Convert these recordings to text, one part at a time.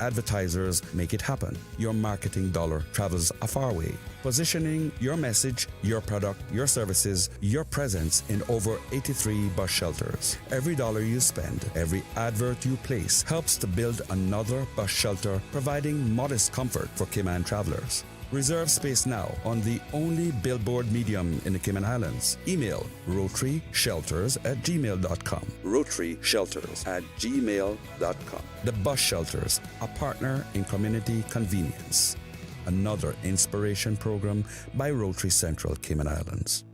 advertisers make it happen. Your marketing dollar travels a far way. Positioning your message, your product, your services, your presence in over 83 bus shelters. Every dollar you spend, every advert you place helps to build another bus shelter, providing modest comfort for Cayman travelers. Reserve space now on the only billboard medium in the Cayman Islands. Email rotaryshelters@gmail.com. rotaryshelters@gmail.com. The Bus Shelters, a partner in community convenience. Another inspiration program by Rotary Central Cayman Islands.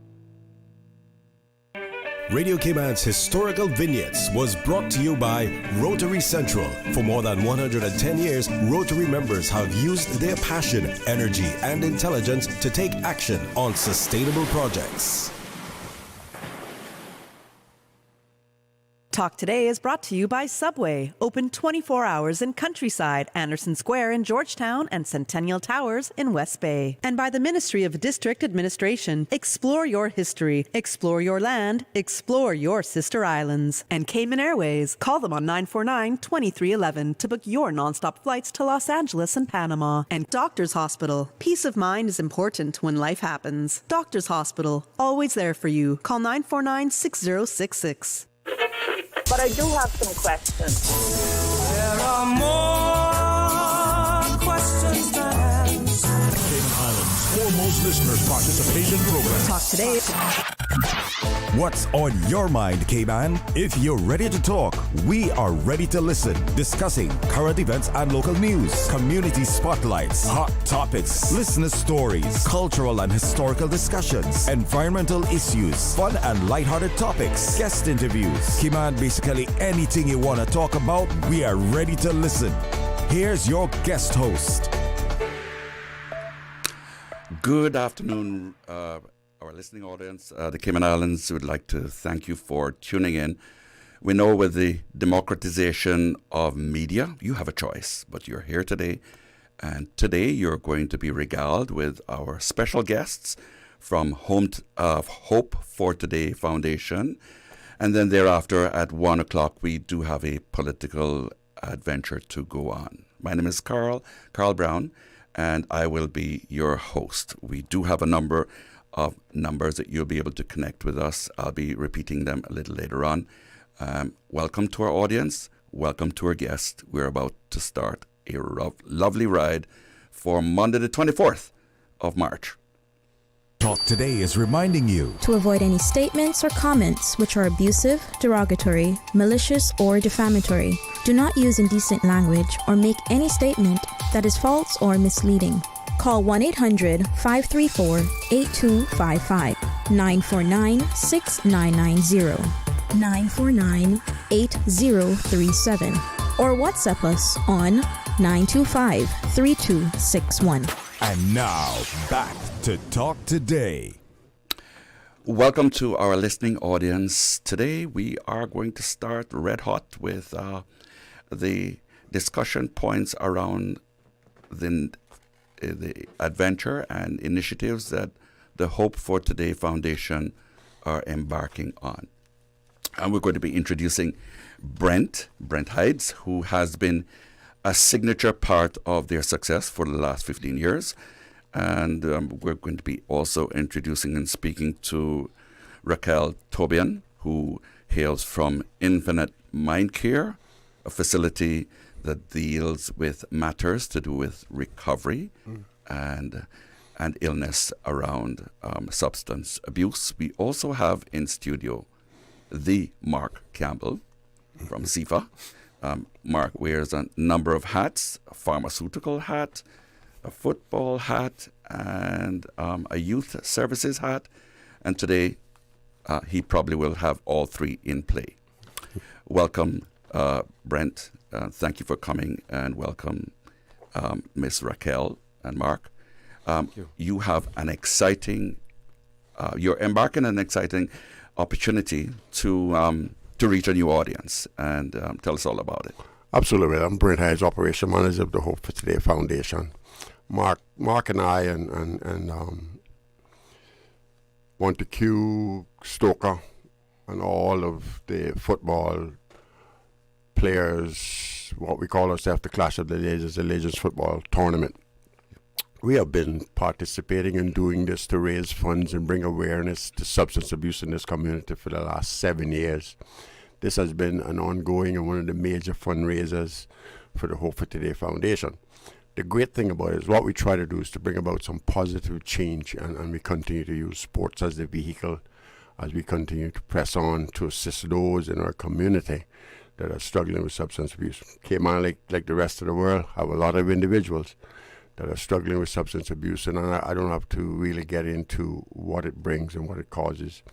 Radio Cayman's Historical Vignettes was brought to you by Rotary Central. For more than 110 years, Rotary members have used their passion, energy, and intelligence to take action on sustainable projects. Talk Today is brought to you by Subway, open 24 hours in Countryside, Anderson Square in Georgetown, and Centennial Towers in West Bay. And by the Ministry of District Administration, explore your history, explore your land, explore your sister islands. And Cayman Airways, call them on 949-2311 to book your nonstop flights to Los Angeles and Panama. And Doctors Hospital, peace of mind is important when life happens. Doctors Hospital, always there for you. Call 949-6066. But I do have some questions. There are more questions than answers. Cayman Islands' foremost listeners participation program. Talk Today. What's on your mind, Cayman? If you're ready to talk, we are ready to listen. Discussing current events and local news, community spotlights, hot topics, listener stories, cultural and historical discussions, environmental issues, fun and lighthearted topics, guest interviews. Cayman, basically anything you want to talk about, we are ready to listen. Here's your guest host. Good afternoon, our listening audience. The Cayman Islands would like to thank you for tuning in. We know with the democratization of media, you have a choice, but you're here today. And today you're going to be regaled with our special guests from Hope for Today Foundation. And then thereafter at 1 o'clock, we do have a political adventure to go on. My name is Carl Brown, and I will be your host. We do have a number of numbers that you'll be able to connect with us. I'll be repeating them a little later on. Welcome to our audience. Welcome to our guest. We're about to start a lovely ride for Monday the 24th of March. Talk Today is reminding you to avoid any statements or comments which are abusive, derogatory, malicious, or defamatory. Do not use indecent language or make any statement that is false or misleading. Call 1-800-534-8255, 949-6990, 949-8037, or WhatsApp us on 925-3261. And now, back to Talk Today. Welcome to our listening audience. Today we are going to start red hot with the discussion points around the adventure and initiatives that the Hope for Today Foundation are embarking on. And we're going to be introducing Brent Hydes, who has been a signature part of their success for the last 15 years. And we're going to be also introducing and speaking to Raquel Tobian, who hails from Infinite Mindcare, a facility that deals with matters to do with recovery and illness around substance abuse. We also have in studio the Mark Campbell from CIFA. Mark wears a number of hats: a pharmaceutical hat, a football hat, and a youth services hat. And today, he probably will have all three in play. Welcome, Brent. Thank you for coming, and welcome, Miss Raquel and Mark. Thank you. You have an exciting, you're embarking on an exciting opportunity to reach a new audience, and tell us all about it. Absolutely. I'm Brent Hydes, Operation Manager of the Hope for Today Foundation. Mark and I and DeCou, Stoker, and all of the football players is what we call ourselves the Clash of the Legends, the Legends Football Tournament. We have been participating in doing this to raise funds and bring awareness to substance abuse in this community for the last 7 years. This has been an ongoing and one of the major fundraisers for the Hope for Today Foundation. The great thing about it is what we try to do is to bring about some positive change, and we continue to use sports as the vehicle as we continue to press on to assist those in our community that are struggling with substance abuse. Cayman, like the rest of the world, have a lot of individuals that are struggling with substance abuse, and I don't have to really get into what it brings and what it causes.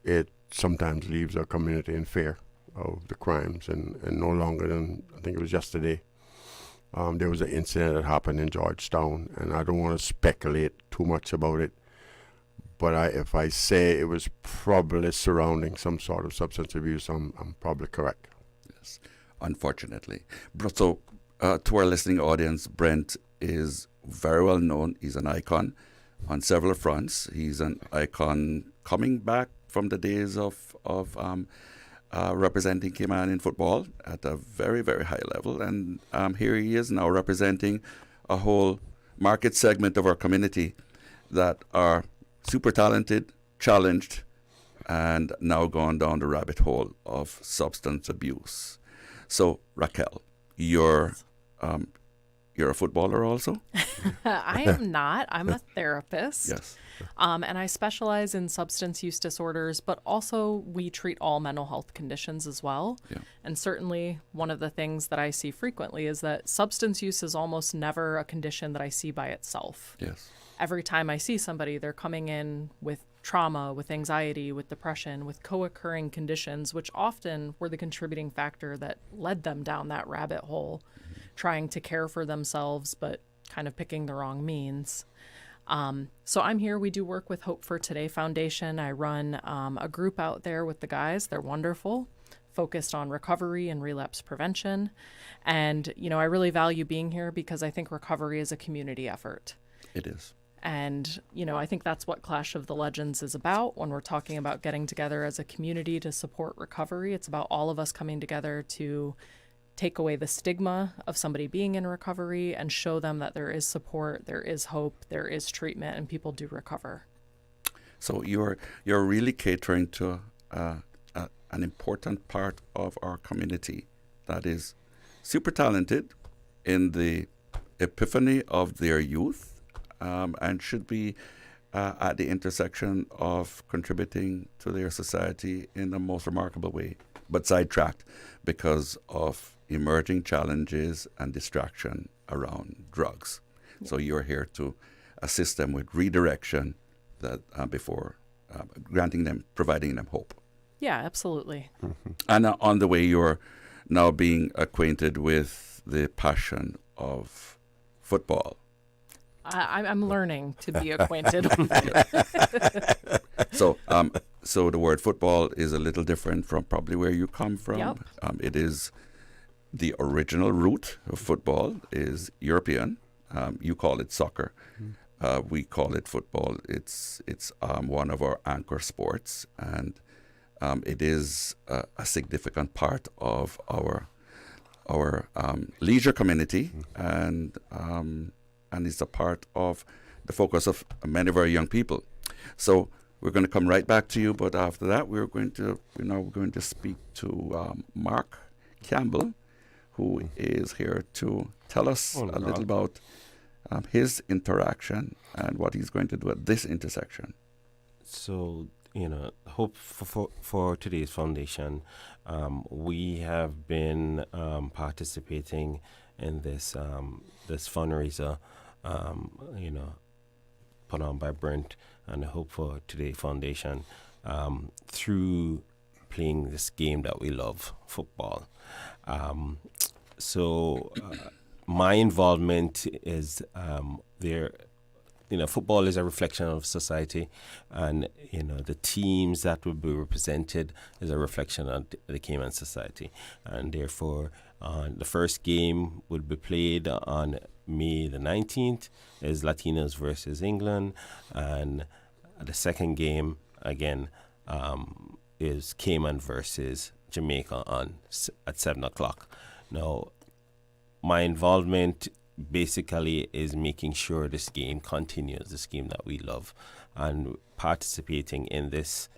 It sometimes leaves our community in fear of the crimes, and no longer than, I think it was yesterday, there was an incident that happened in Georgetown, and I don't want to speculate too much about it, but if I say it was probably surrounding some sort of substance abuse, I'm probably correct. Yes, unfortunately. So, to our listening audience, Brent is very well known. He's an icon on several fronts. He's an icon coming back from the days of representing Caymanian football at a very, very high level. And here he is now representing a whole market segment of our community that are super talented, challenged, and now gone down the rabbit hole of substance abuse. So, Raquel, you're a footballer also? I am not. I'm a therapist. Yes. And I specialize in substance use disorders, but also we treat all mental health conditions as well. Yeah. And certainly one of the things that I see frequently is that substance use is almost never a condition that I see by itself. Yes. Every time I see somebody, they're coming in with trauma, with anxiety, with depression, with co-occurring conditions, which often were the contributing factor that led them down that rabbit hole, trying to care for themselves, but kind of picking the wrong means. So I'm here. We do work with Hope for Today Foundation. I run a group out there with the guys. They're wonderful, focused on recovery and relapse prevention. And, I really value being here because I think recovery is a community effort. It is. And, I think that's what Clash of the Legends is about. When we're talking about getting together as a community to support recovery, it's about all of us coming together to take away the stigma of somebody being in recovery and show them that there is support, there is hope, there is treatment, and people do recover. So you're really catering to an important part of our community that is super talented in the epiphany of their youth, and should be at the intersection of contributing to their society in the most remarkable way, but sidetracked because of emerging challenges and distraction around drugs. Yeah. So you're here to assist them with redirection that before providing them hope. Yeah, absolutely. Mm-hmm. And on the way, you're now being acquainted with the passion of football. I'm learning to be acquainted with it. So the word football is a little different from probably where you come from. Yep. It is the original root of football is European. You call it soccer. We call it football. It's one of our anchor sports, and it is a significant part of our leisure community, and it's a part of the focus of many of our young people. So we're going to come right back to you, but after that we're going to speak to Mark Campbell, who is here to tell us a little about his interaction and what he's going to do at this intersection. So, Hope for Today's Foundation, we have been participating in this fundraiser, put on by Brent and the Hope for Today Foundation, through playing this game that we love, football. So my involvement is there. Football is a reflection of society, and the teams that will be represented is a reflection of the Cayman society, and therefore the first game would be played on May the 19th is Latinos versus England, and the second game again is Cayman versus Jamaica at 7 o'clock. Now, my involvement basically is making sure this game continues, this game that we love, and participating in this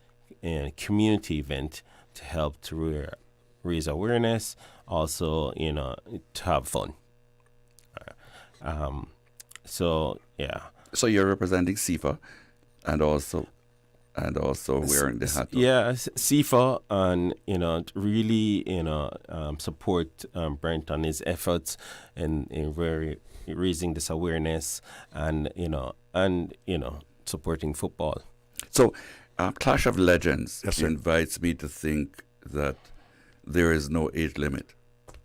community event to help to raise awareness, also, to have fun. So you're representing CIFA and also wearing the hat. Yeah, CIFA, and really support Brent on his efforts in raising this awareness and supporting football. So, Clash of Legends Yes, sir. invites me to think that there is no age limit.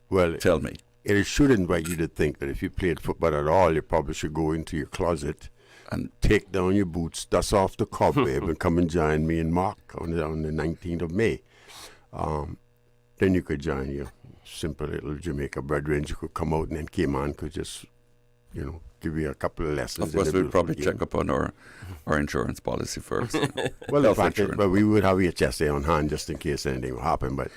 Well, Tell me. it should invite you to think that if you played football at all, you probably should go into your closet And take down your boots, dust off the cobweb, and come and join me and Mark on the 19th of May. Then you could join your simple little Jamaica brethren. You could come out, and then Cayman could just, give you a couple of lessons. of course, in the we'll probably game. check up on our insurance policy first. Well, Health in fact, insurance. but we would have HSA on hand just in case anything will happen. But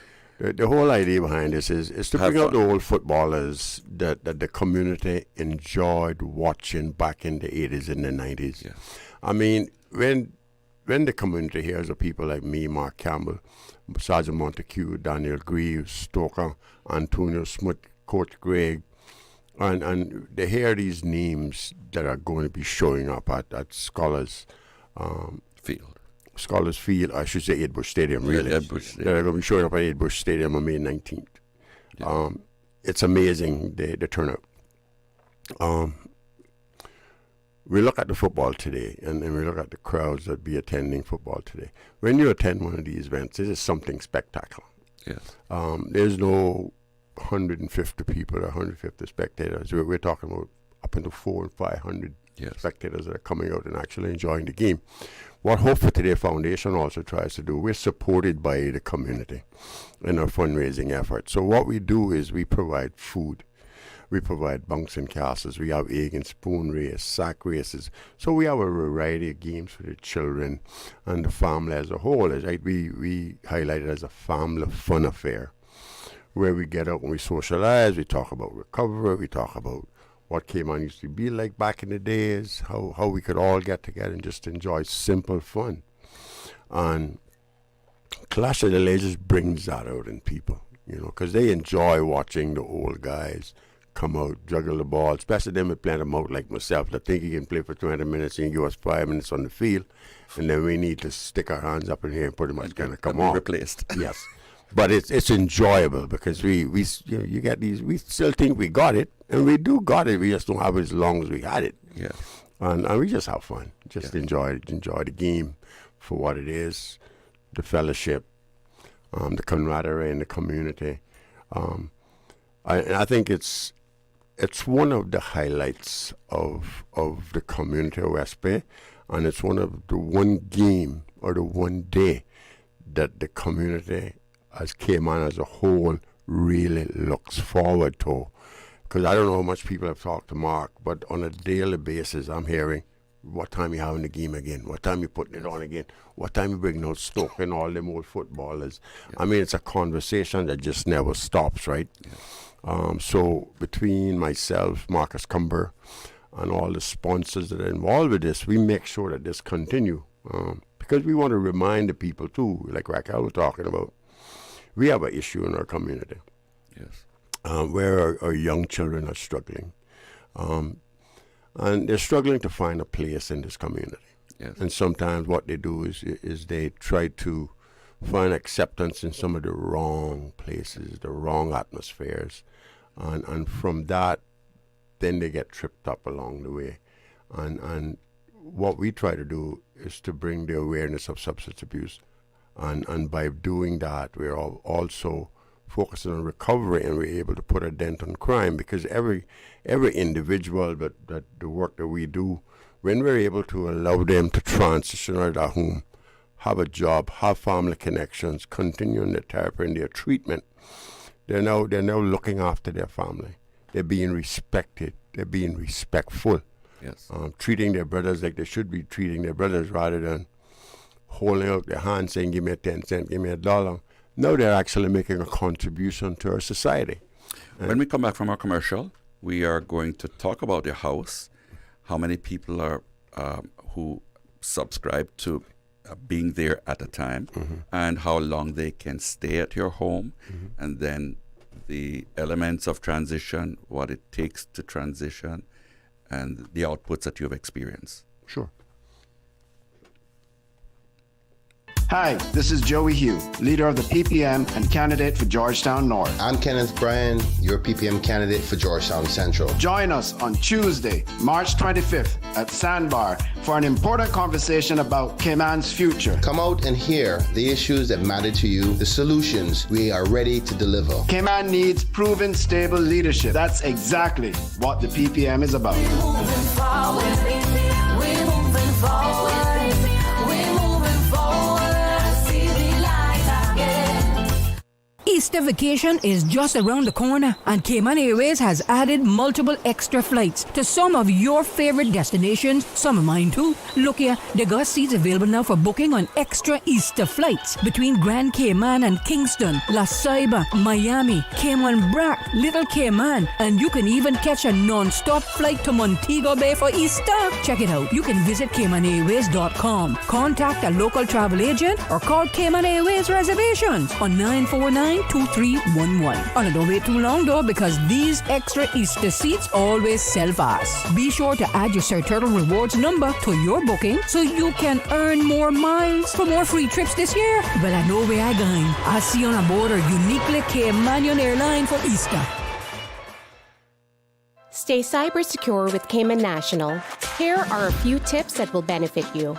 the whole idea behind this is to Have bring out fun. the old footballers that the community enjoyed watching back in the 80s and the 90s. Yeah. I mean, when the community hears of people like me, Mark Campbell, Sergeant Montague, Daniel Greaves, Stoker, Antonio Smith, Coach Greg, and they hear these names that are going to be showing up at Scholars Field, I should say 8 Bush Stadium, really. 8 Bush Stadium. They're going to be showing up at 8 Bush Stadium on May 19th. Yeah. It's amazing, the turnout. We look at the football today, and we look at the crowds that be attending football today. When you attend one of these events, it is something spectacular. Yes. There's no 150 people or 150 spectators. We're talking about up into 400 and 500 Yes. spectators that are coming out and actually enjoying the game. What Hope for Today Foundation also tries to do, we're supported by the community in our fundraising efforts. So what we do is we provide food. We provide bouncing castles. We have egg and spoon race, sack races. So we have a variety of games for the children and the family as a whole. We highlight it as a family fun affair where we get out and we socialize. We talk about recovery. We talk about what Cayman used to be like back in the days, how we could all get together and just enjoy simple fun. And Clash of the Legends brings that out in people, because they enjoy watching the old guys come out, juggle the ball, especially them that plant them out like myself that think he can play for 20 minutes and give us 5 minutes on the field, and then we need to stick our hands up in here and pretty much kind of come on. Replaced. Yes. But it's enjoyable because you get these, we still think we got it, and we do got it, we just don't have it as long as we had it. Yeah. And we just have fun, just enjoy the game for what it is, the fellowship, the camaraderie in the community. I think it's one of the highlights of the community of West Bay, and it's one of the one game or the one day that the community as Cayman as a whole really looks forward to. Because I don't know how much people have talked to Mark, but on a daily basis I'm hearing, what time you having the game again? What time you putting it on again? What time you bringing out Stoke and all them old footballers? Yeah. I mean, it's a conversation that just never stops, right? Yeah. So between myself, Marcus Cumber, and all the sponsors that are involved with this, we make sure that this continue. Because we want to remind the people too, like Raquel was talking about, we have an issue in our community. Yes. Where our young children are struggling. And they're struggling to find a place in this community. Yes. And sometimes what they do is they try to find acceptance in some of the wrong places, the wrong atmospheres. And from that, then they get tripped up along the way. And what we try to do is to bring the awareness of substance abuse. And by doing that, we're also focusing on recovery, and we're able to put a dent on crime, because every individual that the work that we do, when we're able to allow them to transition out of their home, have a job, have family connections, continue in their therapy and their treatment, they're now looking after their family. They're being respected. They're being respectful. Yes. Treating their brothers like they should be treating their brothers, rather than holding out their hand saying, give me a 10 cent, give me $1. Now they're actually making a contribution to our society. When we come back from our commercial, we are going to talk about your house, how many people are who subscribe to being there at a time, and how long they can stay at your home, and then the elements of transition, what it takes to transition, and the outputs that you've experienced. Sure. Hi, this is Joey Hugh, leader of the PPM and candidate for Georgetown North. I'm Kenneth Bryan, your PPM candidate for Georgetown Central. Join us on Tuesday, March 25th at Sandbar for an important conversation about Cayman's future. Come out and hear the issues that matter to you, the solutions we are ready to deliver. Cayman needs proven, stable leadership. That's exactly what the PPM is about. We're moving forward. We're moving forward. Easter vacation is just around the corner, and Cayman Airways has added multiple extra flights to some of your favorite destinations, some of mine too. Look here, they got seats available now for booking on extra Easter flights between Grand Cayman and Kingston, La Ceiba, Miami, Cayman Brac, Little Cayman, and you can even catch a non-stop flight to Montego Bay for Easter. Check it out. You can visit CaymanAirways.com, contact a local travel agent, or call Cayman Airways Reservations on 949-2311. And don't wait too long though, because these extra Easter seats always sell fast. Be sure to add your Sir Turtle Rewards number to your booking so you can earn more miles for more free trips this year. Well, I know where I'm going. I'll see you on board a uniquely Caymanian airline for Easter. Stay cyber secure with Cayman National. Here are a few tips that will benefit you.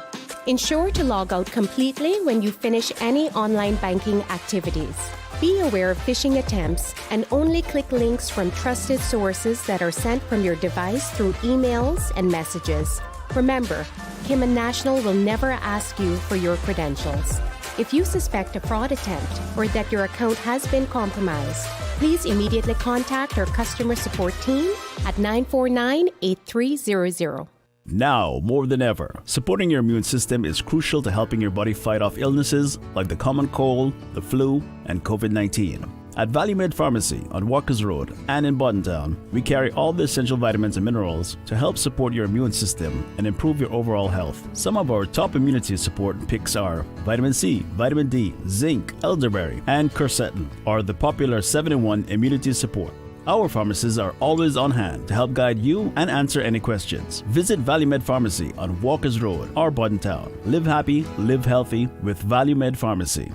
Ensure to log out completely when you finish any online banking activities. Be aware of phishing attempts and only click links from trusted sources that are sent from your device through emails and messages. Remember, Cayman National will never ask you for your credentials. If you suspect a fraud attempt or that your account has been compromised, please immediately contact our customer support team at 949-8300. Now, more than ever, supporting your immune system is crucial to helping your body fight off illnesses like the common cold, the flu, and COVID-19. At ValueMed Pharmacy on Walkers Road and in Buttontown, we carry all the essential vitamins and minerals to help support your immune system and improve your overall health. Some of our top immunity support picks are vitamin C, vitamin D, zinc, elderberry, and quercetin, or the popular 7-in-1 immunity support. Our pharmacists are always on hand to help guide you and answer any questions. Visit ValueMed Pharmacy on Walkers Road or Buttontown. Live happy, live healthy with ValueMed Pharmacy.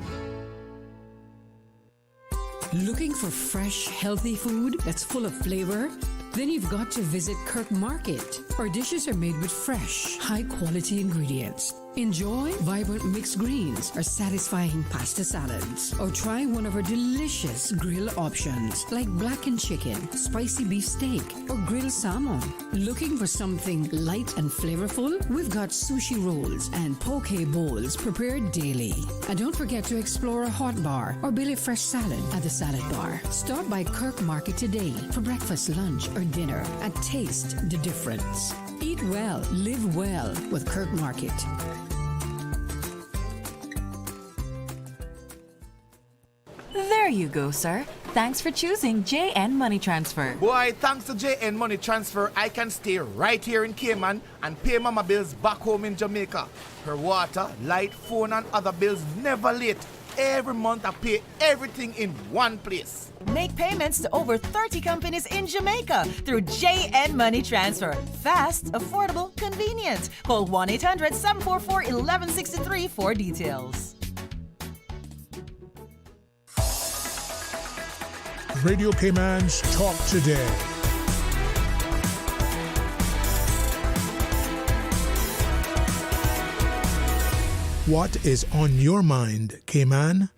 Looking for fresh, healthy food that's full of flavor? Then you've got to visit Kirk Market. Our dishes are made with fresh, high-quality ingredients. Enjoy vibrant mixed greens or satisfying pasta salads. Or try one of our delicious grill options like blackened chicken, spicy beef steak, or grilled salmon. Looking for something light and flavorful? We've got sushi rolls and poke bowls prepared daily. And don't forget to explore a hot bar or Billy Fresh salad at the salad bar. Stop by Kirk Market today for breakfast, lunch, or dinner and taste the difference. Eat well, live well with Kirk Market. There you go, sir. Thanks for choosing JN Money Transfer. Boy, thanks to JN Money Transfer, I can stay right here in Cayman and pay mama bills back home in Jamaica. Her water, light, phone, and other bills never late. Every month I pay everything in one place. Make payments to over 30 companies in Jamaica through JN Money Transfer. Fast, affordable, convenient. Call 1-800-744-1163 for details. Radio Cayman's Talk Today. What is on your mind, Cayman?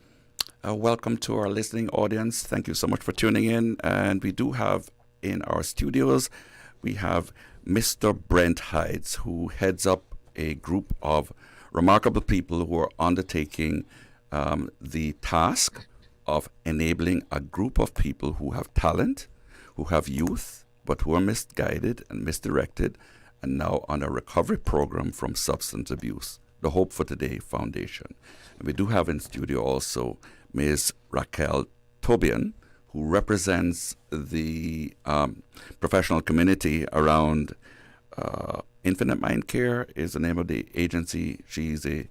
Welcome to our listening audience. Thank you so much for tuning in. And we do have in our studios, we have Mr. Brent Hydes, who heads up a group of remarkable people who are undertaking the task of enabling a group of people who have talent, who have youth, but who are misguided and misdirected, and now on a recovery program from substance abuse, the Hope for Today Foundation. And we do have in studio also Ms. Raquel Tobian, who represents the professional community around Infinite Mindcare is the name of the agency. She's a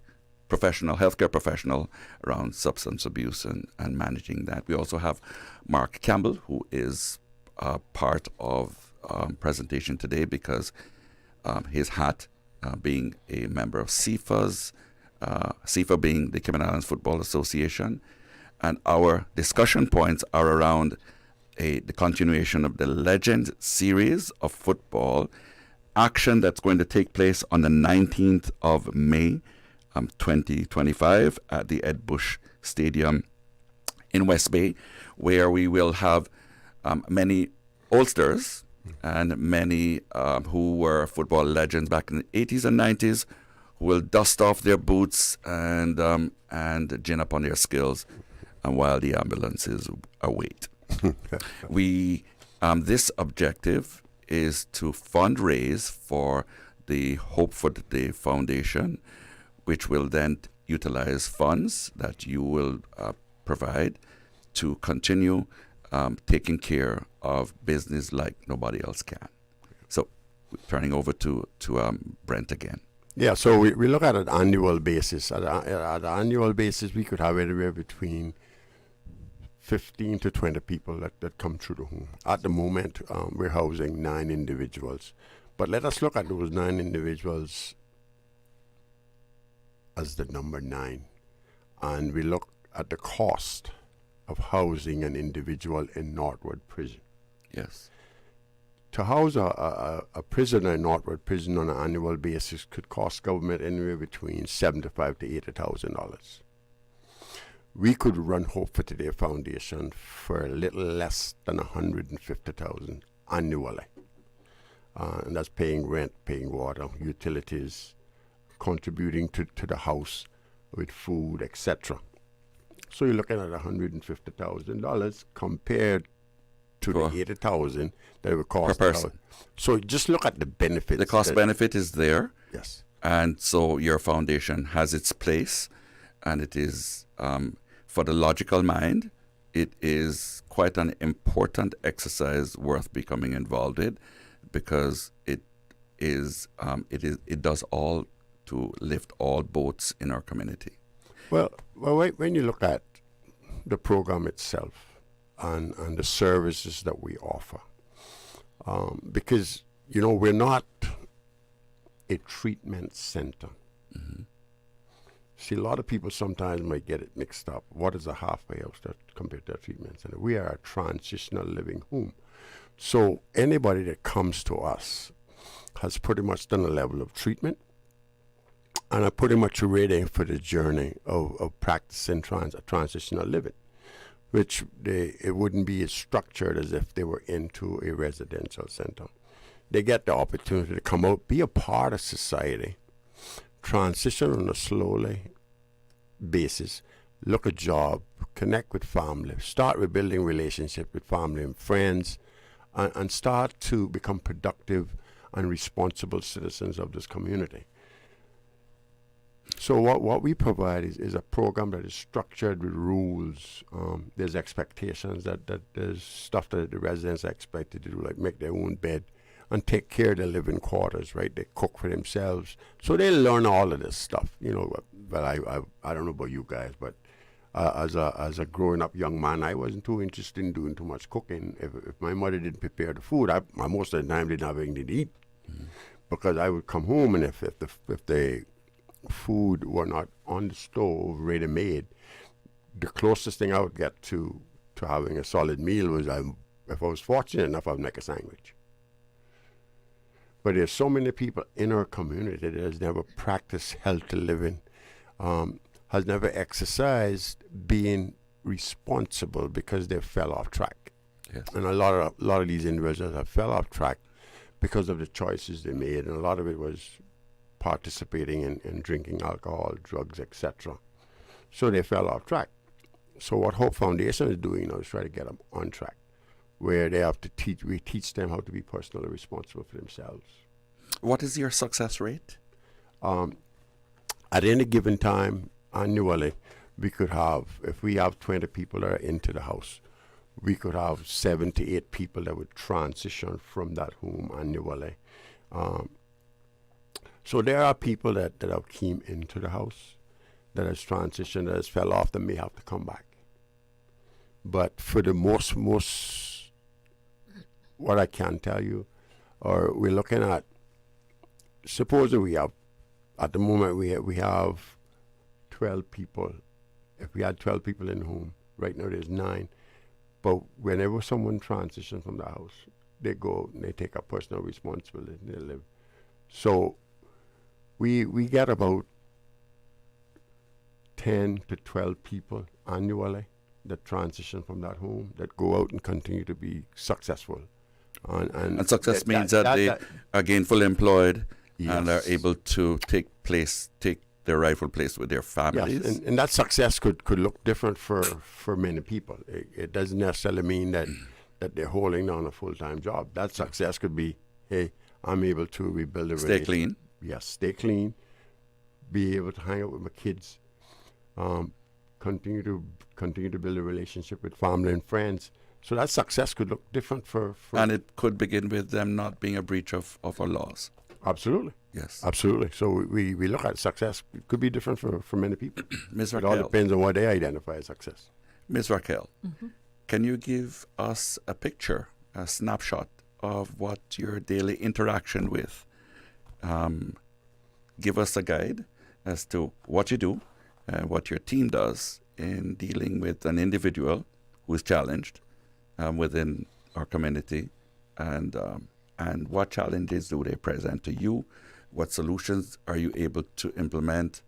healthcare professional around substance abuse and managing that. We also have Mark Campbell, who is part of presentation today because his hat being a member of CIFA being the Cayman Islands Football Association. And our discussion points are around the continuation of the Legend series of football action that's going to take place on the 19th of May, 2025 at the Ed Bush Stadium in West Bay, where we will have many oldsters and many who were football legends back in the 80s and 90s who will dust off their boots and gin up on their skills and while the ambulances await. This objective is to fundraise for the Hope for the Day Foundation, which will then utilize funds that you will provide to continue taking care of business like nobody else can. So, turning over to Brent again. Yeah, so we look at an annual basis. At an annual basis, we could have anywhere between 15 to 20 people that come through the home. At the moment, we're housing 9 individuals. But let us look at those 9 individuals as the number 9. And we look at the cost of housing an individual in Northwood Prison. Yes. To house a prisoner in Northwood Prison on an annual basis could cost government anywhere between $75,000 to $80,000. We could run Hope for Today Foundation for a little less than $150,000 annually. And that's paying rent, paying water, utilities, contributing to the house with food, etc. So you're looking at $150,000 compared to the $80,000 that it would cost per person. So just look at the benefits. The cost benefit is there. Yes. And so your foundation has its place, and it is, for the logical mind, it is quite an important exercise worth becoming involved in, because it does all to lift all boats in our community. Well, when you look at the program itself and the services that we offer, because, we're not a treatment center. Mm-hmm. See, a lot of people sometimes might get it mixed up. What is a halfway house compared to a treatment center? We are a transitional living home. So anybody that comes to us has pretty much done a level of treatment and are pretty much ready for the journey of practicing transitional living, which it wouldn't be as structured as if they were into a residential center. They get the opportunity to come out, be a part of society, transition on a slowly basis, look a job, connect with family, start rebuilding relationship with family and friends, and start to become productive and responsible citizens of this community. So what we provide is a program that is structured with rules. There's expectations that there's stuff that the residents are expected to do, like make their own bed and take care of their living quarters, right? They cook for themselves. So they learn all of this stuff, But I don't know about you guys, but as a growing up young man, I wasn't too interested in doing too much cooking. If my mother didn't prepare the food, I most of the time didn't have anything to eat, because I would come home, and if the food were not on the stove, ready made, the closest thing I would get to having a solid meal was if I was fortunate enough, I would make a sandwich. But there's so many people in our community that has never practiced healthy living, has never exercised being responsible because they fell off track. Yes. And a lot of these individuals have fell off track because of the choices they made, and a lot of it was participating in drinking alcohol, drugs, etc. So they fell off track. So what Hope Foundation is doing now is try to get them on track, where they have to we teach them how to be personally responsible for themselves. What is your success rate? At any given time, annually, we could have, if we have 20 people that are into the house, we could have 7 to 8 people that would transition from that home annually. So there are people that have came into the house, that has transitioned, that has fell off, that may have to come back. But for the most, what I can tell you, or we're looking at, supposing we have, at the moment we have 12 people. If we had 12 people in the home, right now there's 9. But whenever someone transitions from the house, they go and they take up personal responsibility and they live. So we get about 10 to 12 people annually that transition from that home, that go out and continue to be successful. And success means that they are gainfully employed, yes, and are able to take their rightful place with their families. Yes, and that success could look different for many people. It doesn't necessarily mean that they're holding down a full-time job. That success could be, hey, I'm able to rebuild a Stay clean. Yes, stay clean, be able to hang out with my kids, continue to build a relationship with family and friends. So that success could look different for and it could begin with them not being a breach of our laws. Absolutely. Yes. Absolutely. So we look at success. It could be different for many people. Ms. It Raquel. all depends on what they identify as success. Ms. Raquel, can you give us a picture, a snapshot of what your daily interaction with? Give us a guide as to what you do, what your team does in dealing with an individual who is challenged within our community, and what challenges do they present to you? What solutions are you able to implement,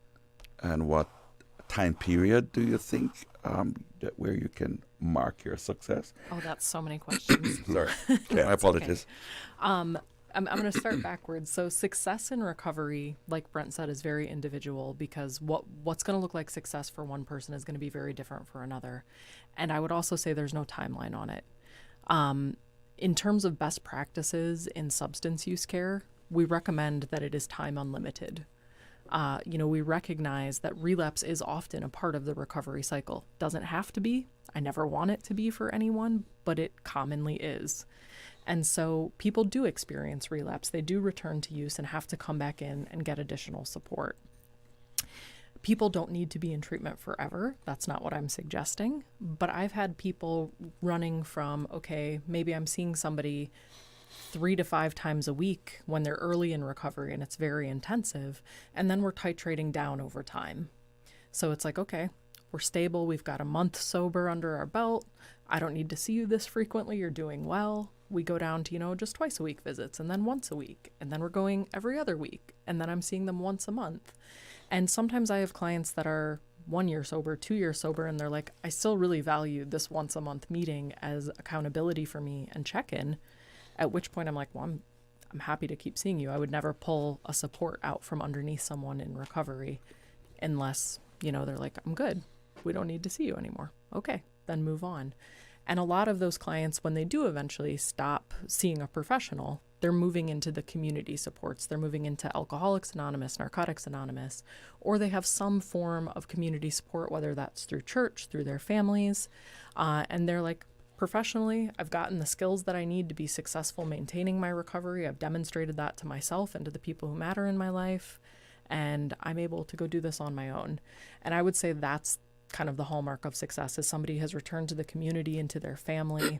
and what time period do you think where you can mark your success? Oh, that's so many questions. Sorry, my apologies. Okay. I'm going to start backwards. So success in recovery, like Brent said, is very individual, because what's going to look like success for one person is going to be very different for another. And I would also say there's no timeline on it. In terms of best practices in substance use care, we recommend that it is time unlimited. We recognize that relapse is often a part of the recovery cycle. Doesn't have to be. I never want it to be for anyone, but it commonly is. And so people do experience relapse. They do return to use and have to come back in and get additional support. People don't need to be in treatment forever. That's not what I'm suggesting. But I've had people running from, okay, maybe I'm seeing somebody 3 to 5 times a week when they're early in recovery and it's very intensive, and then we're titrating down over time. So it's like, okay, we're stable. We've got a month sober under our belt. I don't need to see you this frequently. You're doing well. We go down to, just twice a week visits, and then once a week, and then we're going every other week, and then I'm seeing them once a month. And sometimes I have clients that are 1 year sober, 2 years sober, and they're like, I still really value this once a month meeting as accountability for me and check-in, at which point I'm like, well, I'm happy to keep seeing you. I would never pull a support out from underneath someone in recovery unless, they're like, I'm good. We don't need to see you anymore. Okay, then move on. And a lot of those clients, when they do eventually stop seeing a professional, they're moving into the community supports. They're moving into Alcoholics Anonymous, Narcotics Anonymous, or they have some form of community support, whether that's through church, through their families. And they're like, professionally, I've gotten the skills that I need to be successful maintaining my recovery. I've demonstrated that to myself and to the people who matter in my life. And I'm able to go do this on my own. And I would say that's kind of the hallmark of success, is somebody has returned to the community and to their family,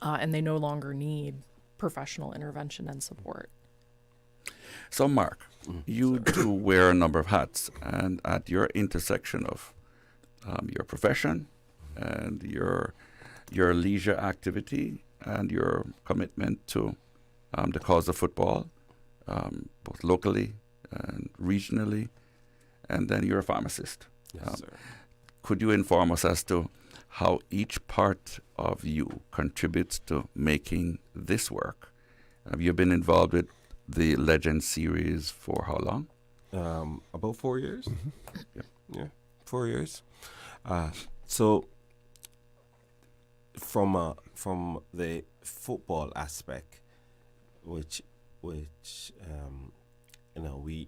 and they no longer need professional intervention and support. So Mark, you do wear a number of hats, and at your intersection of your profession and your leisure activity and your commitment to the cause of football, both locally and regionally, and then you're a pharmacist. Yes, sir. Could you inform us as to how each part of you contributes to making this work? You've been involved with the Legend series for how long? About 4 years. Mm-hmm. Yeah, 4 years. So from the football aspect, which we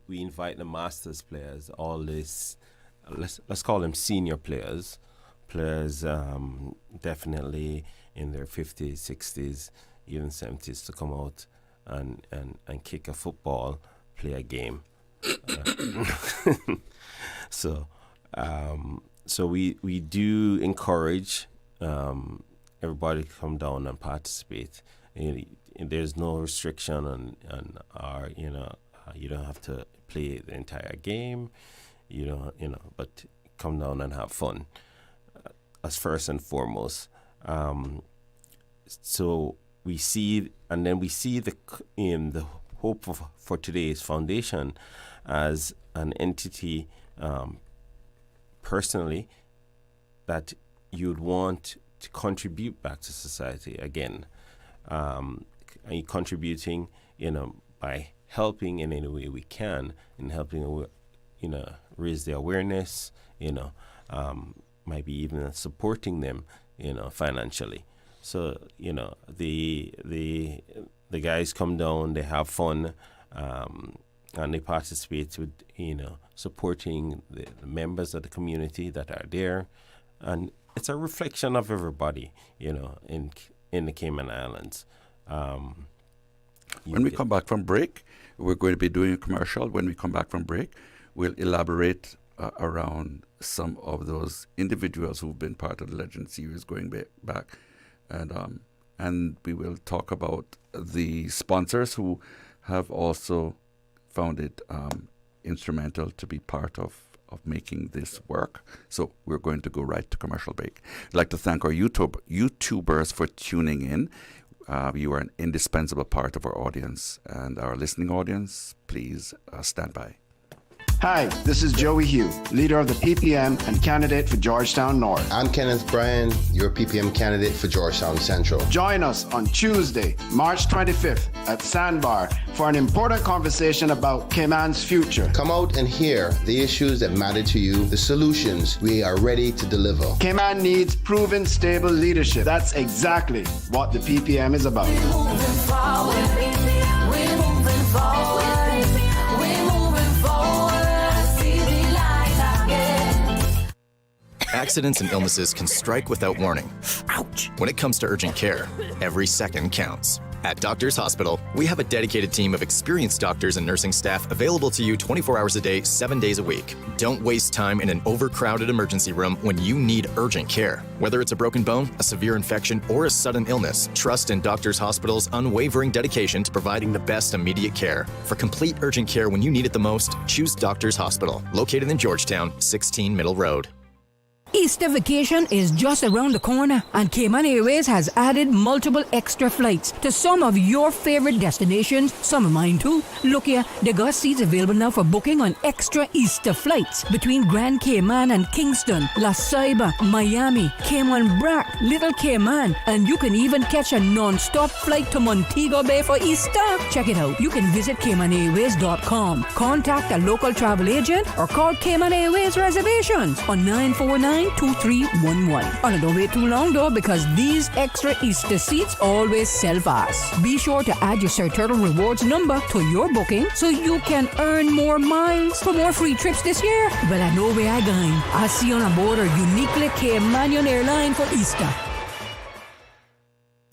invite the Masters players, all this, let's call them senior players, players definitely in their 50s, 60s, even 70s to come out and kick a football, play a game. So we do encourage everybody to come down and participate. There's no restriction on you don't have to play the entire game, but come down and have fun as first and foremost. So we see the hope for today's foundation as an entity personally that you'd want to contribute back to society again. And contributing, by helping in any way we can, in helping, raise the awareness, maybe even supporting them, financially. So, the guys come down, they have fun, and they participate with, supporting the members of the community that are there. And it's a reflection of everybody, in the Cayman Islands. When we come back from break, we're going to be doing a commercial. When we come back from break, we'll elaborate around some of those individuals who've been part of the Legend series going back. And we will talk about the sponsors who have also found it instrumental to be part of making this work. So we're going to go right to commercial break. I'd like to thank our YouTubers for tuning in. You are an indispensable part of our audience, and our listening audience, please stand by. Hi, this is Joey Hugh, leader of the PPM and candidate for Georgetown North. I'm Kenneth Bryan, your PPM candidate for Georgetown Central. Join us on Tuesday, March 25th at Sandbar for an important conversation about Cayman's future. Come out and hear the issues that matter to you, the solutions we are ready to deliver. Cayman needs proven, stable leadership. That's exactly what the PPM is about. We're moving forward. We're moving forward. Accidents and illnesses can strike without warning. Ouch! When it comes to urgent care, every second counts. At Doctors Hospital, we have a dedicated team of experienced doctors and nursing staff available to you 24 hours a day, 7 days a week. Don't waste time in an overcrowded emergency room when you need urgent care. Whether it's a broken bone, a severe infection, or a sudden illness, trust in Doctors Hospital's unwavering dedication to providing the best immediate care. For complete urgent care when you need it the most, choose Doctors Hospital, located in Georgetown, 16 Middle Road. Easter vacation is just around the corner, and Cayman Airways has added multiple extra flights to some of your favorite destinations, some of mine too. Look here, they got seats available now for booking on extra Easter flights between Grand Cayman and Kingston, La Ceiba, Miami, Cayman Brac, Little Cayman, and you can even catch a non-stop flight to Montego Bay for Easter. Check it out. You can visit CaymanAirways.com, contact a local travel agent, or call Cayman Airways Reservations on 949-2311. And don't wait too long though, because these extra Easter seats always sell fast. Be sure to add your Sir Turtle Rewards number to your booking so you can earn more miles for more free trips this year. Well, I know where I'm going. I'll see you on board a uniquely Caymanian airline for Easter.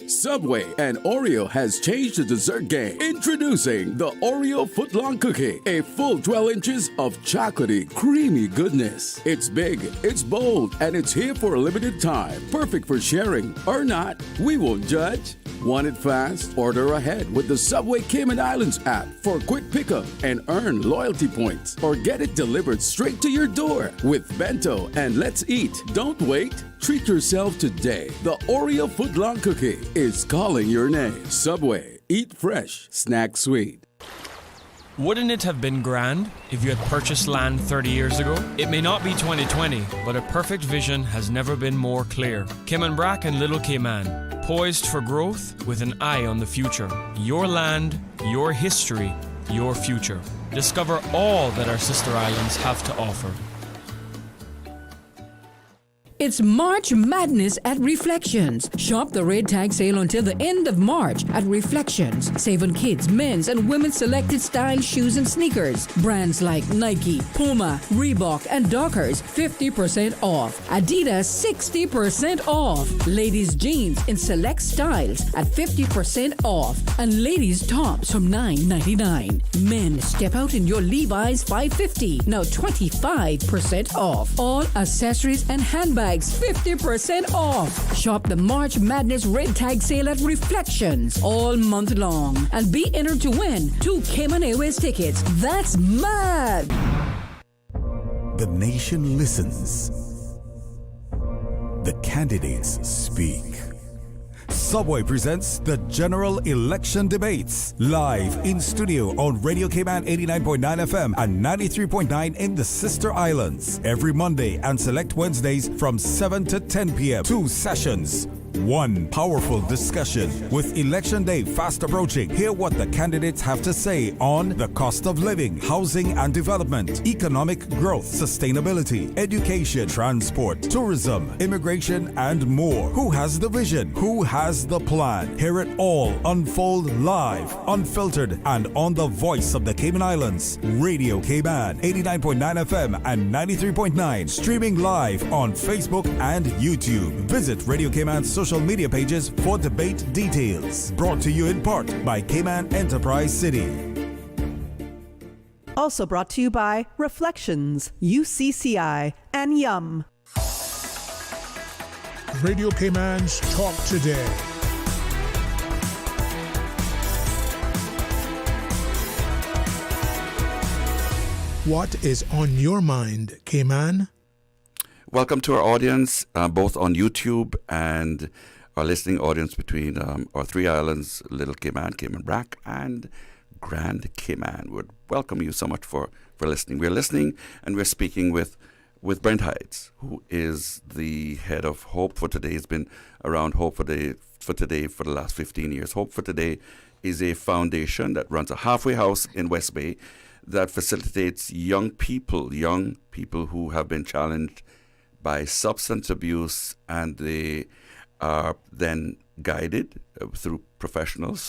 Subway and Oreo has changed the dessert game. Introducing the Oreo footlong cookie, a full 12 inches of chocolatey, creamy goodness. It's big, it's bold, and it's here for a limited time. Perfect for sharing or not. We won't judge. Want it fast? Order ahead with the Subway Cayman Islands app for quick pickup and earn loyalty points, or get it delivered straight to your door with Bento and Let's Eat. Don't wait. Treat yourself today. The Oreo footlong cookie is calling your name. Subway. Eat fresh. Snack sweet. Wouldn't it have been grand if you had purchased land 30 years ago? It may not be 2020, but a perfect vision has never been more clear. Cayman Brac and Little Cayman, poised for growth with an eye on the future. Your land, your history, your future. Discover all that our sister islands have to offer. It's March Madness at Reflections. Shop the red tag sale until the end of March at Reflections. Save on kids, men's, and women's selected style shoes and sneakers. Brands like Nike, Puma, Reebok, and Dockers 50% off. Adidas 60% off. Ladies jeans in select styles at 50% off. And ladies tops from $9.99. Men step out in your Levi's 550, now 25% off. All accessories and handbags 50% off. Shop the March Madness Red Tag Sale at Reflections all month long and be entered to win 2 Cayman Airways tickets. That's mad! The nation listens. The candidates speak. Subway presents the General Election Debates live in studio on Radio Cayman 89.9 FM and 93.9 in the Sister Islands every Monday and select Wednesdays from 7 to 10 p.m. 2 sessions. One powerful discussion. With Election Day fast approaching, hear what the candidates have to say on the cost of living, housing and development, economic growth, sustainability, education, transport, tourism, immigration, and more. Who has the vision? Who has the plan? Hear it all unfold live, unfiltered, and on the voice of the Cayman Islands. Radio Cayman 89.9 FM and 93.9. Streaming live on Facebook and YouTube. Visit Radio Cayman's social media pages for debate details. Brought to you in part by Cayman Enterprise City. Also brought to you by Reflections, UCCI, and Yum. Radio Cayman's Talk Today. What is on your mind, Cayman? Welcome to our audience, both on YouTube and our listening audience between our 3 islands, Little Cayman, Cayman Brac, and Grand Cayman. Would welcome you so much for listening. We're listening and we're speaking with Brent Hydes, who is the head of Hope for Today. He's been around Hope for Today for the last 15 years. Hope for Today is a foundation that runs a halfway house in West Bay that facilitates young people who have been challenged by substance abuse, and they are then guided through professionals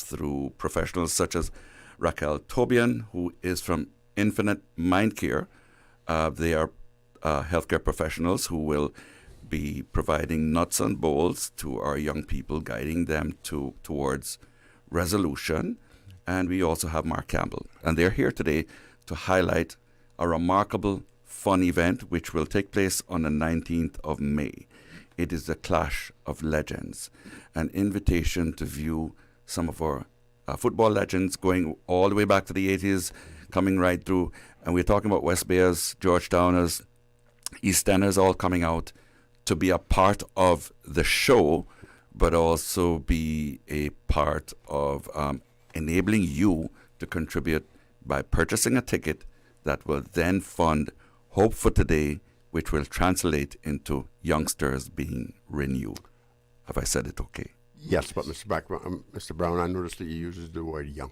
such as Raquel, Tobian, who is from Infinite Mindcare. They are healthcare professionals who will be providing nuts and bolts to our young people, guiding them towards resolution. And we also have Mark Campbell, and they're here today to highlight a remarkable fun event which will take place on the 19th of May. It is the Clash of Legends, an invitation to view some of our football legends going all the way back to the 80s, coming right through. And we're talking about West Bayers, Georgetowners, East Enders all coming out to be a part of the show, but also be a part of enabling you to contribute by purchasing a ticket that will then fund Hope for Today, which will translate into youngsters being renewed. Have I said it okay? Yes, but Mr. Brown, I noticed that he uses the word young.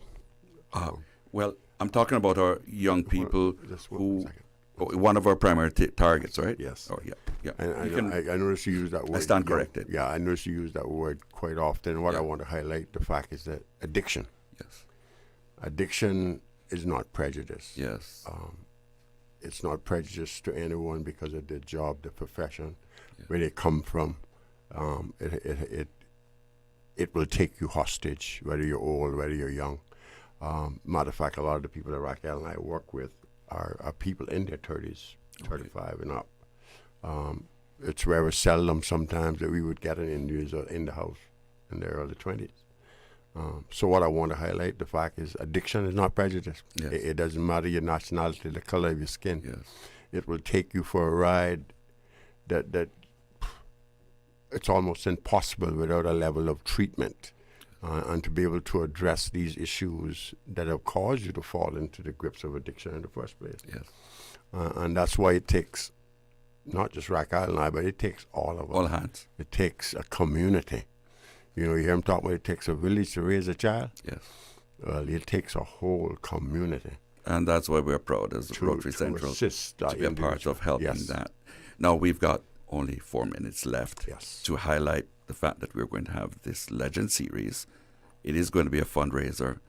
Well, I'm talking about our young people who, one of our primary targets, right? Yes. Oh, yeah. I noticed you use that word. I stand corrected. Yeah, I noticed you use that word quite often. What I want to highlight, the fact is that addiction. Yes. Addiction is not prejudice. Yes. It's not prejudice to anyone because of their job, their profession, where they come from. It will take you hostage, whether you're old, whether you're young. Matter of fact, a lot of the people that Raquel and I work with are people in their 30s, 35 and up. It's very seldom sometimes that we would get an individual in the house in their early 20s. So what I want to highlight, the fact is addiction is not prejudice. Yes. It doesn't matter your nationality, the color of your skin. Yes. It will take you for a ride that it's almost impossible without a level of treatment and to be able to address these issues that have caused you to fall into the grips of addiction in the first place. Yes. And that's why it takes not just Raquel and I, but it takes all of us. All hands. It takes a community. You know, you hear him talk about it takes a village to raise a child. Yes. Well, it takes a whole community. And that's why we're proud as Rotary Central to be a part of helping that. Now we've got only 4 minutes left to highlight the fact that we're going to have this Legend Series. It is going to be a fundraiser.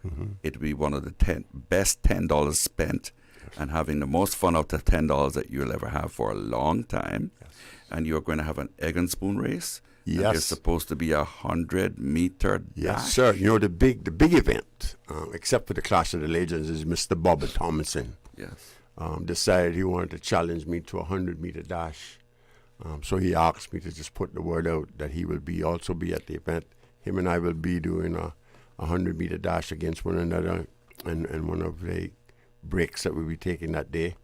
It'll be one of the best $10 spent and having the most fun out of $10 that you'll ever have for a long time. And you're going to have an egg and spoon race. Yes. It's supposed to be 100-meter dash. Yes, sir. You know, the big event, except for the Clash of the Legends, is Mr. Bobby Thompson. Yes. Decided he wanted to challenge me to a 100-meter dash. So he asked me to just put the word out that he will also be at the event. Him and I will be doing a 100-meter dash against one another and one of the breaks that we'll be taking that day.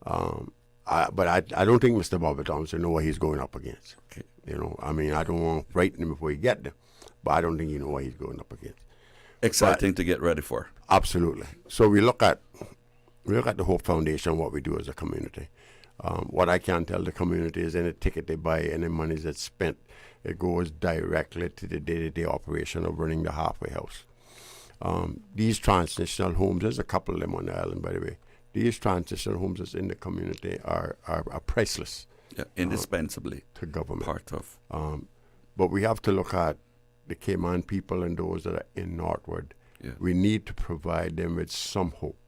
But I don't think Mr. Bobby Thompson know what he's going up against. Okay. You know, I mean, I don't want to frighten him before he get there, but I don't think he know what he's going up against. Exciting to get ready for. Absolutely. So we look at the Hope Foundation, what we do as a community. What I can tell the community is any ticket they buy, any money that's spent, it goes directly to the day-to-day operation of running the halfway house. These transitional homes, there's a couple of them on the island, by the way. These transitional homes that's in the community are priceless. Yeah, indispensably to government. Part of. But we have to look at the Cayman people and those that are in Northwood. Yeah. We need to provide them with some hope,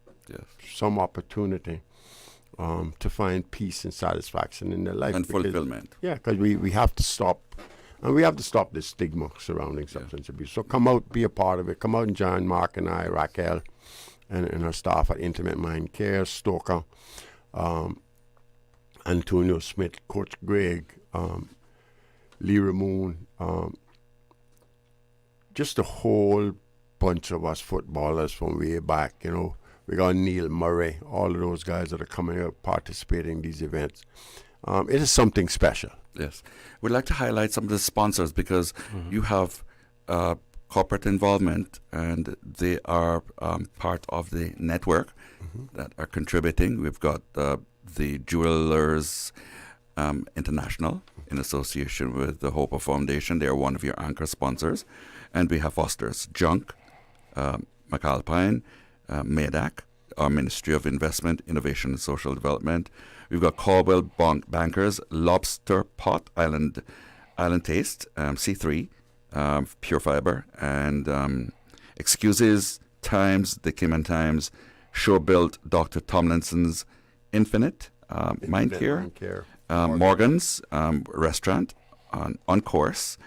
some opportunity to find peace and satisfaction in their life. And fulfillment. Yeah, because we have to stop. And we have to stop this stigma surrounding substance abuse. So come out, be a part of it. Come out and join Mark and I, Raquel, and our staff at Intimate Mindcare, Stoker, Antonio Smith, Coach Greg, Lee Ramoon, just a whole bunch of us footballers from way back, you know. We got Neil Murray, all of those guys that are coming out participating in these events. It is something special. Yes. We'd like to highlight some of the sponsors because you have corporate involvement and they are part of the network that are contributing. We've got the Jewelers International in association with the Hope Foundation. They are one of your anchor sponsors. And we have Foster's Junk, McAlpine, MEDAC, our Ministry of Investment, Innovation and Social Development. We've got Caldwell Bankers, Lobster Pot, Island Taste, C3, Pure Fiber, and Excuses, Times, the Cayman Times, Sure Built, Dr. Tomlinson's Infinite, Mindcare, Morgan's Restaurant, On Course,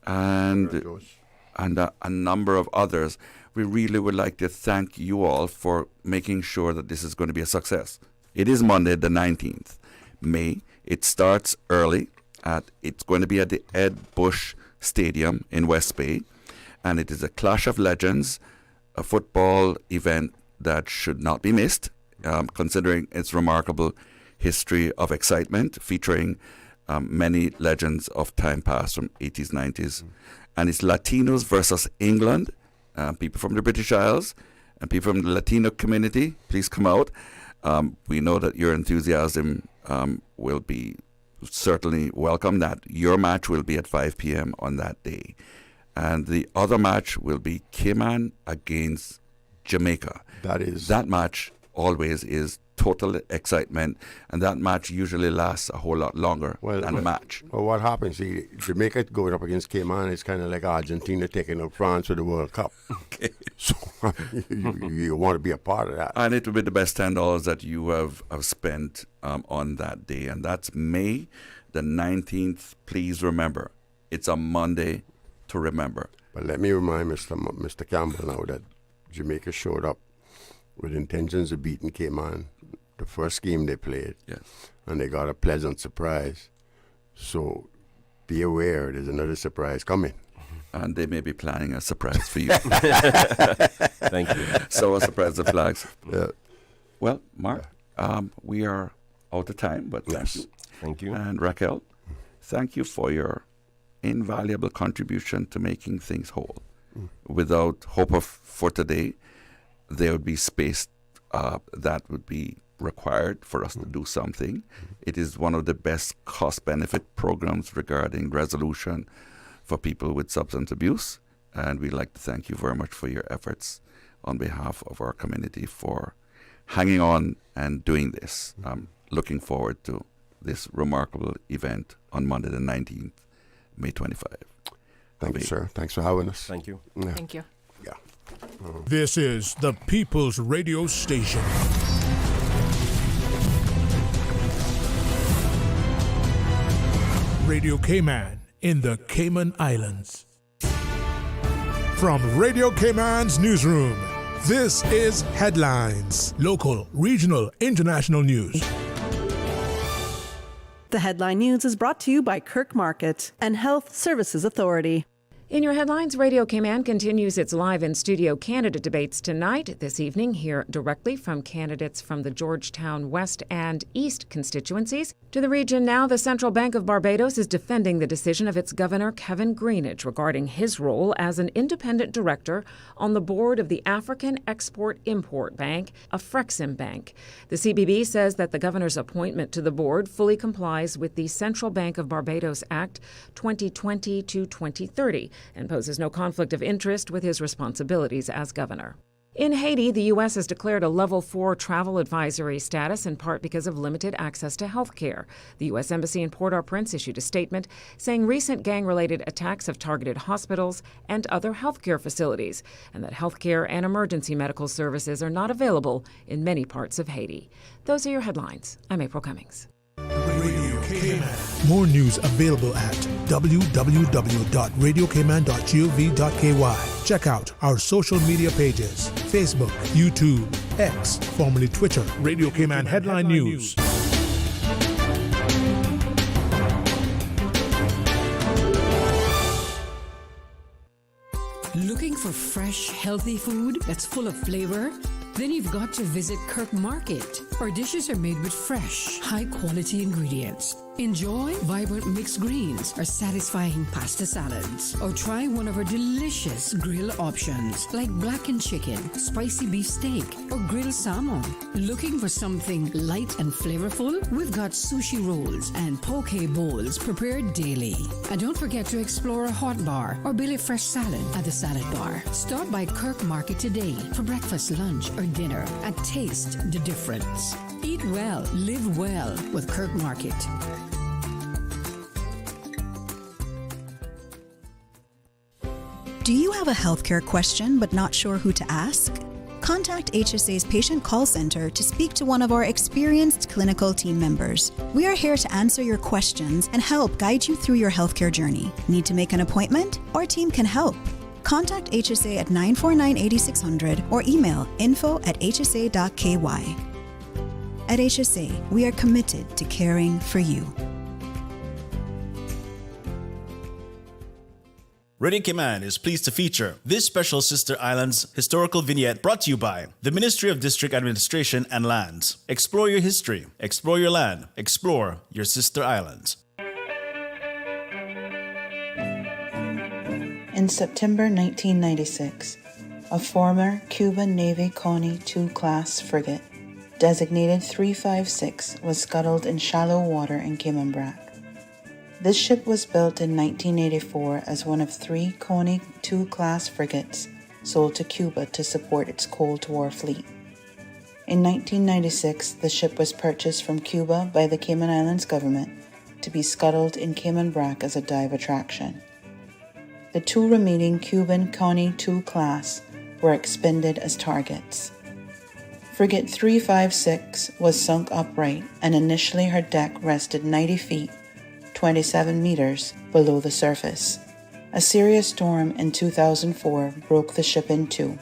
and a number of others. We really would like to thank you all for making sure that this is going to be a success. It is Monday, the 19th May. It starts early. It's going to be at the Ed Bush Stadium in West Bay. And it is a Clash of Legends, a football event that should not be missed, considering its remarkable history of excitement, featuring many legends of time past from 80s, 90s. And it's Latinos versus England, people from the British Isles and people from the Latino community. Please come out. We know that your enthusiasm will be certainly welcome. That your match will be at 5 p.m. on that day. And the other match will be Cayman against Jamaica. That match always is total excitement, and that match usually lasts a whole lot longer than the match. Well, what happens, see, Jamaica going up against Cayman is kind of like Argentina taking up France for the World Cup. Okay. So you want to be a part of that. And it will be the best $10 that you have spent on that day, and that's May the 19th. Please remember, it's a Monday to remember. But let me remind Mr. Campbell now that Jamaica showed up with intentions of beating Cayman the first game they played. Yes. And they got a pleasant surprise. So be aware, there's another surprise coming. And they may be planning a surprise for you. Thank you. So a surprise of flags. Yeah. Well, Mark, we are out of time, but thank you. Thank you. And Raquel, thank you for your invaluable contribution to making things whole. Without Hope for today, there would be space that would be required for us to do something. It is one of the best cost-benefit programs regarding resolution for people with substance abuse, and we'd like to thank you very much for your efforts on behalf of our community for hanging on and doing this. Looking forward to this remarkable event on Monday the 19th, May 25. Thank you, sir. Thanks for having us. Thank you. Yeah. Thank you. Yeah. This is the People's Radio Station. Radio Cayman in the Cayman Islands. From Radio Cayman's newsroom, this is Headlines. Local, regional, international news. The headline news is brought to you by Kirk Market and Health Services Authority. In your headlines, Radio Cayman continues its live in-studio candidate debates tonight. This evening, hear directly from candidates from the Georgetown West and East constituencies. To the region now, the Central Bank of Barbados is defending the decision of its governor, Kevin Greenidge, regarding his role as an independent director on the board of the African Export-Import Bank, Afrexim Bank. The CBB says that the governor's appointment to the board fully complies with the Central Bank of Barbados Act 2020 to 2030. And poses no conflict of interest with his responsibilities as governor. In Haiti, the U.S. has declared a Level 4 travel advisory status in part because of limited access to health care. The U.S. Embassy in Port-au-Prince issued a statement saying recent gang-related attacks have targeted hospitals and other health care facilities, and that health care and emergency medical services are not available in many parts of Haiti. Those are your headlines. I'm April Cummings. Radio Cayman. More news available at www.radiocayman.gov.ky. Check out our social media pages: Facebook, YouTube, X, formerly Twitter. Radio Cayman Headline News. Looking for fresh, healthy food that's full of flavor? Then you've got to visit Kirk Market. Our dishes are made with fresh, high-quality ingredients. Enjoy vibrant mixed greens or satisfying pasta salads. Or try one of our delicious grill options like blackened chicken, spicy beef steak, or grilled salmon. Looking for something light and flavorful? We've got sushi rolls and poke bowls prepared daily. And don't forget to explore a hot bar or Billy Fresh salad at the salad bar. Stop by Kirk Market today for breakfast, lunch, or dinner and taste the difference. Eat well, live well with Kirk Market. Do you have a healthcare question but not sure who to ask? Contact HSA's Patient Call Center to speak to one of our experienced clinical team members. We are here to answer your questions and help guide you through your healthcare journey. Need to make an appointment? Our team can help. Contact HSA at 949-8600 or email info@hsa.ky. At HSA, we are committed to caring for you. Radio Cayman is pleased to feature this special Sister Islands historical vignette brought to you by the Ministry of District Administration and Lands. Explore your history, explore your land, explore your Sister Islands. In September 1996, a former Cuban Navy Coney II class frigate, designated 356, was scuttled in shallow water in Cayman Brac. This ship was built in 1984 as one of 3 Coney II class frigates sold to Cuba to support its Cold War fleet. In 1996, the ship was purchased from Cuba by the Cayman Islands government to be scuttled in Cayman Brac as a dive attraction. The 2 remaining Cuban Coney II class were expended as targets. Frigate 356 was sunk upright, and initially her deck rested 90 feet, 27 meters below the surface. A serious storm in 2004 broke the ship in two,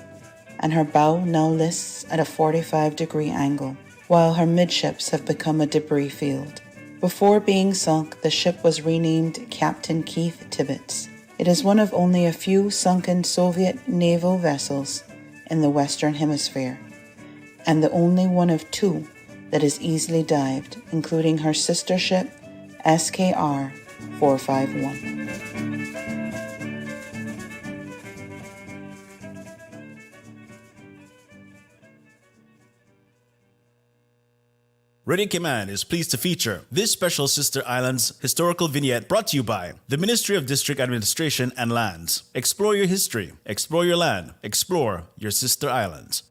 and her bow now lists at a 45-degree angle, while her midships have become a debris field. Before being sunk, the ship was renamed Captain Keith Tibbets. It is one of only a few sunken Soviet naval vessels in the Western Hemisphere, and the only one of 2 that is easily dived, including her sister ship, SKR 451. Radio Cayman is pleased to feature this special Sister Islands historical vignette brought to you by the Ministry of District Administration and Lands. Explore your history, explore your land, explore your Sister Islands.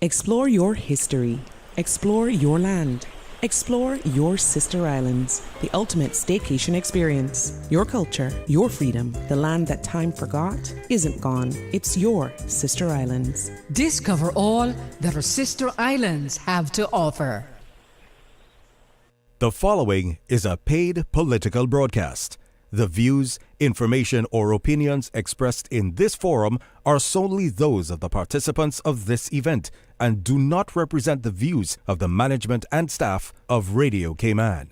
Explore your history. Explore your land. Explore your sister islands, the ultimate staycation experience. Your culture, your freedom, the land that time forgot isn't gone. It's your sister islands. Discover all that our sister islands have to offer. The following is a paid political broadcast. The views, information, or opinions expressed in this forum are solely those of the participants of this event and do not represent the views of the management and staff of Radio Cayman.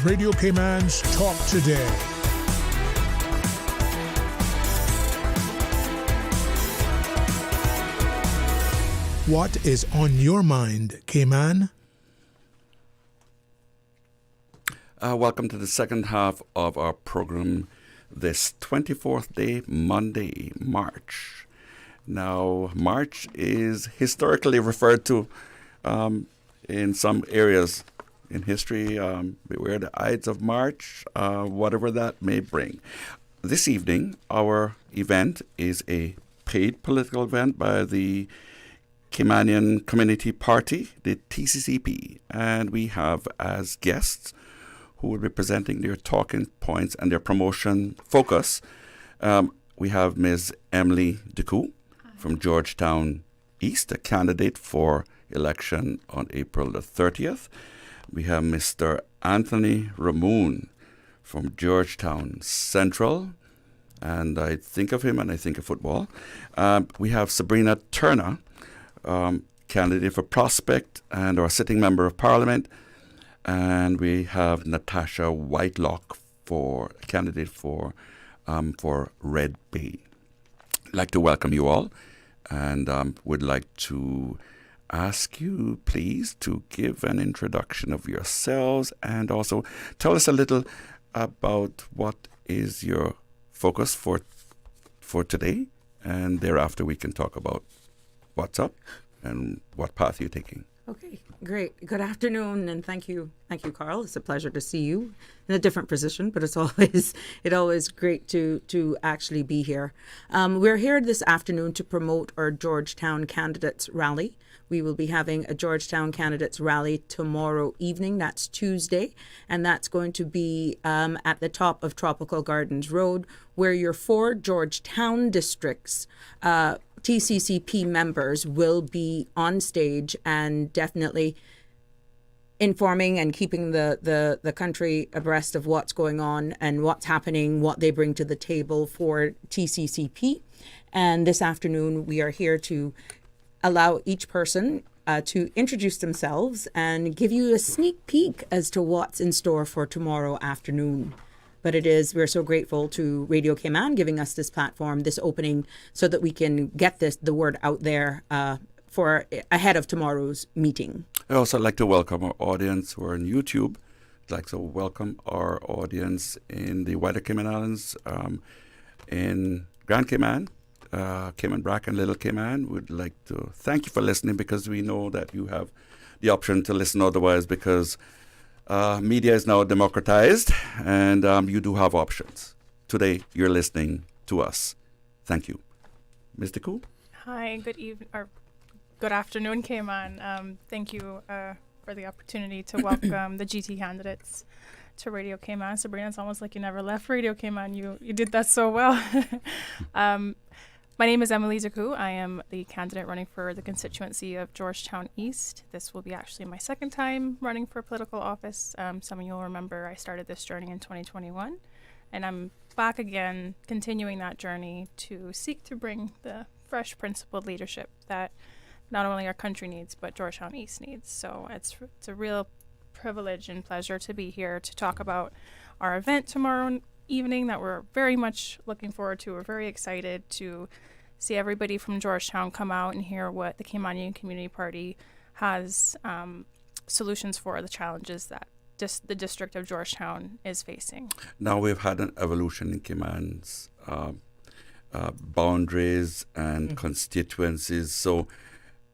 Radio Cayman's Talk Today. What is on your mind, Cayman? Welcome to the second half of our program this 24th day, Monday, March. Now, March is historically referred to in some areas in history. Beware the Ides of March, whatever that may bring. This evening, our event is a paid political event by the Caymanian Community Party, the TCCP, and we have as guests who will be presenting their talking points and their promotion focus. We have Ms. Emily DeCou from Georgetown East, a candidate for election on April the 30th. We have Mr. Anthony Ramoon from Georgetown Central, and I think of him and I think of football. We have Sabrina Turner, candidate for Prospect and our sitting member of Parliament. And we have Natasha Whitelock, for candidate for Red Bay. I'd like to welcome you all, and would like to ask you, please, to give an introduction of yourselves and also tell us a little about what is your focus for today, and thereafter we can talk about what's up and what path you're taking. Okay, great. Good afternoon, and thank you, Carl. It's a pleasure to see you in a different position, but it's always great to actually be here. We're here this afternoon to promote our Georgetown Candidates Rally. We will be having a Georgetown Candidates Rally tomorrow evening. That's Tuesday, and that's going to be at the top of Tropical Gardens Road, where your 4 Georgetown districts TCCP members will be on stage and definitely informing and keeping the country abreast of what's going on and what's happening, what they bring to the table for TCCP. And this afternoon, we are here to allow each person to introduce themselves and give you a sneak peek as to what's in store for tomorrow afternoon. But we're so grateful to Radio Cayman giving us this platform, this opening, so that we can get the word out there for ahead of tomorrow's meeting. I'd also like to welcome our audience who are on YouTube. I'd like to welcome our audience in the wider Cayman Islands, in Grand Cayman, Cayman Brac and Little Cayman. We'd like to thank you for listening, because we know that you have the option to listen otherwise, because media is now democratized, and you do have options. Today, you're listening to us. Thank you. Ms. DeCou? Hi, good afternoon, Cayman. Thank you for the opportunity to welcome the GT candidates to Radio Cayman. Sabrina, it's almost like you never left Radio Cayman. You did that so well. My name is Emily DeCou. I am the candidate running for the constituency of Georgetown East. This will be actually my second time running for political office. Some of you will remember I started this journey in 2021, and I'm back again, continuing that journey to seek to bring the fresh, principled leadership that not only our country needs, but Georgetown East needs. So it's a real privilege and pleasure to be here to talk about our event tomorrow evening that we're very much looking forward to. We're very excited to see everybody from Georgetown come out and hear what the Caymanian Community Party has solutions for the challenges that the district of Georgetown is facing. Now we've had an evolution in Cayman's boundaries and constituencies, so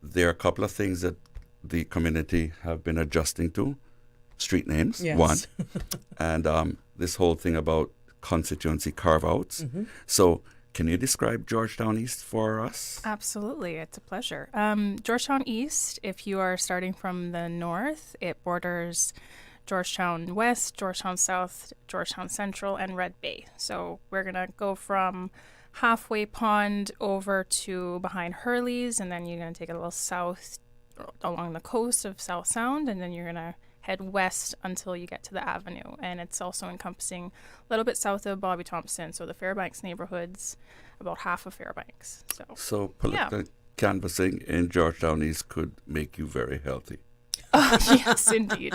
there are a couple of things that the community have been adjusting to. Street names, Yes. one, and this whole thing about constituency carve-outs. So Can you describe Georgetown East for us? Absolutely, it's a pleasure. Georgetown East, if you are starting from the north, it borders Georgetown West, Georgetown South, Georgetown Central, and Red Bay. So we're going to go from Halfway Pond over to behind Hurley's, and then you're going to take a little south along the coast of South Sound, and then you're going to head west until you get to the avenue. And it's also encompassing a little bit south of Bobby Thompson, so the Fairbanks neighborhoods, about half of Fairbanks. So political canvassing in Georgetown East could make you very healthy. Yes, indeed.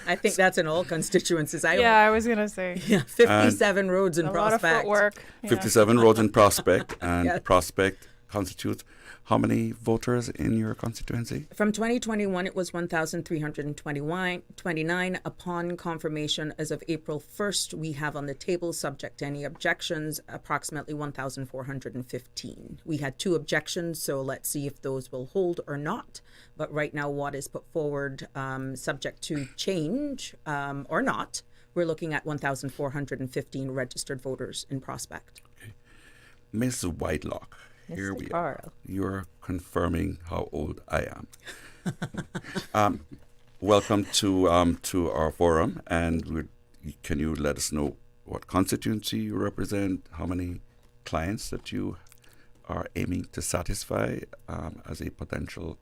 I think that's in all constituencies. I was going to say. 57 roads in a Prospect. lot of footwork. 57 roads in Prospect, and Yes. Prospect constitutes how many voters in your constituency? From 2021, it was 1,329. Upon confirmation as of April 1st, we have on the table, subject to any objections, approximately 1,415. We had 2 objections, so let's see if those will hold or not. But right now, what is put forward, subject to change or not, we're looking at 1,415 registered voters in Prospect. Okay. Ms. Whitelocke. Here we are. You're confirming how old I am. Welcome to our forum, and can you let us know what constituency you represent, how many clients that you are aiming to satisfy as a potential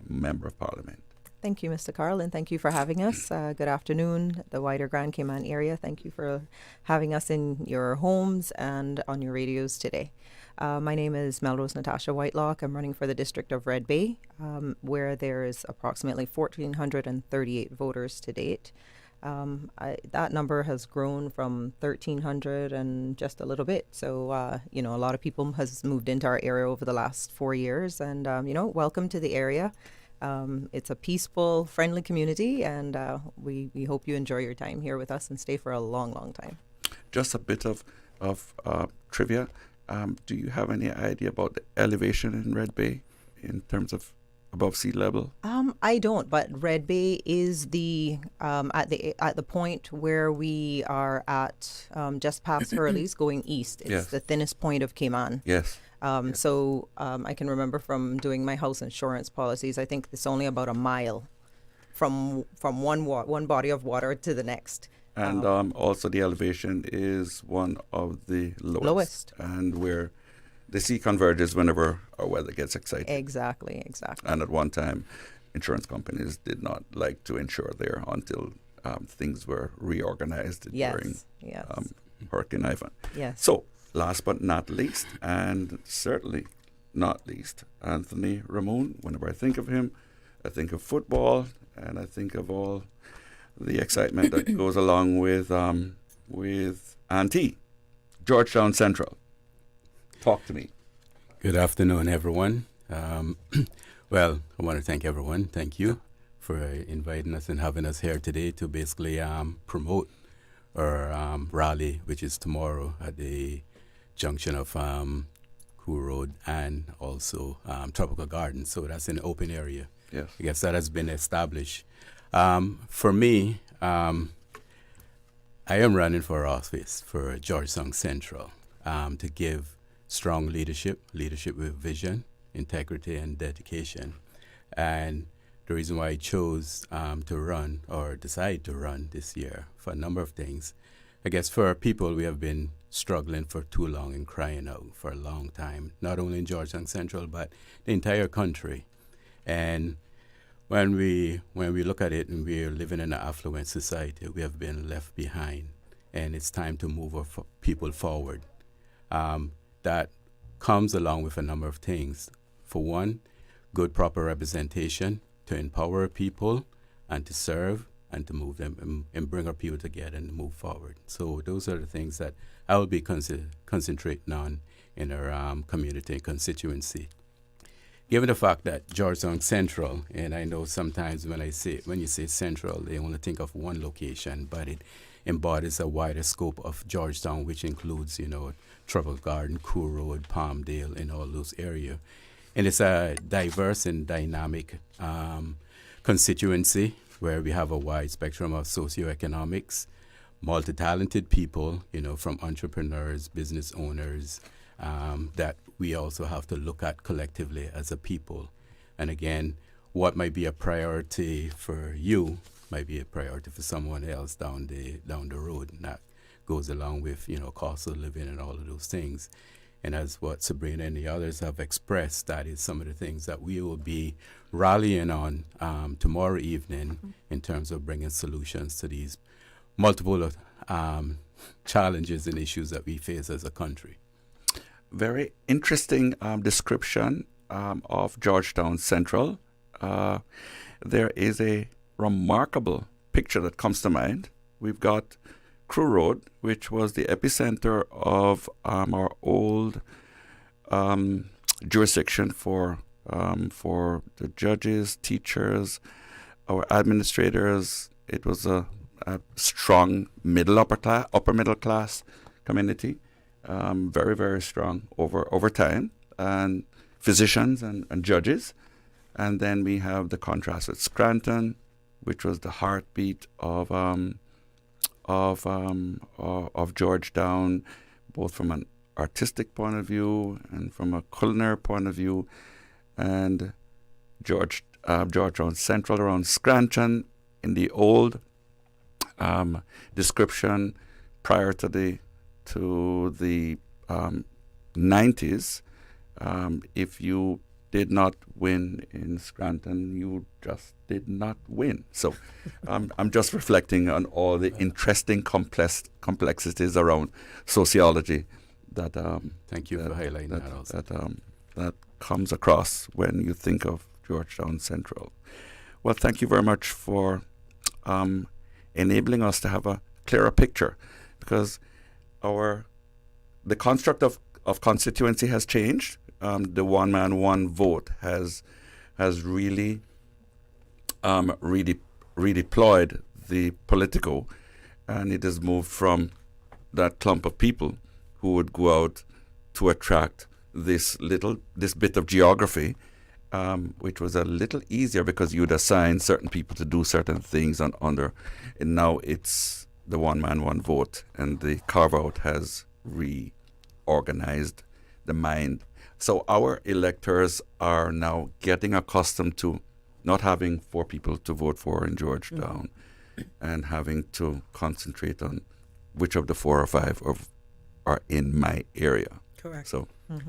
member of Parliament? Thank you, Mr. Carl, and thank you for having us. Good afternoon, the wider Grand Cayman area. Thank you for having us in your homes and on your radios today. My name is Melrose Natasha Whitelock. I'm running for the District of Red Bay, where there is approximately 1,438 voters to date. That number has grown from 1,300 and just a little bit. So, a lot of people has moved into our area over the last 4 years. And, welcome to the area. It's a peaceful, friendly community, and we hope you enjoy your time here with us and stay for a long, long time. Just a bit of trivia. Do you have any idea about the elevation in Red Bay in terms of above sea level? I don't, but Red Bay is the at the point where we are at just past Hurley's going east. It's the thinnest point of Cayman. Yes. So I can remember from doing my house insurance policies, I think it's only about a mile from one body of water to the next. And also the elevation is one of the lowest. And where the sea converges whenever our weather gets excited. Exactly. And at one time, insurance companies did not like to insure there until things were reorganized during Hurricane Ivan. Yes. So, last but not least, and certainly not least, Anthony Ramoon. Whenever I think of him, I think of football, and I think of all the excitement that goes along with Auntie, Georgetown Central. Talk to me. Good afternoon, everyone. Well, I want to thank everyone. Thank you for inviting us and having us here today to basically promote our rally, which is tomorrow at the junction of Cool Road and also Tropical Gardens. So that's an open area. Yes. I guess that has been established. For me, I am running for office for Georgetown Central to give strong leadership with vision, integrity, and dedication. And the reason why I chose to run or decide to run this year for a number of things, I guess for our people, we have been struggling for too long and crying out for a long time, not only in Georgetown Central, but the entire country. And when we look at it and we're living in an affluent society, we have been left behind, and it's time to move our people forward. That comes along with a number of things. For one, good proper representation to empower people and to serve and to move them and bring our people together and move forward. So those are the things that I will be concentrating on in our community and constituency. Given the fact that Georgetown Central, and I know sometimes when you say Central, they only think of one location, but it embodies a wider scope of Georgetown, which includes, Tropical Garden, Cool Road, Palmdale, and all those areas. And it's a diverse and dynamic constituency where we have a wide spectrum of socioeconomics, multi-talented people, from entrepreneurs, business owners, that we also have to look at collectively as a people. And again, what might be a priority for you might be a priority for someone else down the road. And that goes along with, cost of living and all of those things. And as what Sabrina and the others have expressed, that is some of the things that we will be rallying on tomorrow evening in terms of bringing solutions to these multiple challenges and issues that we face as a country. Very interesting description of Georgetown Central. There is a remarkable picture that comes to mind. We've got Crew Road, which was the epicenter of our old jurisdiction for the judges, teachers, our administrators. It was a strong upper middle class community, very, very strong over time, and physicians and judges. And then we have the contrast with Scranton, which was the heartbeat of Georgetown, both from an artistic point of view and from a culinary point of view. And Georgetown Central around Scranton in the old description prior to the 90s. If you did not win in Scranton, you just did not win. So I'm just reflecting on all the interesting complexities around sociology that thank you for highlighting that also. That comes across when you think of Georgetown Central. Well, thank you very much for enabling us to have a clearer picture, because the construct of constituency has changed. The one man, one vote has really redeployed the political, and it has moved from that clump of people who would go out to attract this bit of geography, which was a little easier because you'd assign certain people to do certain things and now it's the one man, one vote, and the carve out has reorganized the mind. So our electors are now getting accustomed to not having 4 people to vote for in Georgetown and having to concentrate on which of the 4 or 5 are in my area. Correct. So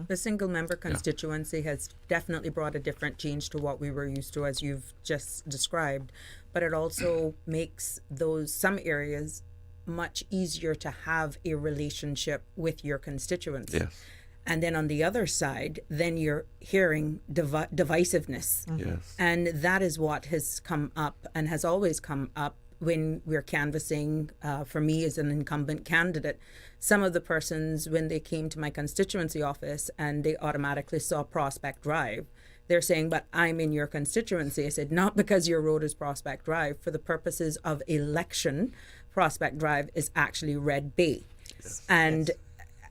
the single member constituency has definitely brought a different change to what we were used to, as you've just described, but it also makes some areas much easier to have a relationship with your constituents. Yes. And then on the other side, then you're hearing divisiveness. Yes. And that is what has come up and has always come up when we're canvassing. For me as an incumbent candidate, some of the persons, when they came to my constituency office and they automatically saw Prospect Drive, they're saying, but I'm in your constituency. I said, not because your road is Prospect Drive. For the purposes of election, Prospect Drive is actually Red Bay. Yes. And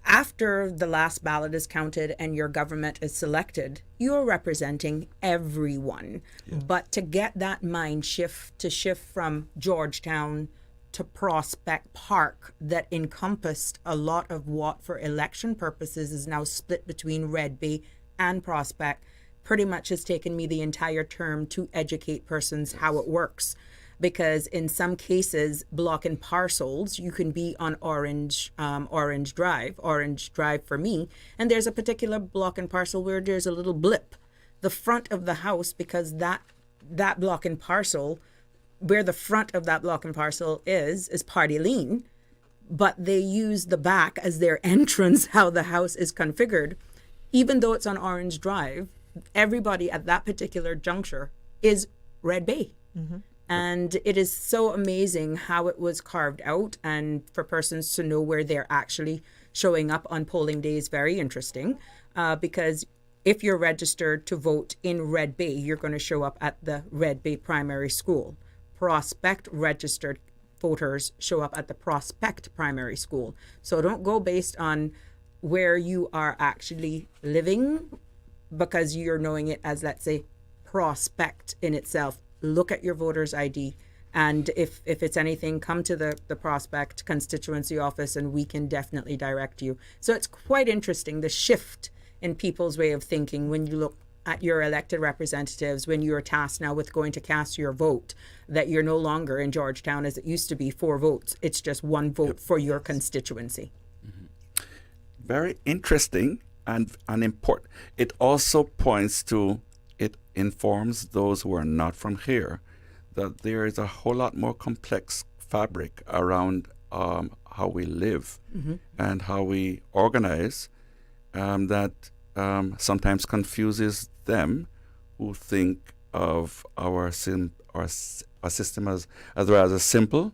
after the last ballot is counted and your government is selected, you're representing everyone. Yeah. But to get that mind shift from Georgetown to Prospect Park that encompassed a lot of what for election purposes is now split between Red Bay and Prospect, pretty much has taken me the entire term to educate persons how it works. Because in some cases, block and parcels, you can be on Orange Drive for me, and there's a particular block and parcel where there's a little blip. The front of the house, because that block and parcel, where the front of that block and parcel is Party Lane, but they use the back as their entrance, how the house is configured. Even though it's on Orange Drive, everybody at that particular juncture is Red Bay. Mm-hmm. And it is so amazing how it was carved out, and for persons to know where they're actually showing up on polling day is very interesting, because if you're registered to vote in Red Bay, you're going to show up at the Red Bay Primary School. Prospect registered voters show up at the Prospect Primary School. So don't go based on where you are actually living, because you're knowing it as, let's say, Prospect in itself. Look at your voter's ID And if it's anything, come to the Prospect constituency office and we can definitely direct you. So it's quite interesting, the shift in people's way of thinking when you look at your elected representatives, when you're tasked now with going to cast your vote, that you're no longer in Georgetown as it used to be 4 votes. It's just 1 vote for your constituency. Very interesting and important. It also points to, it informs those who are not from here that there is a whole lot more complex fabric around how we live and how we organize that sometimes confuses them who think of our system as rather simple,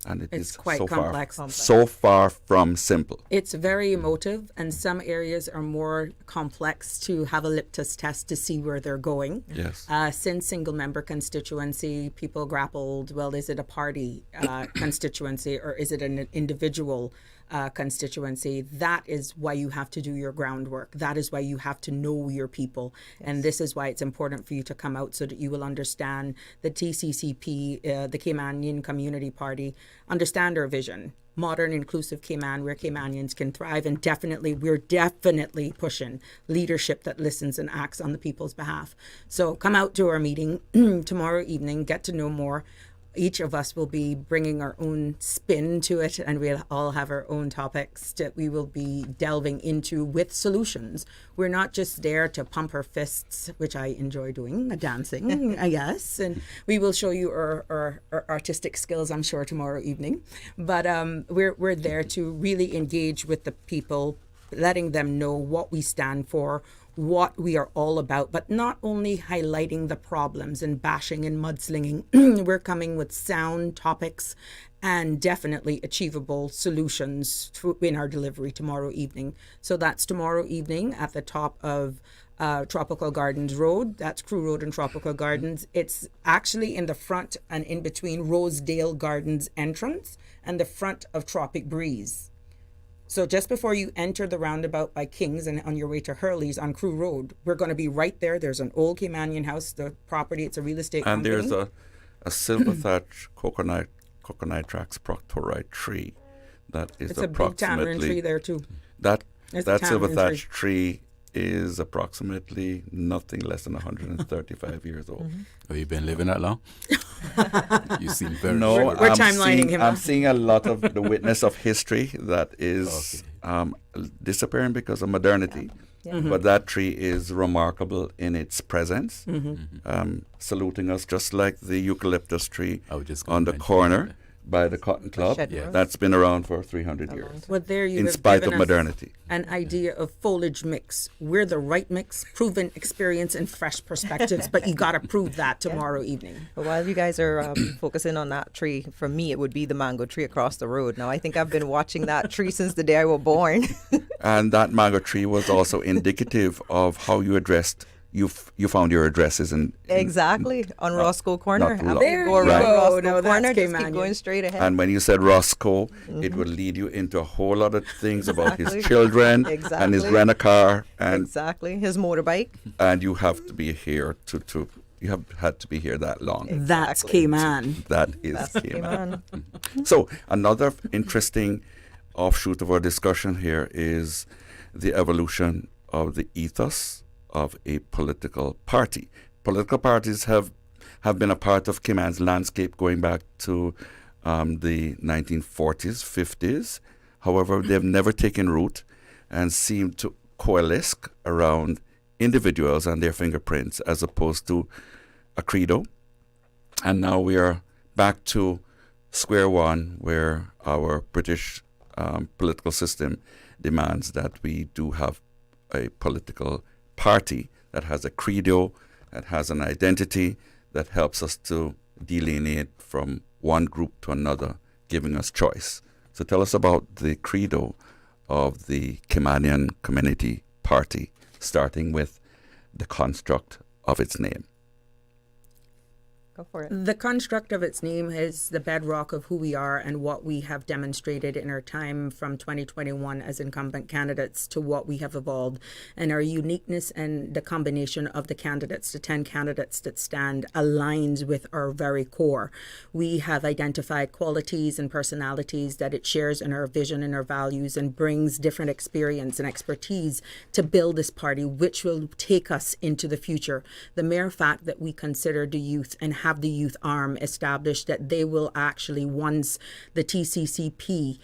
and it's quite so complex. So far from simple. It's very emotive, and some areas are more complex to have a litmus test to see where they're going. Yes. Since single-member constituency, people grappled, well, is it a party constituency or is it an individual constituency? That is why you have to do your groundwork. That is why you have to know your people. Yes. And this is why it's important for you to come out so that you will understand the TCCP, the Caymanian Community Party, understand our vision. Modern, inclusive Cayman, where Caymanians can thrive. And we're definitely pushing leadership that listens and acts on the people's behalf. So come out to our meeting tomorrow evening, get to know more. Each of us will be bringing our own spin to it, and we'll all have our own topics that we will be delving into with solutions. We're not just there to pump our fists, which I enjoy doing, dancing, I guess, and we will show you our artistic skills, I'm sure, tomorrow evening. But we're there to really engage with the people, letting them know what we stand for, what we are all about, but not only highlighting the problems and bashing and mudslinging. We're coming with sound topics and definitely achievable solutions in our delivery tomorrow evening. So that's tomorrow evening at the top of Tropical Gardens Road. That's Crew Road and Tropical Gardens. It's actually in the front and in between Rosedale Gardens entrance and the front of Tropic Breeze. So just before you enter the roundabout by Kings and on your way to Hurley's on Crew Road, we're going to be right there. There's an old Caymanian house, the property, it's a real estate and company. There's a silver thatch coconut proctorite tree that is it's approximately... It's a big tamarind tree there too. That silver thatch tree is approximately nothing less than 135 years old. Have you been living that long? You seem very... No, we're timelining him. I'm seeing a lot of the witness of history that is disappearing because of modernity. Yeah. But that tree is remarkable in its presence, saluting us just like the eucalyptus tree on the corner by the Cotton Club. That's been around for 300 years. Well, there you in have spite given of modernity. An idea of foliage mix. We're the right mix, proven experience and fresh perspectives, but you got to prove that tomorrow evening. Well, while you guys are focusing on that tree, for me, it would be the mango tree across the road. Now, I think I've been watching that tree since the day I was born. And that mango tree was also indicative of how you addressed you found your addresses exactly on Roscoe Corner. There you go. Roscoe Corner, just keep going straight ahead. And when you said Roscoe, it would lead you into a whole lot of things about his children and his rent-a-car and his motorbike. And you have to be here you have had to be here that long. That's Cayman. That is Cayman. So another interesting offshoot of our discussion here is the evolution of the ethos of a political party. Political parties have been a part of Cayman's landscape going back to the 1940s, 50s. However, they've never taken root and seem to coalesce around individuals and their fingerprints as opposed to a credo. And now we are back to square one, where our British political system demands that we do have a political party that has a credo, that has an identity, that helps us to delineate from one group to another, giving us choice. So tell us about the credo of the Caymanian Community Party, starting with the construct of its name. Go for it. The construct of its name is the bedrock of who we are and what we have demonstrated in our time from 2021 as incumbent candidates to what we have evolved. And our uniqueness and the combination of the candidates, the 10 candidates that stand, aligns with our very core. We have identified qualities and personalities that it shares in our vision and our values, and brings different experience and expertise to build this party, which will take us into the future. The mere fact that we consider the youth and have the youth arm established, that they will actually, once the TCCP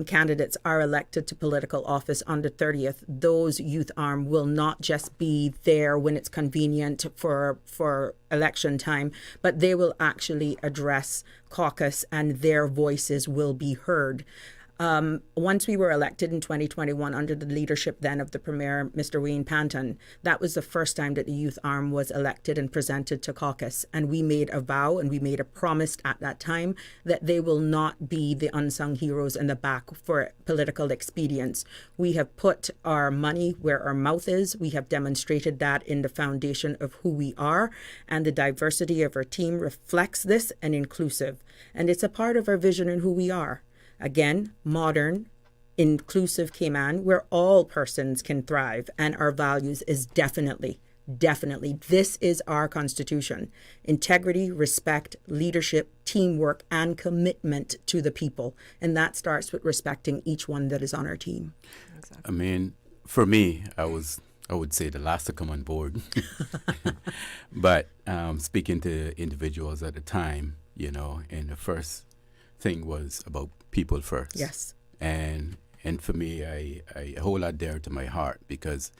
candidates are elected to political office on the 30th, those youth arm will not just be there when it's convenient for election time, but they will actually address caucus and their voices will be heard. Once we were elected in 2021 under the leadership then of the Premier, Mr. Wayne Panton, that was the first time that the youth arm was elected and presented to caucus. And we made a vow and we made a promise at that time that they will not be the unsung heroes in the back for political expedience. We have put our money where our mouth is. We have demonstrated that in the foundation of who we are, and the diversity of our team reflects this and inclusive. And it's a part of our vision and who we are. Again, modern, inclusive Cayman, where all persons can thrive, and our values is definitely, this is our constitution. Integrity, respect, leadership, teamwork, and commitment to the people. And that starts with respecting each one that is on our team. Exactly. I mean, for me, I would say the last to come on board. But speaking to individuals at the time, and the first thing was about people first. Yes. And for me, I hold that dear to my heart, because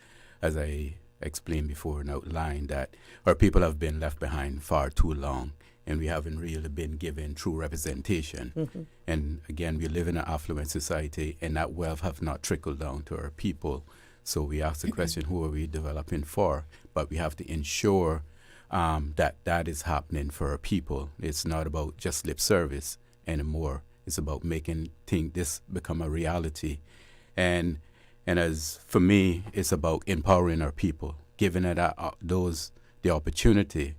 as I explained before and outlined, that our people have been left behind far too long, and we haven't really been given true representation. Mm-hmm. And again, we live in an affluent society, and that wealth have not trickled down to our people. So we ask the question, who are we developing for? But we have to ensure that is happening for our people. It's not about just lip service anymore. It's about making this become a reality. And as for me, it's about empowering our people, giving those the opportunity,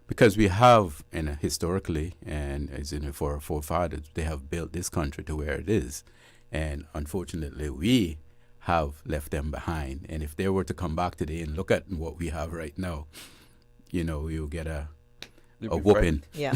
because we have, and historically, and as in for our forefathers, they have built this country to where it is. And unfortunately, we have left them behind. And if they were to come back today and look at what we have right now, you'll get a whooping, yeah,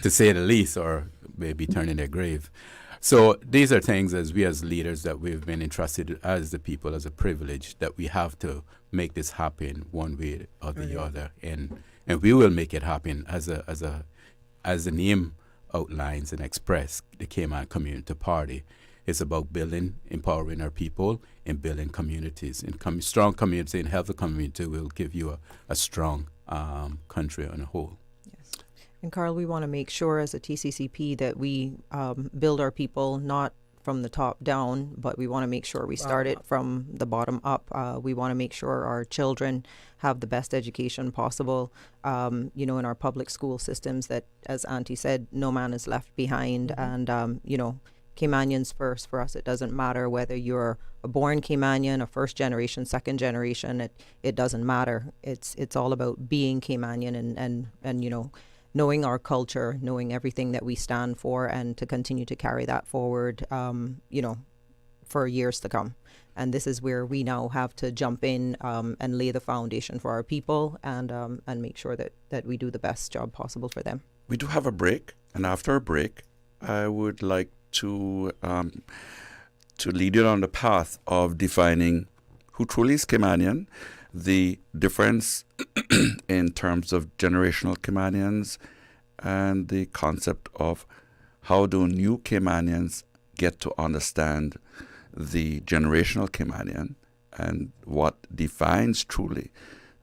to say the least, or maybe turn in their grave. So these are things as leaders that we've been entrusted as the people, as a privilege, that we have to make this happen one way or the other, and we will make it happen as the name outlines and express. The Caymanian Community Party is about building, empowering our people, and building communities. And strong community and healthy community will give you a strong country on a whole. And Carl, we want to make sure as a TCCP that we build our people not from the top down, but we want to make sure we start it from the bottom up. We want to make sure our children have the best education possible, in our public school systems, that, as Auntie said, no man is left behind. Mm-hmm. And, Caymanians first. For us, it doesn't matter whether you're a born Caymanian, a first generation, second generation. It doesn't matter. It's all about being Caymanian and knowing our culture, knowing everything that we stand for, and to continue to carry that forward, for years to come. And this is where we now have to jump in and lay the foundation for our people, and make sure that we do the best job possible for them. We do have a break, and after a break, I would like to lead you on the path of defining who truly is Caymanian, the difference in terms of generational Caymanians, and the concept of how do new Caymanians get to understand the generational Caymanian, and what defines truly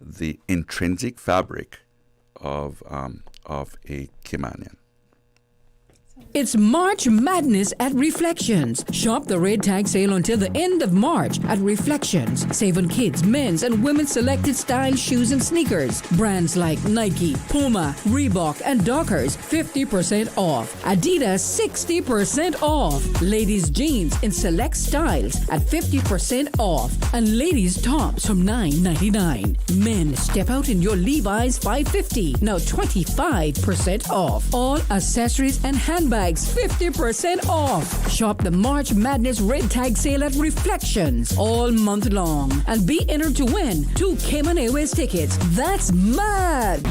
the intrinsic fabric of a Caymanian. It's March Madness at Reflections. Shop the red tag sale until the end of March at Reflections. Save on kids, men's, and women's selected style shoes and sneakers. Brands like Nike, Puma, Reebok, and Dockers 50% off. Adidas 60% off. Ladies jeans in select styles at 50% off. And ladies tops from $9.99. Men step out in your Levi's $5.50. Now 25% off. All accessories and handbags 50% off. Shop the March Madness Red Tag Sale at Reflections all month long and be entered to win 2 Cayman Airways tickets. That's mad!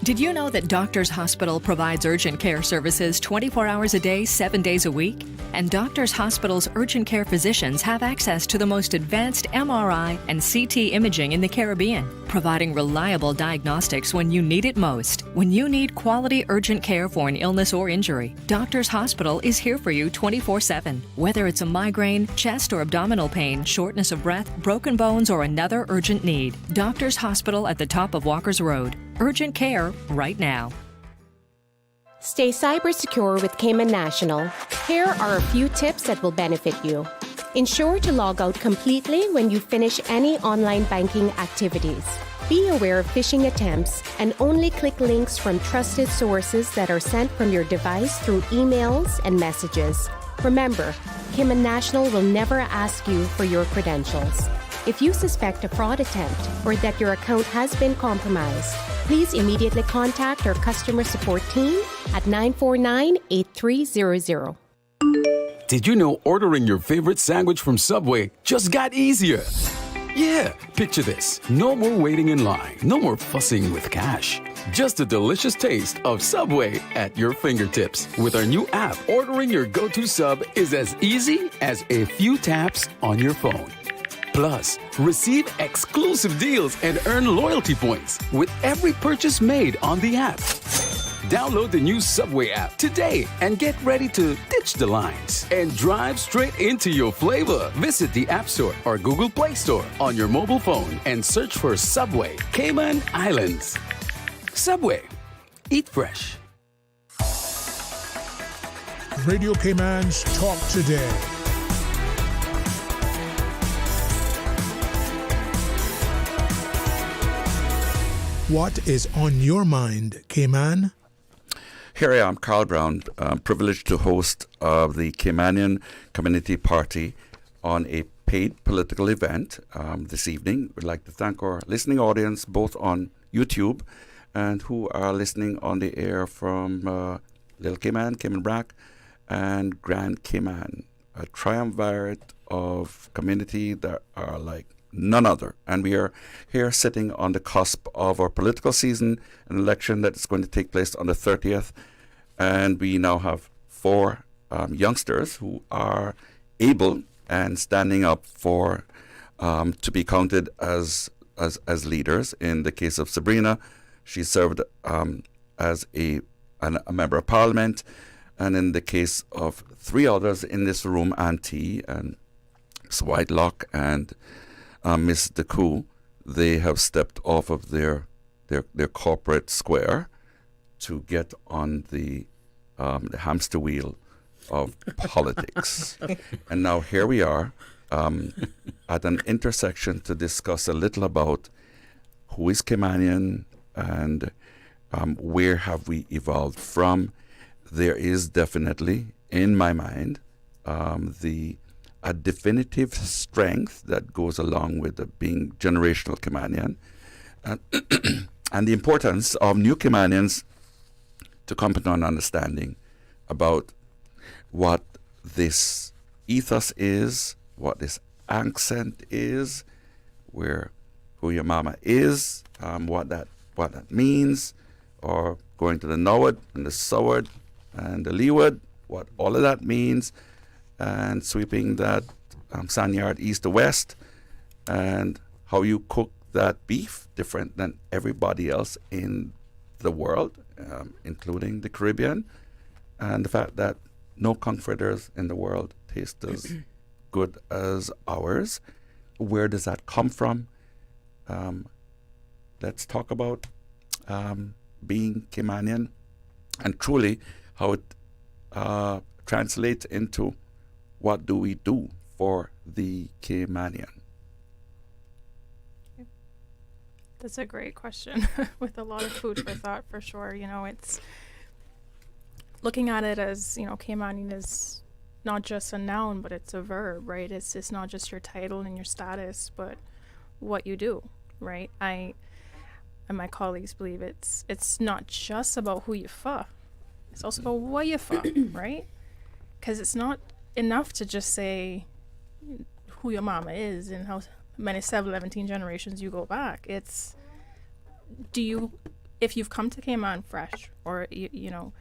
Did you know that Doctors Hospital provides urgent care services 24 hours a day, 7 days a week? And Doctors Hospital's urgent care physicians have access to the most advanced MRI and CT imaging in the Caribbean, providing reliable diagnostics when you need it most. When you need quality urgent care for an illness or injury, Doctors Hospital is here for you 24/7. Whether it's a migraine, chest or abdominal pain, shortness of breath, broken bones, or another urgent need, Doctors Hospital at the top of Walker's Road. Urgent care right now. Stay cyber secure with Cayman National. Here are a few tips that will benefit you. Ensure to log out completely when you finish any online banking activities. Be aware of phishing attempts and only click links from trusted sources that are sent from your device through emails and messages. Remember, Cayman National will never ask you for your credentials. If you suspect a fraud attempt or that your account has been compromised, please immediately contact our customer support team at 949-8300. Did you know ordering your favorite sandwich from Subway just got easier? Yeah, picture this. No more waiting in line. No more fussing with cash. Just a delicious taste of Subway at your fingertips. With our new app, ordering your go-to sub is as easy as a few taps on your phone. Plus, receive exclusive deals and earn loyalty points with every purchase made on the app. Download the new Subway app today and get ready to ditch the lines and drive straight into your flavor. Visit the App Store or Google Play Store on your mobile phone and search for Subway Cayman Islands. Subway. Eat fresh. Radio Cayman's Talk Today. What is on your mind, Cayman? Here I am, Carl Brown, privileged to host the Caymanian Community Party on a paid political event this evening. We'd like to thank our listening audience, both on YouTube and who are listening on the air from Little Cayman, Cayman Brac, and Grand Cayman, a triumvirate of community that are like none other. And we are here sitting on the cusp of our political season, an election that is going to take place on the 30th. And we now have 4 youngsters who are able and standing up for to be counted as leaders. In the case of Sabrina, she served as a member of parliament. And in the case of 3 others in this room, Auntie and Ms. Whitelocke and Miss DeCou, they have stepped off of their corporate square to get on the hamster wheel of politics. And now here we are at an intersection to discuss a little about who is Caymanian and where have we evolved from. There is definitely, in my mind, a definitive strength that goes along with being generational Caymanian, and the importance of new Caymanians to come to an understanding about what this ethos is, what this accent is, who your mama is, what that means, or going to the northward and the southward and the leeward, what all of that means, and sweeping that sand yard east to west, and how you cook that beef different than everybody else in the world, including the Caribbean, and the fact that no confriters in the world taste as good as ours. Where does that come from? Let's talk about being Caymanian, and truly how it translate into what do we do for the Caymanian? That's a great question with a lot of food for thought, for sure. You know, it's looking at it as, you know, Caymanian is not just a noun, but it's a verb, right? It's not just your title and your status, but what you do, right? I and my colleagues believe it's not just about who you fa. It's also about what you fa, right? Because it's not enough to just say who your mama is and how many 17 generations you go back. It's, if you've come to Cayman fresh, or you know,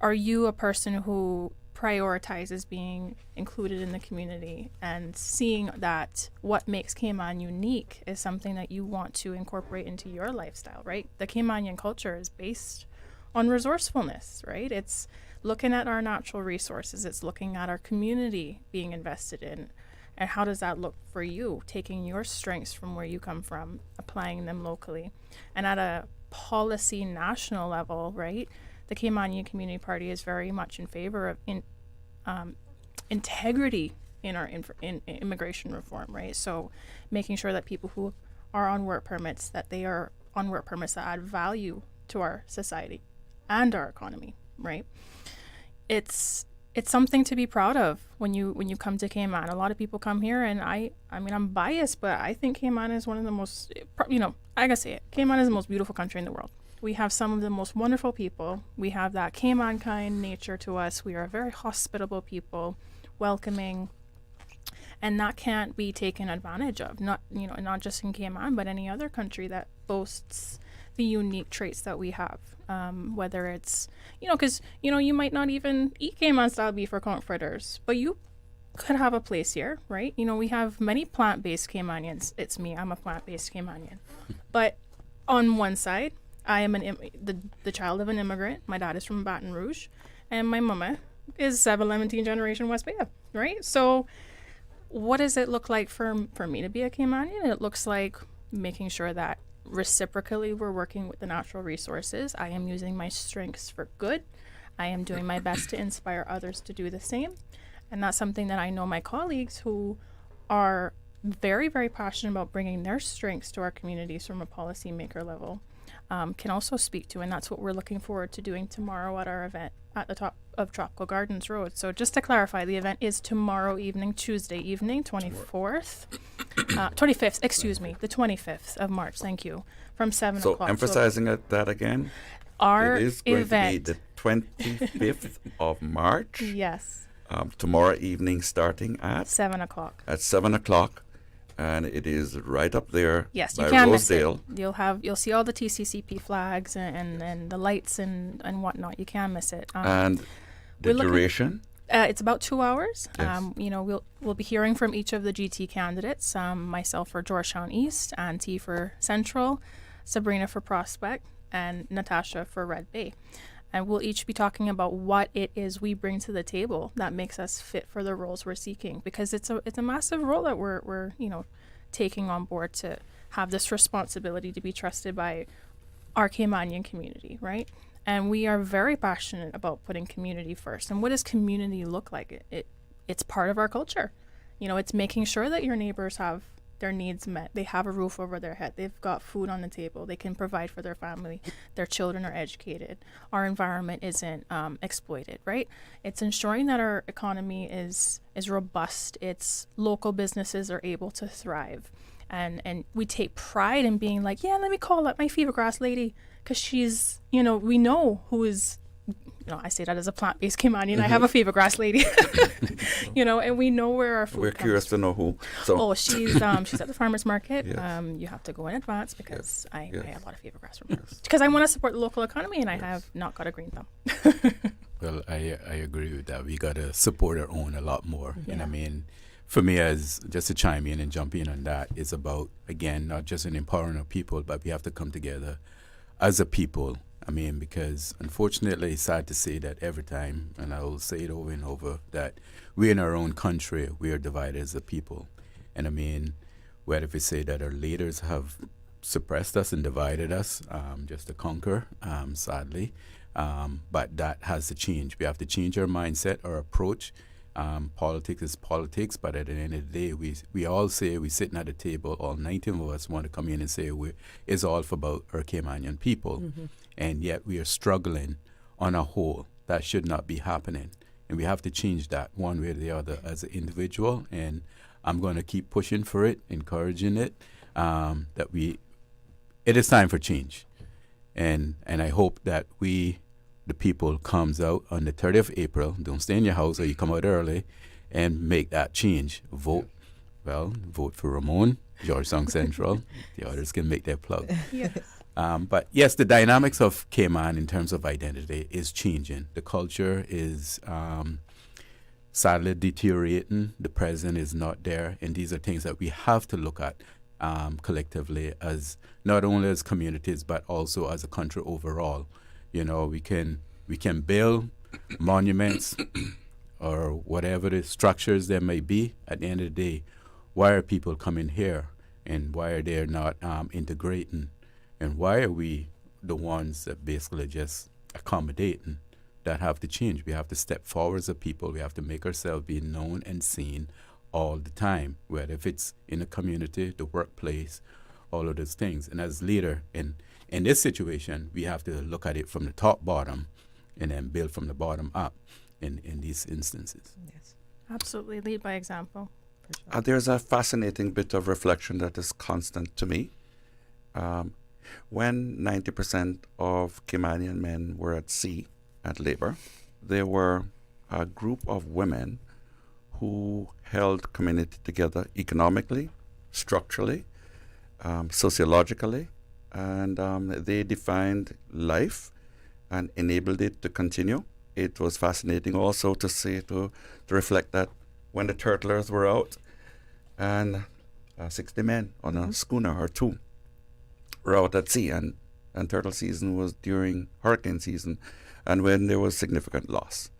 are you a person who prioritizes being included in the community and seeing that what makes Cayman unique is something that you want to incorporate into your lifestyle, right? The Caymanian culture is based on resourcefulness, right? It's looking at our natural resources, it's looking at our community being invested in, and how does that look for you, taking your strengths from where you come from, applying them locally. And at a policy national level, right, the Caymanian Community Party is very much in favor of integrity in our in immigration reform, right? So making sure that people who are on work permits, that they are on work permits that add value to our society and our economy, right? It's something to be proud of when you come to Cayman. A lot of people come here, and I mean, I'm biased, but I think Cayman is one of the most, you know, I gotta say it, Cayman is the most beautiful country in the world. We have some of the most wonderful people. We have that Cayman kind nature to us. We are a very hospitable people, welcoming, and that can't be taken advantage of. Not, you know, not just in Cayman, but any other country that boasts the unique traits that we have. Whether it's, you know, because, you know, you might not even eat Cayman style beef or conch fritters, but you could have a place here, right? You know, we have many plant-based Caymanians. It's me, I'm a plant-based Caymanian. But on one side, I am the child of an immigrant. My dad is from Baton Rouge, and my mama is 17 generation West Bay, right? So what does it look like for me to be a Caymanian? It looks like making sure that reciprocally we're working with the natural resources. I am using my strengths for good. I am doing my best to inspire others to do the same. And that's something that I know my colleagues who are very, very passionate about bringing their strengths to our communities from a policymaker level can also speak to, and that's what we're looking forward to doing tomorrow at our event at the top of Tropical Gardens Road. So just to clarify, the event is tomorrow evening, Tuesday evening, 25th, the 25th of March, thank you, from 7 o'clock. So emphasizing that again, our it is going event, to be the 25th of March. Yes. Tomorrow evening starting at 7 o'clock. At 7 o'clock. And it is right up there. Yes, by you can't Rosedale. miss it. You'll see all the TCCP flags and the lights and whatnot. You can't miss it. And the duration? It's about 2 hours. Yes. You know, we'll be hearing from each of the GT candidates. Myself for Georgetown East, T for Central, Sabrina for Prospect, and Natasha for Red Bay. And we'll each be talking about what it is we bring to the table that makes us fit for the roles we're seeking, because it's a massive role that we're you know, taking on board to have this responsibility to be trusted by our Caymanian community, right? And we are very passionate about putting community first. And what does community look like? It's part of our culture. You know, it's making sure that your neighbors have their needs met. They have a roof over their head. They've got food on the table. They can provide for their family. Their children are educated. Our environment isn't exploited, right? It's ensuring that our economy is robust. It's local businesses are able to thrive. And we take pride in being like, yeah, let me call up my fever grass lady, because she's, you know, we know who is, you know, I say that as a plant-based Caymanian. I have a fever grass lady, you know, and we know where our food We're comes curious to know who. So. Oh, she's at the farmer's market. Yes. You have to go in advance because I have a lot of fever grass from her. Yes. Because I want to support the local economy, and I have not got a green thumb. Well, I agree with that. We got to support our own a lot more. Yeah. And I mean, for me, as just to chime in and jump in on that, it's about, again, not just an empowering of people, but we have to come together as a people. I mean, because unfortunately, it's sad to say that every time, and I will say it over and over, that we in our own country, we are divided as a people. And I mean, whether if we say that our leaders have suppressed us and divided us just to conquer, sadly, But that has to change. We have to change our mindset, our approach. Politics is politics, but at the end of the day, we all say we're sitting at a table, all 19 of us want to come in and say it's all about our Caymanian people. And yet we are struggling on a whole. That should not be happening. And we have to change that one way or the other as an individual. And I'm going to keep pushing for it, encouraging it, it is time for change. And I hope that the people comes out on the 30th of April, don't stay in your house or you come out early, and make that change. Vote for Ramoon, Georgetown Central. The others can make their plug. Yes. But yes, the dynamics of Cayman in terms of identity is changing. The culture is sadly deteriorating. The present is not there. And these are things that we have to look at collectively, as not only as communities, but also as a country overall. You know, we can build monuments or whatever the structures there may be. At the end of the day, why are people coming here, and why are they not integrating? And why are we the ones that basically just accommodating? That have to change. We have to step forward as a people. We have to make ourselves be known and seen all the time, whether if it's in the community, the workplace, all of those things. And as leader in this situation, we have to look at it from the top bottom and then build from the bottom up in these instances. Yes. Absolutely. Lead by example. There's a fascinating bit of reflection that is constant to me. When 90% of Caymanian men were at sea at labor, there were a group of women who held community together economically, structurally, sociologically, and they defined life and enabled it to continue. It was fascinating also to see, to reflect that when the turtlers were out and 60 men on a schooner or two were out at sea, and turtle season was during hurricane season, and when there was significant loss.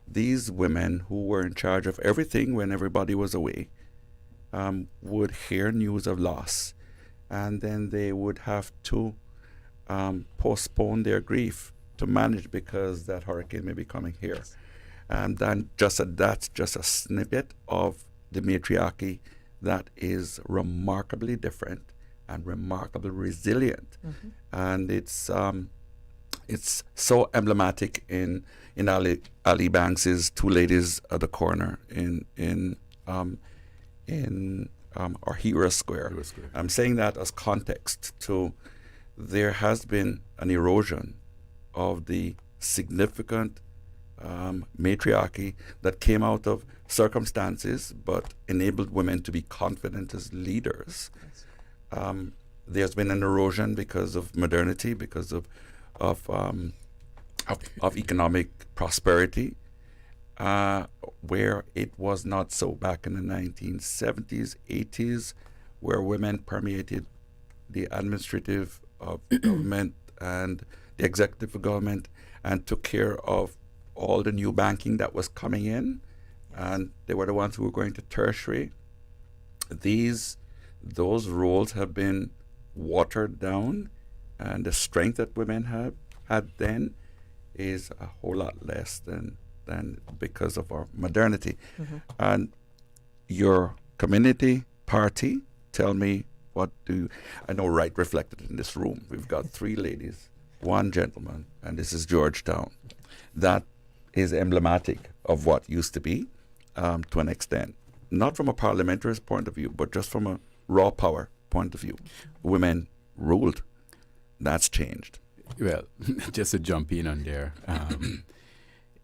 These women who were in charge of everything when everybody was away would hear news of loss, and then they would have to postpone their grief to manage because that hurricane may be coming here. And then that's just a snippet of the matriarchy that is remarkably different and remarkably resilient. And it's so emblematic in Ali Banks's Two Ladies at the Corner in Hera Square. I'm saying that as context to there has been an erosion of the significant matriarchy that came out of circumstances but enabled women to be confident as leaders. There's been an erosion because of modernity, because of economic prosperity, where it was not so back in the 1970s, 80s, where women permeated the administrative government and the executive of government and took care of all the new banking that was coming in, and they were the ones who were going to tertiary. Those roles have been watered down, and the strength that women had then is a whole lot less than because of our modernity. And your community party, tell me, I know right reflected in this room. We've got 3 ladies, 1 gentleman, and this is Georgetown. That is emblematic of what used to be, to an extent. Not from a parliamentary point of view, but just from a raw power point of view. Women ruled. That's changed. Well, just to jump in on there,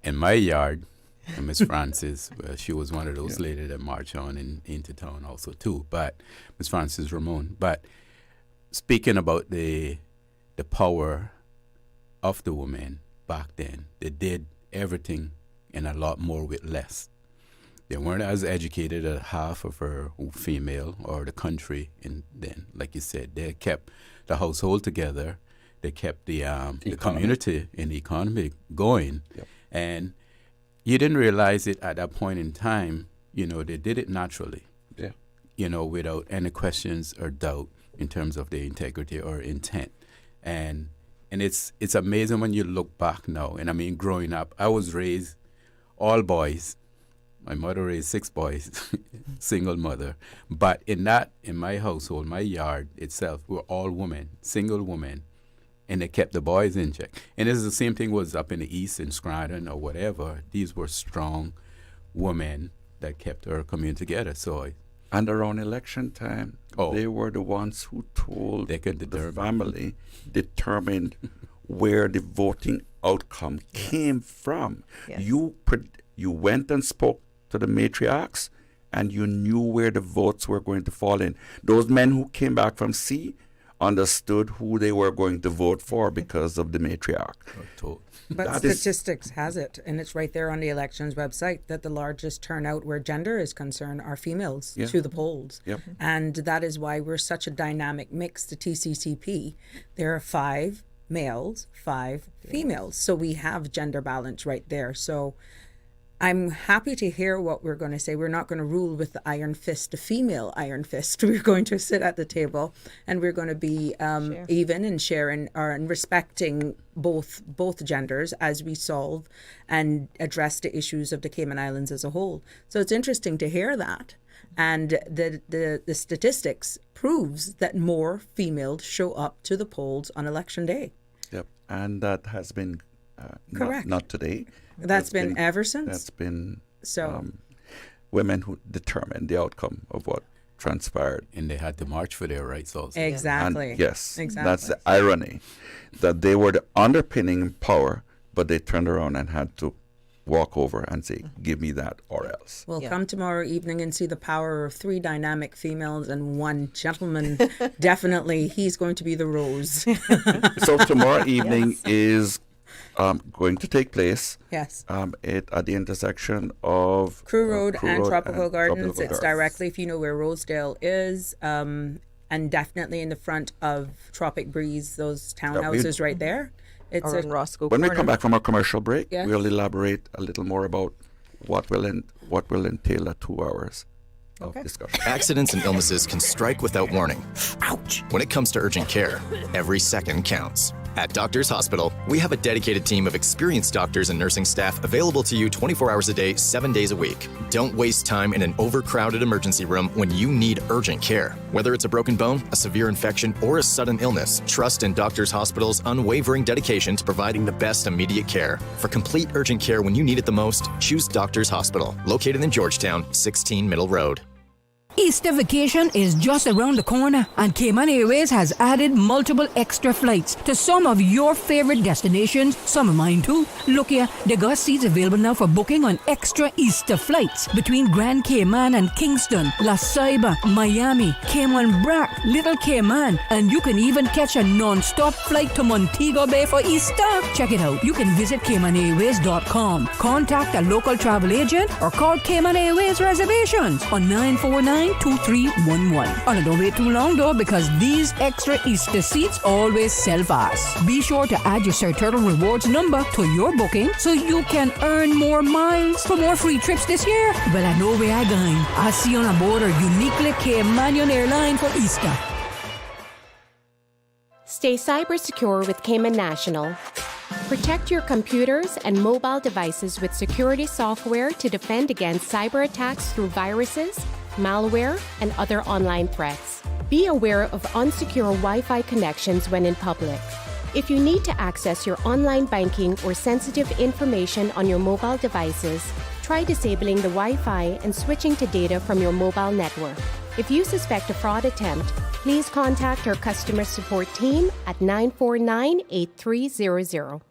in my yard, Miss Frances, she was one of those ladies that marched on into town also too, but Miss Frances Ramoon. But speaking about the power of the women back then, they did everything and a lot more with less. They weren't as educated as half of her female or the country. And then, like you said, they kept the household together. They kept the community and the economy going. And you didn't realize it at that point in time. You know, they did it naturally. You know, without any questions or doubt in terms of their integrity or intent. And And it's amazing when you look back now. And I mean, growing up, I was raised all boys. My mother raised 6 boys, single mother. But in my household, my yard itself, we're all women, single women. And they kept the boys in check. And it's the same thing was up in the East, in Scranton or whatever. These were strong women that kept our community together. So, and around election time, they were the ones who told the family, determined where the voting outcome came from. Yes. You went and spoke to the matriarchs, and you knew where the votes were going to fall in. Those men who came back from sea understood who they were going to vote for because of the matriarch. But statistics has it, and it's right there on the elections website, that the largest turnout where gender is concerned are females to the polls. Yep. And that is why we're such a dynamic mix, the TCCP. There are 5 males, 5 females. So we have gender balance right there. So I'm happy to hear what we're going to say. We're not going to rule with the iron fist, the female iron fist. We're going to sit at the table and we're going to be even and sharing and respecting both genders as we solve and address the issues of the Cayman Islands as a whole. So it's interesting to hear that. And the statistics proves that more females show up to the polls on election day. Yep, and that has been correct. Not today. That's been ever since. That's been so women who determined the outcome of what transpired. And they had to march for their rights also. Exactly. And yes, exactly. That's the irony, that they were the underpinning power, but they turned around and had to walk over and say, give me that or else. Well, come tomorrow evening and see the power of 3 dynamic females and 1 gentleman. Definitely, he's going to be the rose. So tomorrow evening is going to take place. Yes. At the intersection of Crew Road and Tropical Gardens. It's Gardens. Directly, if you know where Rosedale is, and definitely in the front of Tropic Breeze, those townhouses right there. It's in Roscoe When we Corner. come back from our commercial break, Yes. we'll elaborate a little more about what will entail a 2 hours of discussion. Accidents and illnesses can strike without warning. Ouch! When it comes to urgent care, every second counts. At Doctors Hospital, we have a dedicated team of experienced doctors and nursing staff available to you 24 hours a day, 7 days a week. Don't waste time in an overcrowded emergency room when you need urgent care. Whether it's a broken bone, a severe infection, or a sudden illness, trust in Doctors Hospital's unwavering dedication to providing the best immediate care. For complete urgent care when you need it the most, choose Doctors Hospital, located in Georgetown, 16 Middle Road. Easter vacation is just around the corner, and Cayman Airways has added multiple extra flights to some of your favorite destinations, some of mine too. Look here, they got seats available now for booking on extra Easter flights between Grand Cayman and Kingston, La Ceiba, Miami, Cayman Brac, Little Cayman, and you can even catch a non-stop flight to Montego Bay for Easter. Check it out. You can visit CaymanAirways.com, contact a local travel agent, or call Cayman Airways Reservations on 949-2311. And don't wait too long though, because these extra Easter seats always sell fast. Be sure to add your Sir Turtle Rewards number to your booking so you can earn more miles for more free trips this year. Well, I know where I'm going. I'll see you on board our uniquely Caymanian airline for Easter. Stay cyber secure with Cayman National. Protect your computers and mobile devices with security software to defend against cyber attacks through viruses, malware, and other online threats. Be aware of unsecure Wi-Fi connections when in public. If you need to access your online banking or sensitive information on your mobile devices, try disabling the Wi-Fi and switching to data from your mobile network. If you suspect a fraud attempt, please contact our customer support team at 949-8300.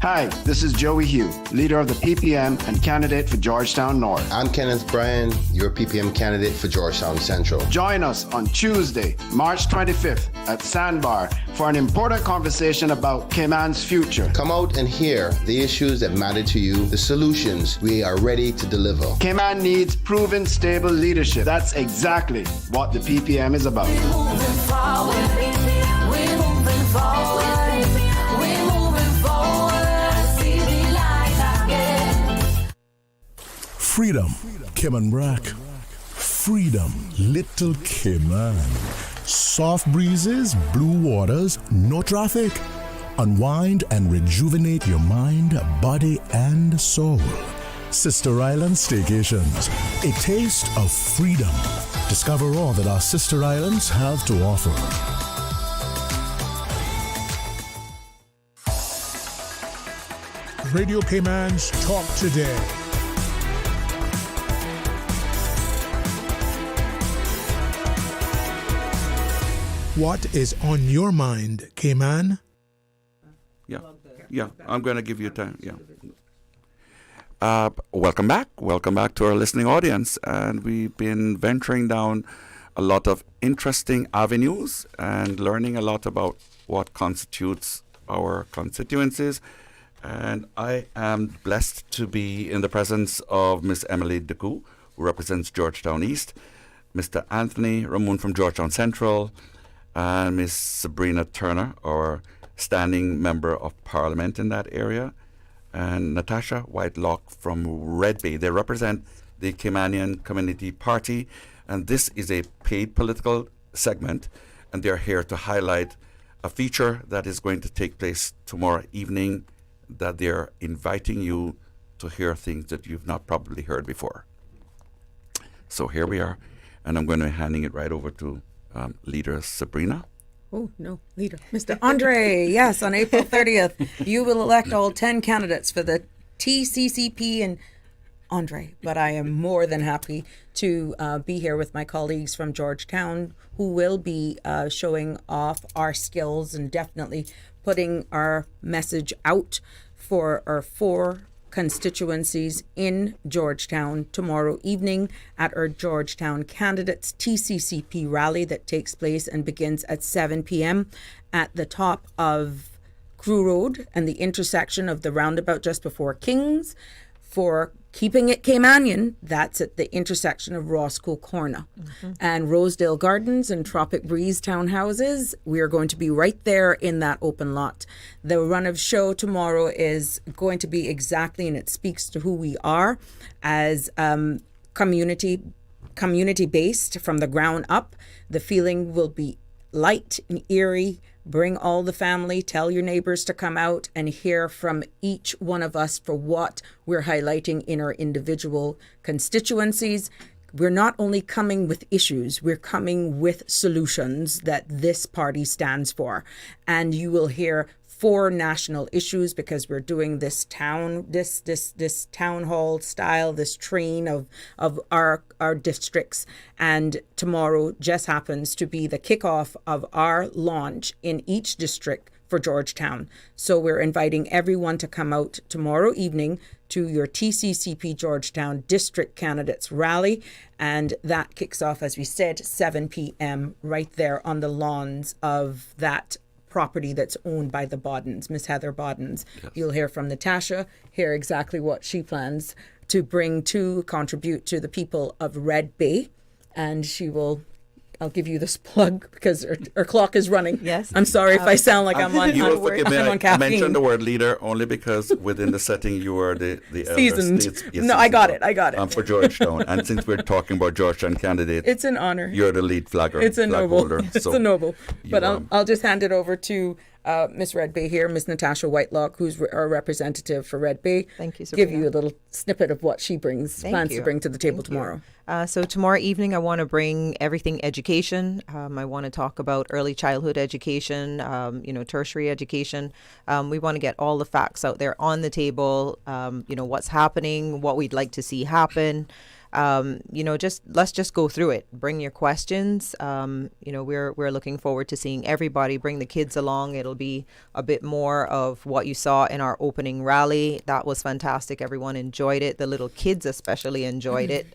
Hi, this is Joey Hugh, leader of the PPM and candidate for Georgetown North. I'm Kenneth Bryan, your PPM candidate for Georgetown Central. Join us on Tuesday, March 25th at Sandbar for an important conversation about Cayman's future. Come out and hear the issues that matter to you, the solutions we are ready to deliver. Cayman needs proven, stable leadership. That's exactly what the PPM is about. We're moving forward, baby. We're moving forward. Freedom, Cayman Brac. Freedom, Little Cayman. Soft breezes, blue waters, no traffic. Unwind and rejuvenate your mind, body, and soul. Sister Island Staycations, a taste of freedom. Discover all that our sister islands have to offer. Radio Cayman's Talk Today. What is on your mind, Cayman? Yeah, I'm going to give you time. Yeah. Welcome back. Welcome back to our listening audience. And we've been venturing down a lot of interesting avenues and learning a lot about what constitutes our constituencies. And I am blessed to be in the presence of Miss Emily DeCou, who represents Georgetown East, Mr. Anthony Ramoon from Georgetown Central, and Miss Sabrina Turner, our standing member of Parliament in that area, and Natasha Whitelock from Red Bay. They represent the Caymanian Community Party, and this is a paid political segment, and they're here to highlight a feature that is going to take place tomorrow evening, that they're inviting you to hear things that you've not probably heard before. So here we are, and I'm going to be handing it right over to Leader Sabrina. Oh, no, Leader. Mr. Andre, yes, on April 30th, you will elect all 10 candidates for the TCCP and Andre. But I am more than happy to be here with my colleagues from Georgetown, who will be showing off our skills and definitely putting our message out for our 4 constituencies in Georgetown tomorrow evening at our Georgetown Candidates TCCP rally that takes place and begins at 7 p.m. at the top of Crew Road and the intersection of the roundabout just before Kings. For keeping it Caymanian, that's at the intersection of Roscoe Corner and Rosedale Gardens and Tropic Breeze townhouses. We are going to be right there in that open lot. The run of show tomorrow is going to be exactly, and it speaks to who we are as community-based from the ground up. The feeling will be light and eerie. Bring all the family, tell your neighbors to come out and hear from each one of us for what we're highlighting in our individual constituencies. We're not only coming with issues, we're coming with solutions that this party stands for. And you will hear 4 national issues because we're doing this town hall style, this train of our districts. And tomorrow just happens to be the kickoff of our launch in each district for Georgetown. So we're inviting everyone to come out tomorrow evening to your TCCP Georgetown District Candidates Rally. And that kicks off, as we said, 7 p.m. right there on the lawns of that property that's owned by the Bodens, Miss Heather Bodens. Yes. You'll hear from Natasha, hear exactly what she plans to bring to contribute to the people of Red Bay. And she will, I'll give you this plug because her clock is running. Yes. I'm sorry if I sound like I'm on caffeine. I mentioned the word leader only because within the setting you are the seasoned. No, I got it. For Georgetown. And since we're talking about Georgetown candidates, it's an honor. You're the lead flagger. It's a noble. Holder, it's a noble. But I'll just hand it over to Miss Red Bay here, Miss Natasha Whitelock, who's our representative for Red Bay. Thank you, Sabrina. Give you a little snippet of what she plans to bring to the table tomorrow. So tomorrow evening, I want to bring everything education. I want to talk about early childhood education, tertiary education. We want to get all the facts out there on the table, what's happening, what we'd like to see happen. Let's just go through it. Bring your questions. We're looking forward to seeing everybody. Bring the kids along. It'll be a bit more of what you saw in our opening rally. That was fantastic. Everyone enjoyed it. The little kids especially enjoyed it.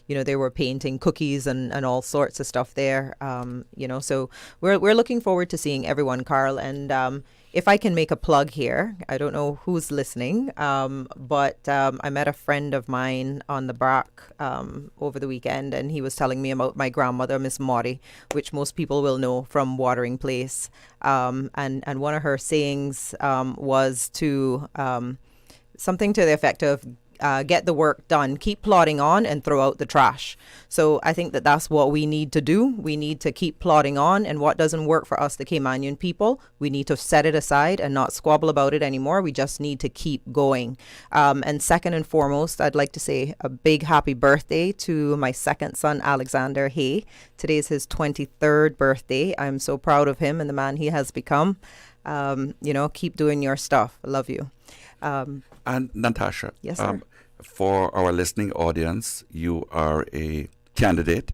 They were painting cookies and all sorts of stuff there. So we're looking forward to seeing everyone, Carl. And if I can make a plug here, I don't know who's listening, but I met a friend of mine on the Brack over the weekend, and he was telling me about my grandmother, Miss Maudie, which most people will know from Watering Place. And one of her sayings was to something to the effect of get the work done, keep plodding on and throw out the trash. So I think that that's what we need to do. We need to keep plodding on, and what doesn't work for us, the Caymanian people, we need to set it aside and not squabble about it anymore. We just need to keep going. And second and foremost, I'd like to say a big happy birthday to my second son, Alexander Hay. Today's his 23rd birthday. I'm so proud of him and the man he has become. Keep doing your stuff. I love you. And Natasha, yes, sir. For our listening audience, you are a candidate.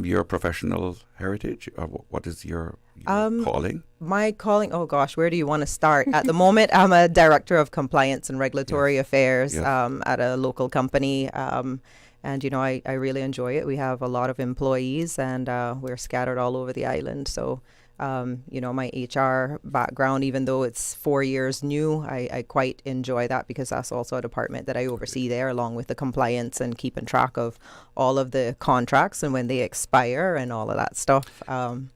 Your professional heritage, what is your calling? My calling, oh gosh, where do you want to start? At the moment, I'm a director of compliance and regulatory affairs at a local company. And, I really enjoy it. We have a lot of employees and we're scattered all over the island. So, my HR background, even though it's 4 years new, I quite enjoy that because that's also a department that I oversee there, along with the compliance and keeping track of all of the contracts and when they expire and all of that stuff. And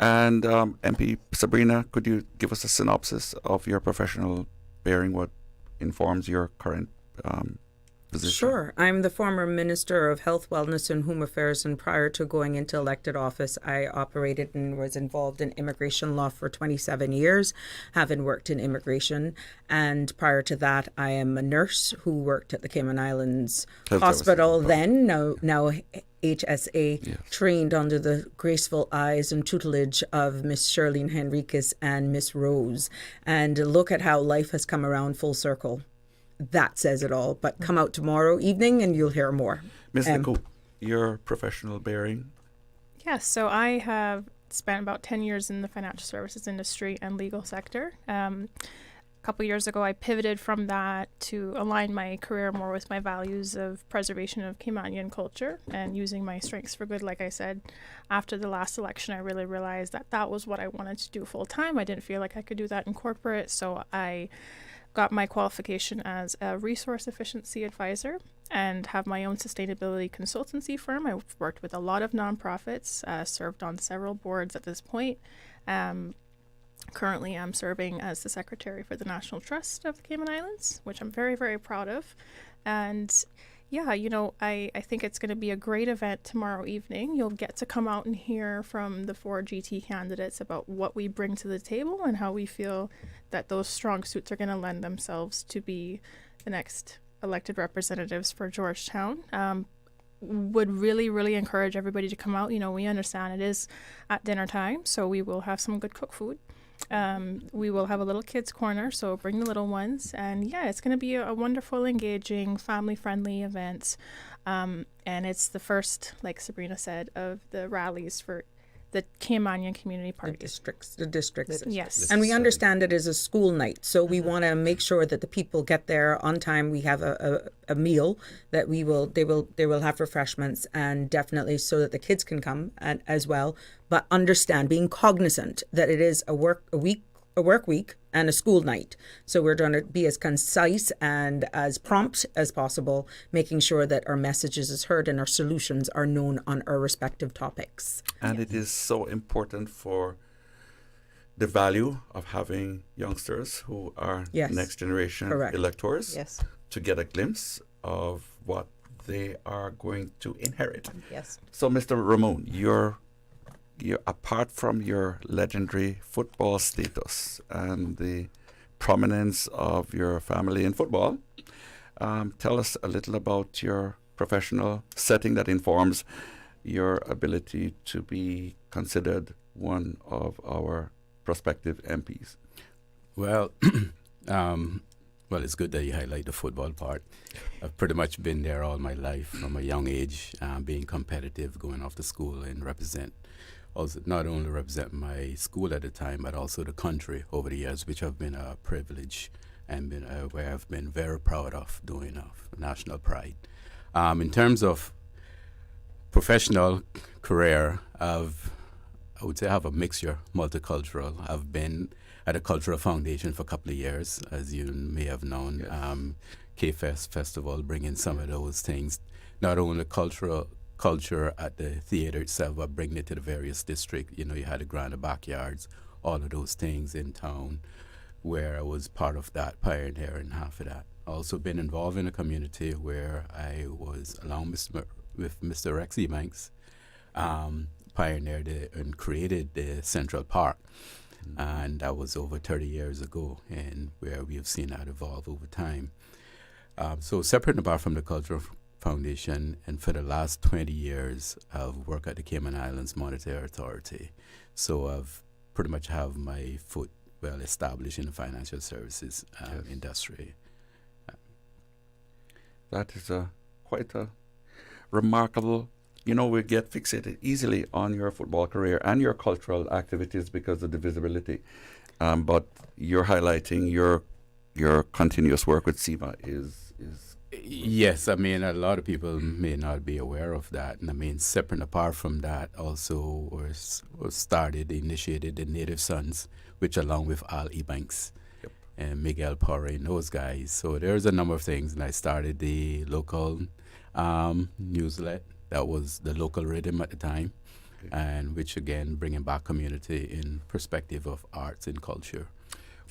MP Sabrina, could you give us a synopsis of your professional bearing, what informs your current position? Sure. I'm the former Minister of Health, Wellness and Home Affairs, and prior to going into elected office, I operated and was involved in immigration law for 27 years, having worked in immigration. And prior to that, I am a nurse who worked at the Cayman Islands Hospital then, now HSA, trained under the graceful eyes and tutelage of Miss Shirlene Henriquez and Miss Rose. And look at how life has come around full circle. That says it all. But come out tomorrow evening and you'll hear more. Ms. DeCou, your professional bearing? Yes, so I have spent about 10 years in the financial services industry and legal sector. A couple years ago, I pivoted from that to align my career more with my values of preservation of Caymanian culture and using my strengths for good. Like I said, after the last election, I really realized that that was what I wanted to do full time. I didn't feel like I could do that in corporate, so I got my qualification as a resource efficiency advisor and have my own sustainability consultancy firm. I've worked with a lot of nonprofits, served on several boards at this point. Currently, I'm serving as the secretary for the National Trust of the Cayman Islands, which I'm very, very proud of. And yeah, I think it's going to be a great event tomorrow evening. You'll get to come out and hear from the 4 GT candidates about what we bring to the table and how we feel that those strong suits are going to lend themselves to be the next elected representatives for Georgetown. Would really, really encourage everybody to come out. We understand it is at dinner time, so we will have some good cooked food. We will have a little kids corner, so bring the little ones. And yeah, it's going to be a wonderful, engaging, family-friendly event. And it's the first, like Sabrina said, of the rallies for the Caymanian Community Party. The districts. Yes. And we understand it is a school night, so we want to make sure that the people get there on time. We have a meal that they will have refreshments, and definitely so that the kids can come as well. But understand, being cognizant that it is a work week and a school night. So we're going to be as concise and as prompt as possible, making sure that our messages is heard and our solutions are known on our respective topics. And it is so important for the value of having youngsters who are next generation electors to get a glimpse of what they are going to inherit. Yes. So, Mr. Ramoon, you're apart from your legendary football status and the prominence of your family in football, tell us a little about your professional setting that informs your ability to be considered one of our prospective MPs. Well, it's good that you highlight the football part. I've pretty much been there all my life from a young age, being competitive, going off to school and not only represent my school at the time, but also the country over the years, which have been a privilege and where I've been very proud of doing of national pride. In terms of professional career, I would say I have a mixture, multicultural. I've been at a cultural foundation for a couple of years, as you may have known. K-Fest Festival, bringing some of those things, not only culture at the theater itself, but bringing it to the various districts. You had the Grand Backyards, all of those things in town, where I was part of that, pioneering half of that. also been involved in a community where I was, along with Mr. Rex Ebanks, pioneered and created the Central Park. And that was over 30 years ago, and where we have seen that evolve over time. So separate and apart from the Cultural Foundation, and for the last 20 years, I've worked at the Cayman Islands Monetary Authority. So I've pretty much have my foot well established in the financial services industry. That is quite a remarkable. We get fixated easily on your football career and your cultural activities because of the visibility. But you're highlighting your continuous work with CIFA is. Yes, I mean, a lot of people may not be aware of that. And I mean, separate and apart from that, also was initiated the Native Sons, which along with Al Ebanks and Miguel Porre and those guys. So there's a number of things. And I started the local newslet. That was the local rhythm at the time, and which again, bringing back community in perspective of arts and culture.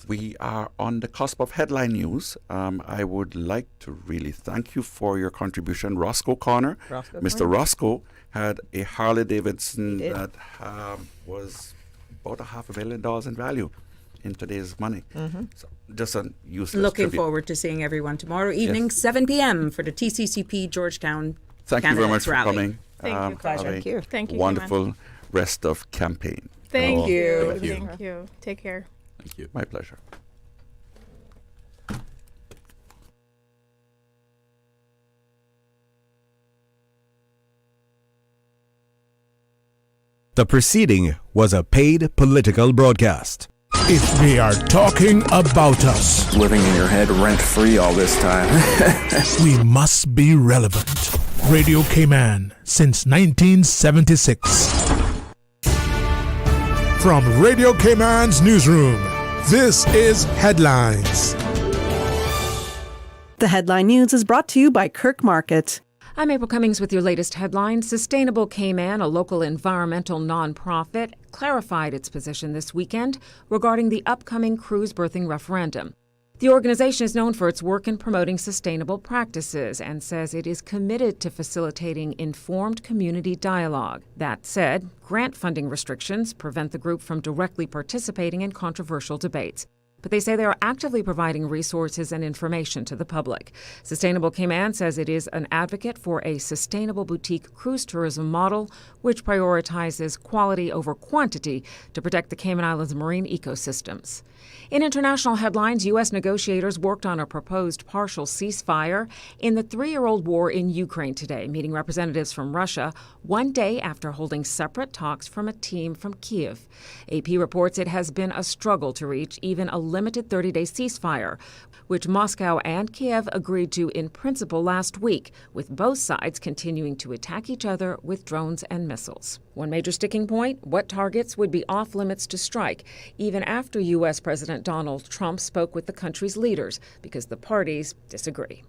We are on the cusp of headline news. I would like to really thank you for your contribution. Roscoe Connor. Mr. Roscoe had a Harley Davidson that was about $500 million in value in today's money. So just a useless Looking tribute. forward to seeing everyone tomorrow evening, 7 p.m. for the TCCP Georgetown Thank you very much for rally. coming. Thank you. Pleasure. Thank you. Thank you. Wonderful rest of campaign. Thank you. Thank you. Thank you. Take care. Thank you. My pleasure. The preceding was a paid political broadcast. If they are talking about us, living in your head rent-free all this time. we must be relevant. Radio Cayman since 1976. From Radio Cayman's newsroom, this is Headlines. The headline news is brought to you by Kirk Market. I'm April Cummings with your latest headlines. Sustainable Cayman, a local environmental nonprofit, clarified its position this weekend regarding the upcoming cruise berthing referendum. The organization is known for its work in promoting sustainable practices and says it is committed to facilitating informed community dialogue. That said, grant funding restrictions prevent the group from directly participating in controversial debates. But they say they are actively providing resources and information to the public. Sustainable Cayman says it is an advocate for a sustainable boutique cruise tourism model, which prioritizes quality over quantity to protect the Cayman Islands' marine ecosystems. In international headlines, U.S. negotiators worked on a proposed partial ceasefire in the 3-year-old war in Ukraine today, meeting representatives from Russia 1 day after holding separate talks from a team from Kiev. AP reports it has been a struggle to reach even a limited 30-day ceasefire, which Moscow and Kiev agreed to in principle last week, with both sides continuing to attack each other with drones and missiles. One major sticking point, what targets would be off limits to strike, even after U.S. President Donald Trump spoke with the country's leaders, because the parties disagree.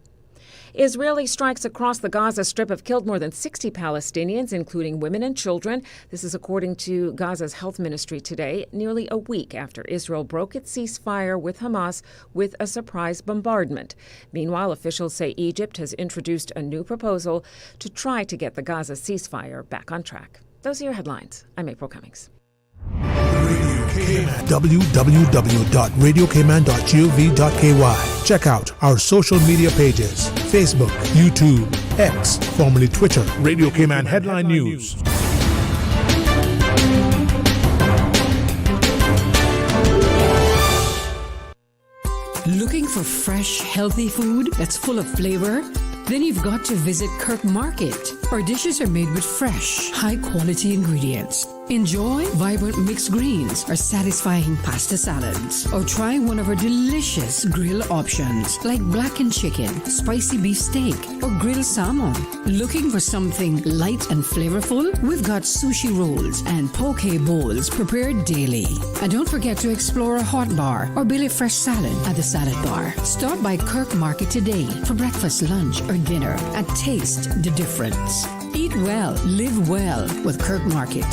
Israeli strikes across the Gaza Strip have killed more than 60 Palestinians, including women and children. This is according to Gaza's health ministry today, nearly a week after Israel broke its ceasefire with Hamas with a surprise bombardment. Meanwhile, officials say Egypt has introduced a new proposal to try to get the Gaza ceasefire back on track. Those are your headlines. I'm April Cummings. www.radiocayman.gov.ky. Check out our social media pages: Facebook, YouTube, X, formerly Twitter, Radio Cayman Headline News. Looking for fresh, healthy food that's full of flavor? Then you've got to visit Kirk Market. Our dishes are made with fresh, high-quality ingredients. Enjoy vibrant mixed greens or satisfying pasta salads. Or try one of our delicious grill options like blackened chicken, spicy beef steak, or grilled salmon. Looking for something light and flavorful? We've got sushi rolls and poke bowls prepared daily. And don't forget to explore a hot bar or Billy Fresh salad at the salad bar. Stop by Kirk Market today for breakfast, lunch, or dinner and taste the difference. Eat well, live well with Kirk Market.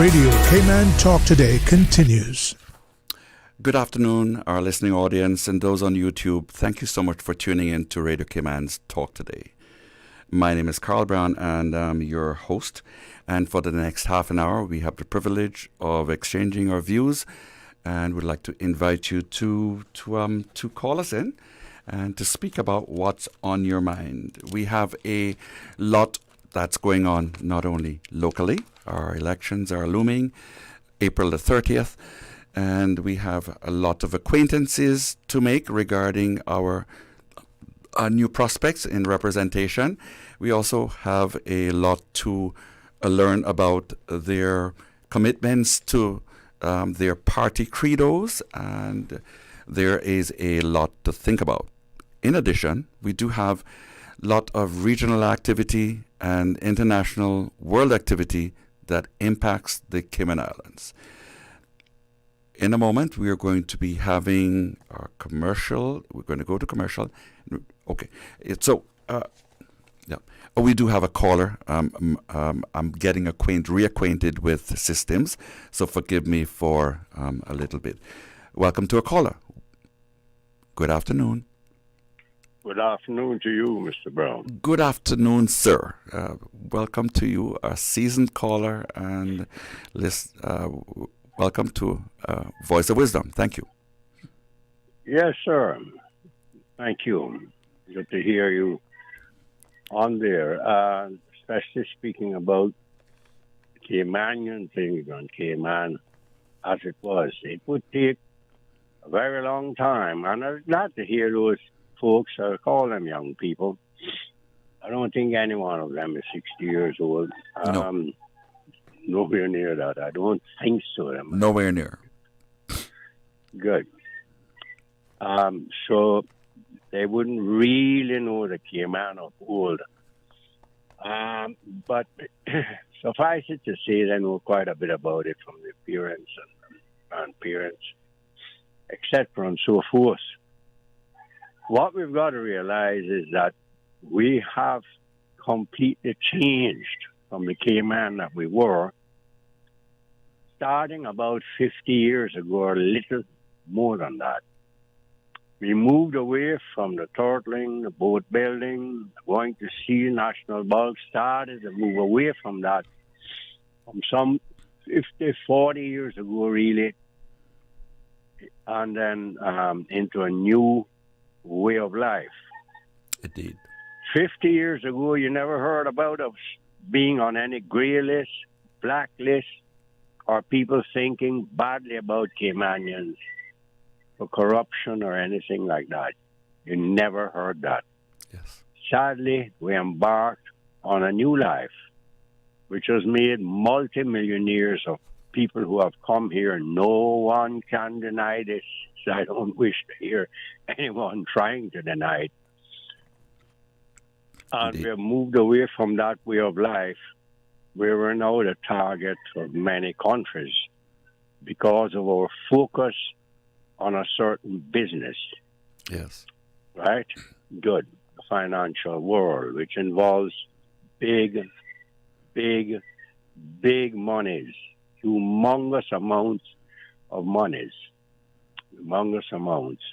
Radio Cayman Talk Today continues. Good afternoon, our listening audience and those on YouTube. Thank you so much for tuning in to Radio Cayman's Talk Today. My name is Carl Brown and I'm your host. And for the next half an hour, we have the privilege of exchanging our views, and we'd like to invite you to call us in and to speak about what's on your mind. We have a lot that's going on, not only locally. Our elections are looming, April the 30th, and we have a lot of acquaintances to make regarding our new prospects in representation. We also have a lot to learn about their commitments to their party credos, and there is a lot to think about. In addition, we do have a lot of regional activity and international world activity that impacts the Cayman Islands. In a moment, we are going to be having our commercial. We're going to go to commercial. Okay. We do have a caller. I'm getting reacquainted with systems, so forgive me for a little bit. Welcome to a caller. Good afternoon. Good afternoon to you, Mr. Brown. Good afternoon, sir. Welcome to you, a seasoned caller, and welcome to Voice of Wisdom. Thank you. Yes, sir. Thank you. Good to hear you on there, especially speaking about Caymanian things on Cayman as it was. It would take a very long time, and I'm glad to hear those folks, I call them young people. I don't think any one of them is 60 years old. No. Nowhere near that. I don't think so. Nowhere near. Good. So they wouldn't really know the Cayman of old. But suffice it to say, they know quite a bit about it from their parents and grandparents, etc. and so forth. What we've got to realize is that we have completely changed from the Cayman that we were, starting about 50 years ago, or a little more than that. We moved away from the turtling, the boat building, going to sea, national bulk, started to move away from that from some 50, 40 years ago, really, and then into a new way of life. Indeed. 50 years ago, you never heard about us being on any gray list, black list, or people thinking badly about Caymanians for corruption or anything like that. You never heard that. Yes. Sadly, we embarked on a new life, which has made multimillionaires of people who have come here. No one can deny this. I don't wish to hear anyone trying to deny it. And we have moved away from that way of life. We are now the target of many countries because of our focus on a certain business. Yes. Right? Good. The financial world, which involves big monies, humongous amounts of monies. Humongous amounts.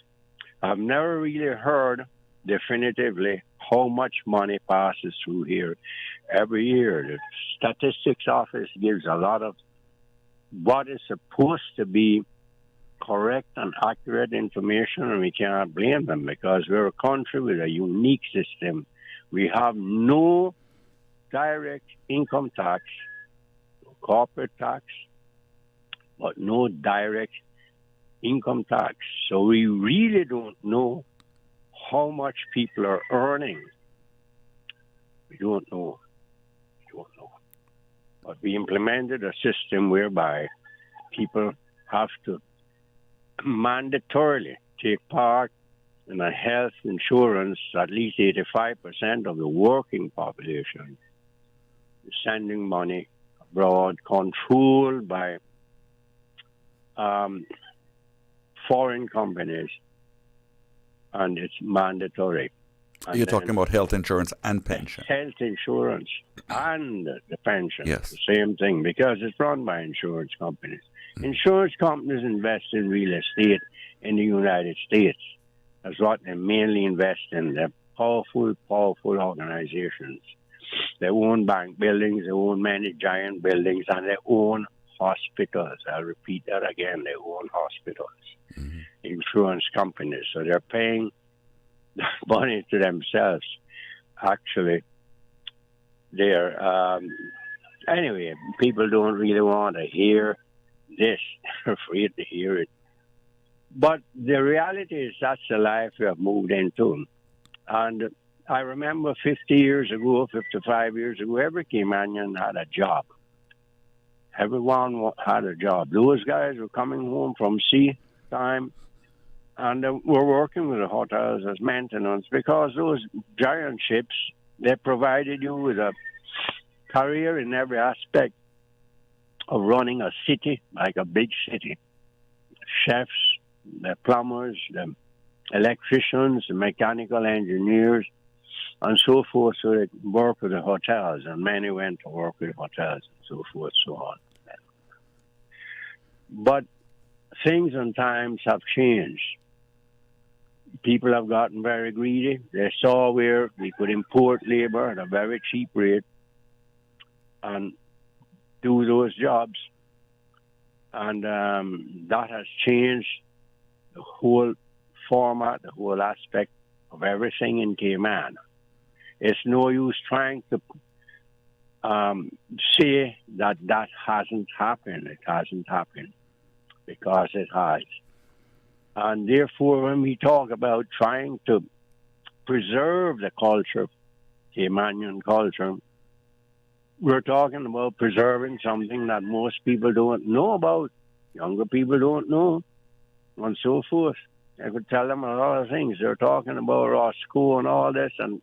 I've never really heard definitively how much money passes through here every year. The statistics office gives a lot of what is supposed to be correct and accurate information, and we cannot blame them because we're a country with a unique system. We have no direct income tax, no corporate tax, but no direct income tax. So we really don't know how much people are earning. We don't know. But we implemented a system whereby people have to mandatorily take part in a health insurance. At least 85% of the working population is sending money abroad, controlled by foreign companies, and it's mandatory. You're talking about health insurance and pension. Health insurance and the pension. Yes. The same thing, because it's run by insurance companies. Insurance companies invest in real estate in the United States. That's what they mainly invest in. They're powerful organizations. They own bank buildings, they own many giant buildings, and they own hospitals. I'll repeat that again. They own hospitals. Insurance companies. So they're paying money to themselves. Actually, they're anyway, people don't really want to hear this. They're afraid to hear it. But the reality is that's the life we have moved into. And I remember 50 years ago, 55 years ago, every Caymanian had a job. Everyone had a job. Those guys were coming home from sea time, and were working with the hotels as maintenance, because those giant ships, they provided you with a career in every aspect of running a city, like a big city. Chefs, the plumbers, the electricians, the mechanical engineers, and so forth. So they work with the hotels, and many went to work with hotels and so forth, so on. But things and times have changed. People have gotten very greedy. They saw where we could import labor at a very cheap rate and do those jobs. And that has changed the whole format, the whole aspect of everything in Cayman. It's no use trying to say that that hasn't happened. It hasn't happened, because it has. And therefore, when we talk about trying to preserve the culture, Caymanian culture, we're talking about preserving something that most people don't know about, younger people don't know, and so forth. I could tell them a lot of things. They're talking about Roscoe and all this, and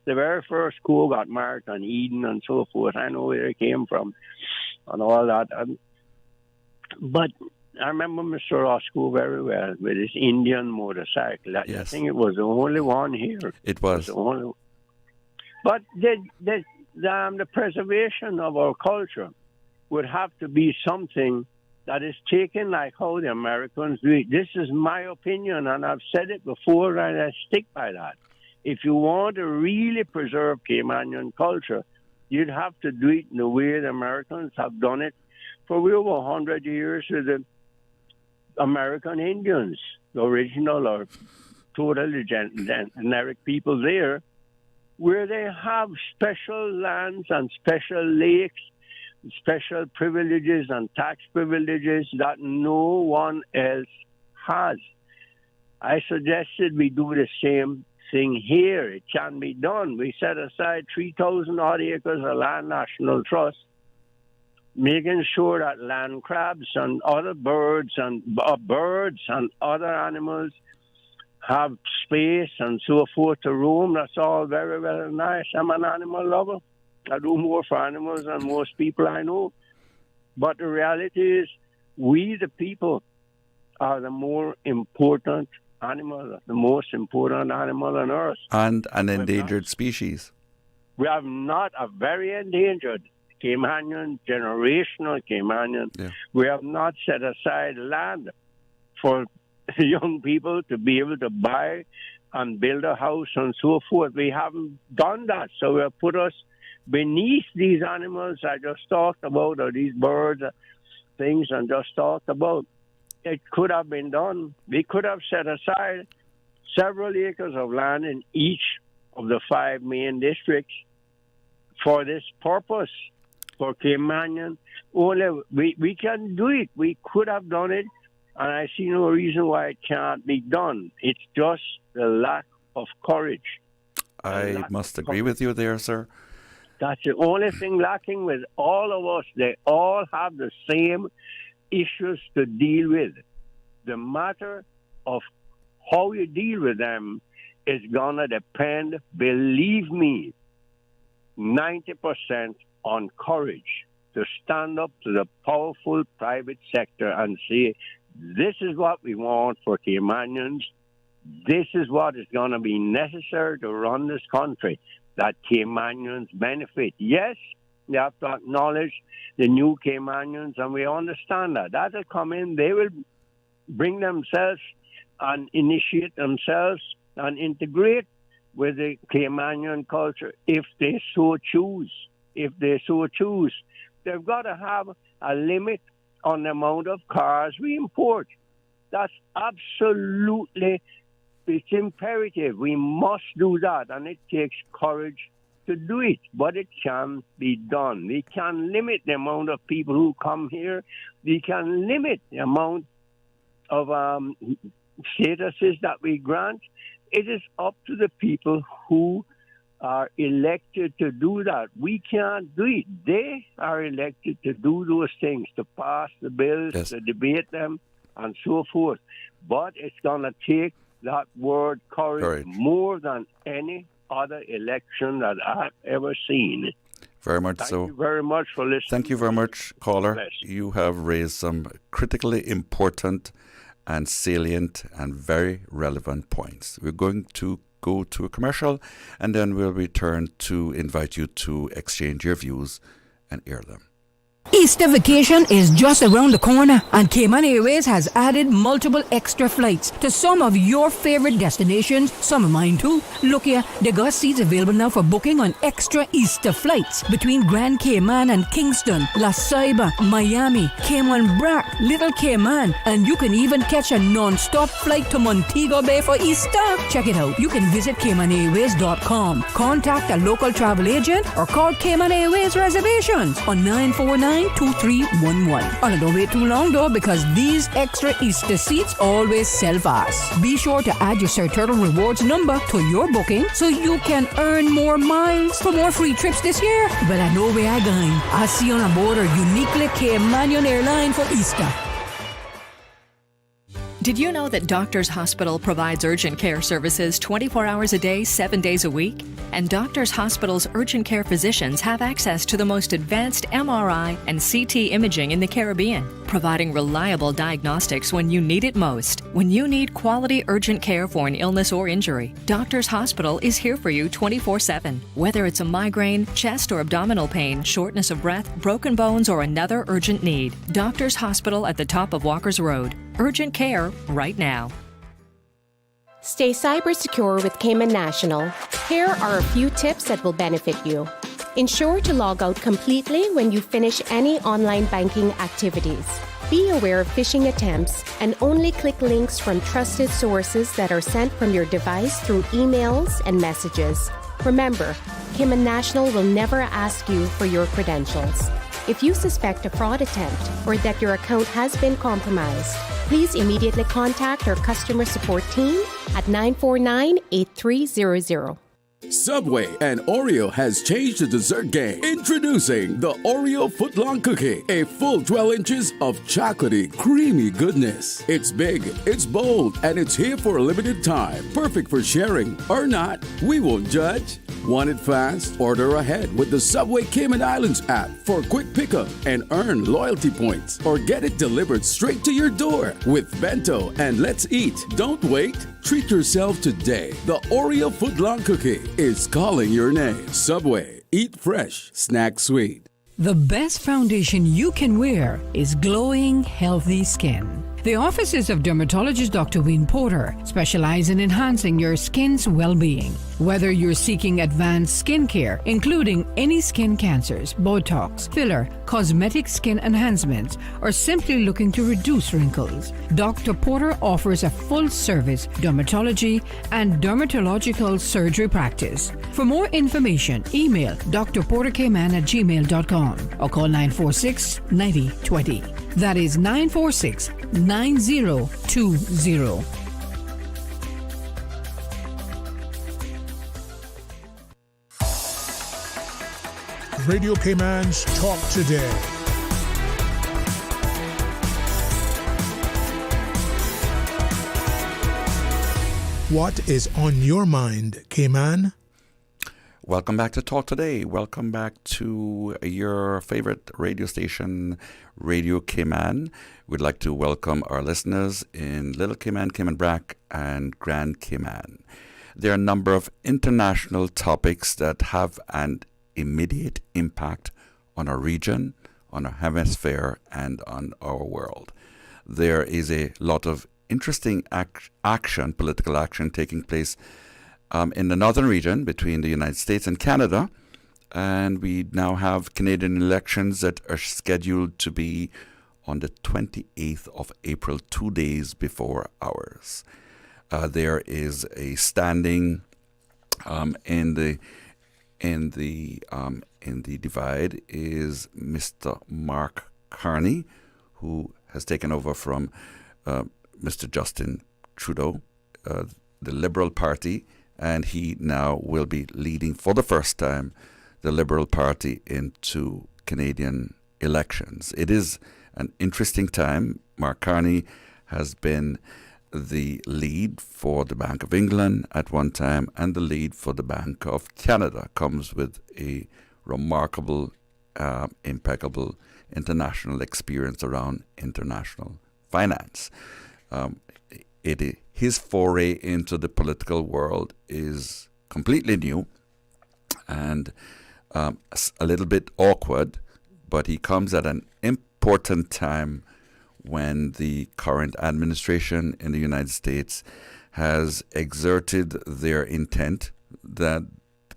the very first school got marked on Eden and so forth. I know where it came from and all that. But I remember Mr. Roscoe very well with his Indian motorcycle. I think it was the only one here. It was. The only. But the preservation of our culture would have to be something that is taken like how the Americans do it. This is my opinion, and I've said it before, and I stick by that. If you want to really preserve Caymanian culture, you'd have to do it in the way the Americans have done it for over 100 years with the American Indians, the original or totally generic people there, where they have special lands and special lakes, special privileges and tax privileges that no one else has. I suggested we do the same thing here. It can be done. We set aside 3,000 odd acres of land national trust, making sure that land crabs and other birds and other animals have space and so forth to roam. That's all very, very nice. I'm an animal lover. I do more for animals than most people I know. But the reality is, we the people are the more important animal, the most important animal on earth. And an endangered species. We have not a very endangered Caymanian, generational Caymanian. Yeah. We have not set aside land for young people to be able to buy and build a house and so forth. We haven't done that. So we have put us beneath these animals I just talked about, or these birds, things I just talked about. It could have been done. We could have set aside several acres of land in each of the 5 main districts for this purpose, for Caymanian. Only we can do it. We could have done it, and I see no reason why it can't be done. It's just the lack of courage. I must agree with you there, sir. That's the only thing lacking with all of us. They all have the same issues to deal with. The matter of how you deal with them is going to depend, believe me, 90% on courage to stand up to the powerful private sector and say, this is what we want for Caymanians. this is what is going to be necessary to run this country, that Caymanians benefit. Yes, they have to acknowledge the new Caymanians, and we understand that. That will come in. They will bring themselves and initiate themselves and integrate with the Caymanian culture if they so choose. If they so choose. They've got to have a limit on the amount of cars we import. That's absolutely, it's imperative. We must do that, and it takes courage to do it, but it can be done. We can limit the amount of people who come here. We can limit the amount of statuses that we grant. It is up to the people who are elected to do that. We can't do it. They are elected to do those things, to pass the bills, to debate them, and so forth. But it's going to take that word courage more than any other election that I've ever seen. Very much Thank so. you very much for listening. Thank you very much, caller. Bless. You have raised some critically important and salient and very relevant points. We're going to go to a commercial, and then we'll return to invite you to exchange your views and air them. Easter vacation is just around the corner, and Cayman Airways has added multiple extra flights to some of your favorite destinations, some of mine too. Look here, they got seats available now for booking on extra Easter flights between Grand Cayman and Kingston, La Ceiba, Miami, Cayman Brac, Little Cayman, and you can even catch a non-stop flight to Montego Bay for Easter. Check it out. You can visit CaymanAirways.com, contact a local travel agent, or call Cayman Airways Reservations on 949-2311. And don't wait too long though, because these extra Easter seats always sell fast. Be sure to add your Sir Turtle Rewards number to your booking so you can earn more miles for more free trips this year. But I know where I'm going. I'll see you on board a uniquely Caymanian airline for Easter. Did you know that Doctors Hospital provides urgent care services 24 hours a day, 7 days a week? And Doctors Hospital's urgent care physicians have access to the most advanced MRI and CT imaging in the Caribbean, providing reliable diagnostics when you need it most. When you need quality urgent care for an illness or injury, Doctors Hospital is here for you 24/7. Whether it's a migraine, chest or abdominal pain, shortness of breath, broken bones, or another urgent need, Doctors Hospital at the top of Walker's Road. Urgent care right now. Stay cyber secure with Cayman National. Here are a few tips that will benefit you. Ensure to log out completely when you finish any online banking activities. Be aware of phishing attempts and only click links from trusted sources that are sent from your device through emails and messages. Remember, Cayman National will never ask you for your credentials. If you suspect a fraud attempt or that your account has been compromised, please immediately contact our customer support team at 949-8300. Subway and Oreo has changed the dessert game. Introducing the Oreo footlong cookie, a full 12 inches of chocolatey, creamy goodness. It's big, it's bold, and it's here for a limited time. Perfect for sharing or not. We won't judge. Want it fast? Order ahead with the Subway Cayman Islands app for quick pickup and earn loyalty points. Or get it delivered straight to your door with Bento and Let's Eat. Don't wait. Treat yourself today. The Oreo footlong cookie is calling your name. Subway. Eat fresh. Snack sweet. The best foundation you can wear is glowing, healthy skin. The offices of dermatologist Dr. Wayne Porter specialize in enhancing your skin's well-being. Whether you're seeking advanced skin care, including any skin cancers, Botox, filler, cosmetic skin enhancements, or simply looking to reduce wrinkles, Dr. Porter offers a full-service dermatology and dermatological surgery practice. For more information, email drportercayman@gmail.com or call 946-9020. That is 946-9020. Radio Cayman's Talk Today. What is on your mind, Cayman? Welcome back to Talk Today. Welcome back to your favorite radio station, Radio Cayman. We'd like to welcome our listeners in Little Cayman, Cayman Brac, and Grand Cayman. There are a number of international topics that have an immediate impact on our region, on our hemisphere, and on our world. There is a lot of interesting action, political action taking place in the northern region between the United States and Canada. And we now have Canadian elections that are scheduled to be on the 28th of April, 2 days before ours. There is a standing in the divide is Mr. Mark Carney, who has taken over from Mr. Justin Trudeau, the Liberal Party, and he now will be leading for the first time the Liberal Party into Canadian elections. It is an interesting time. Mark Carney has been the lead for the Bank of England at one time, and the lead for the Bank of Canada. Comes with a remarkable, impeccable international experience around international finance. His foray into the political world is completely new and a little bit awkward, but he comes at an important time when the current administration in the United States has exerted their intent that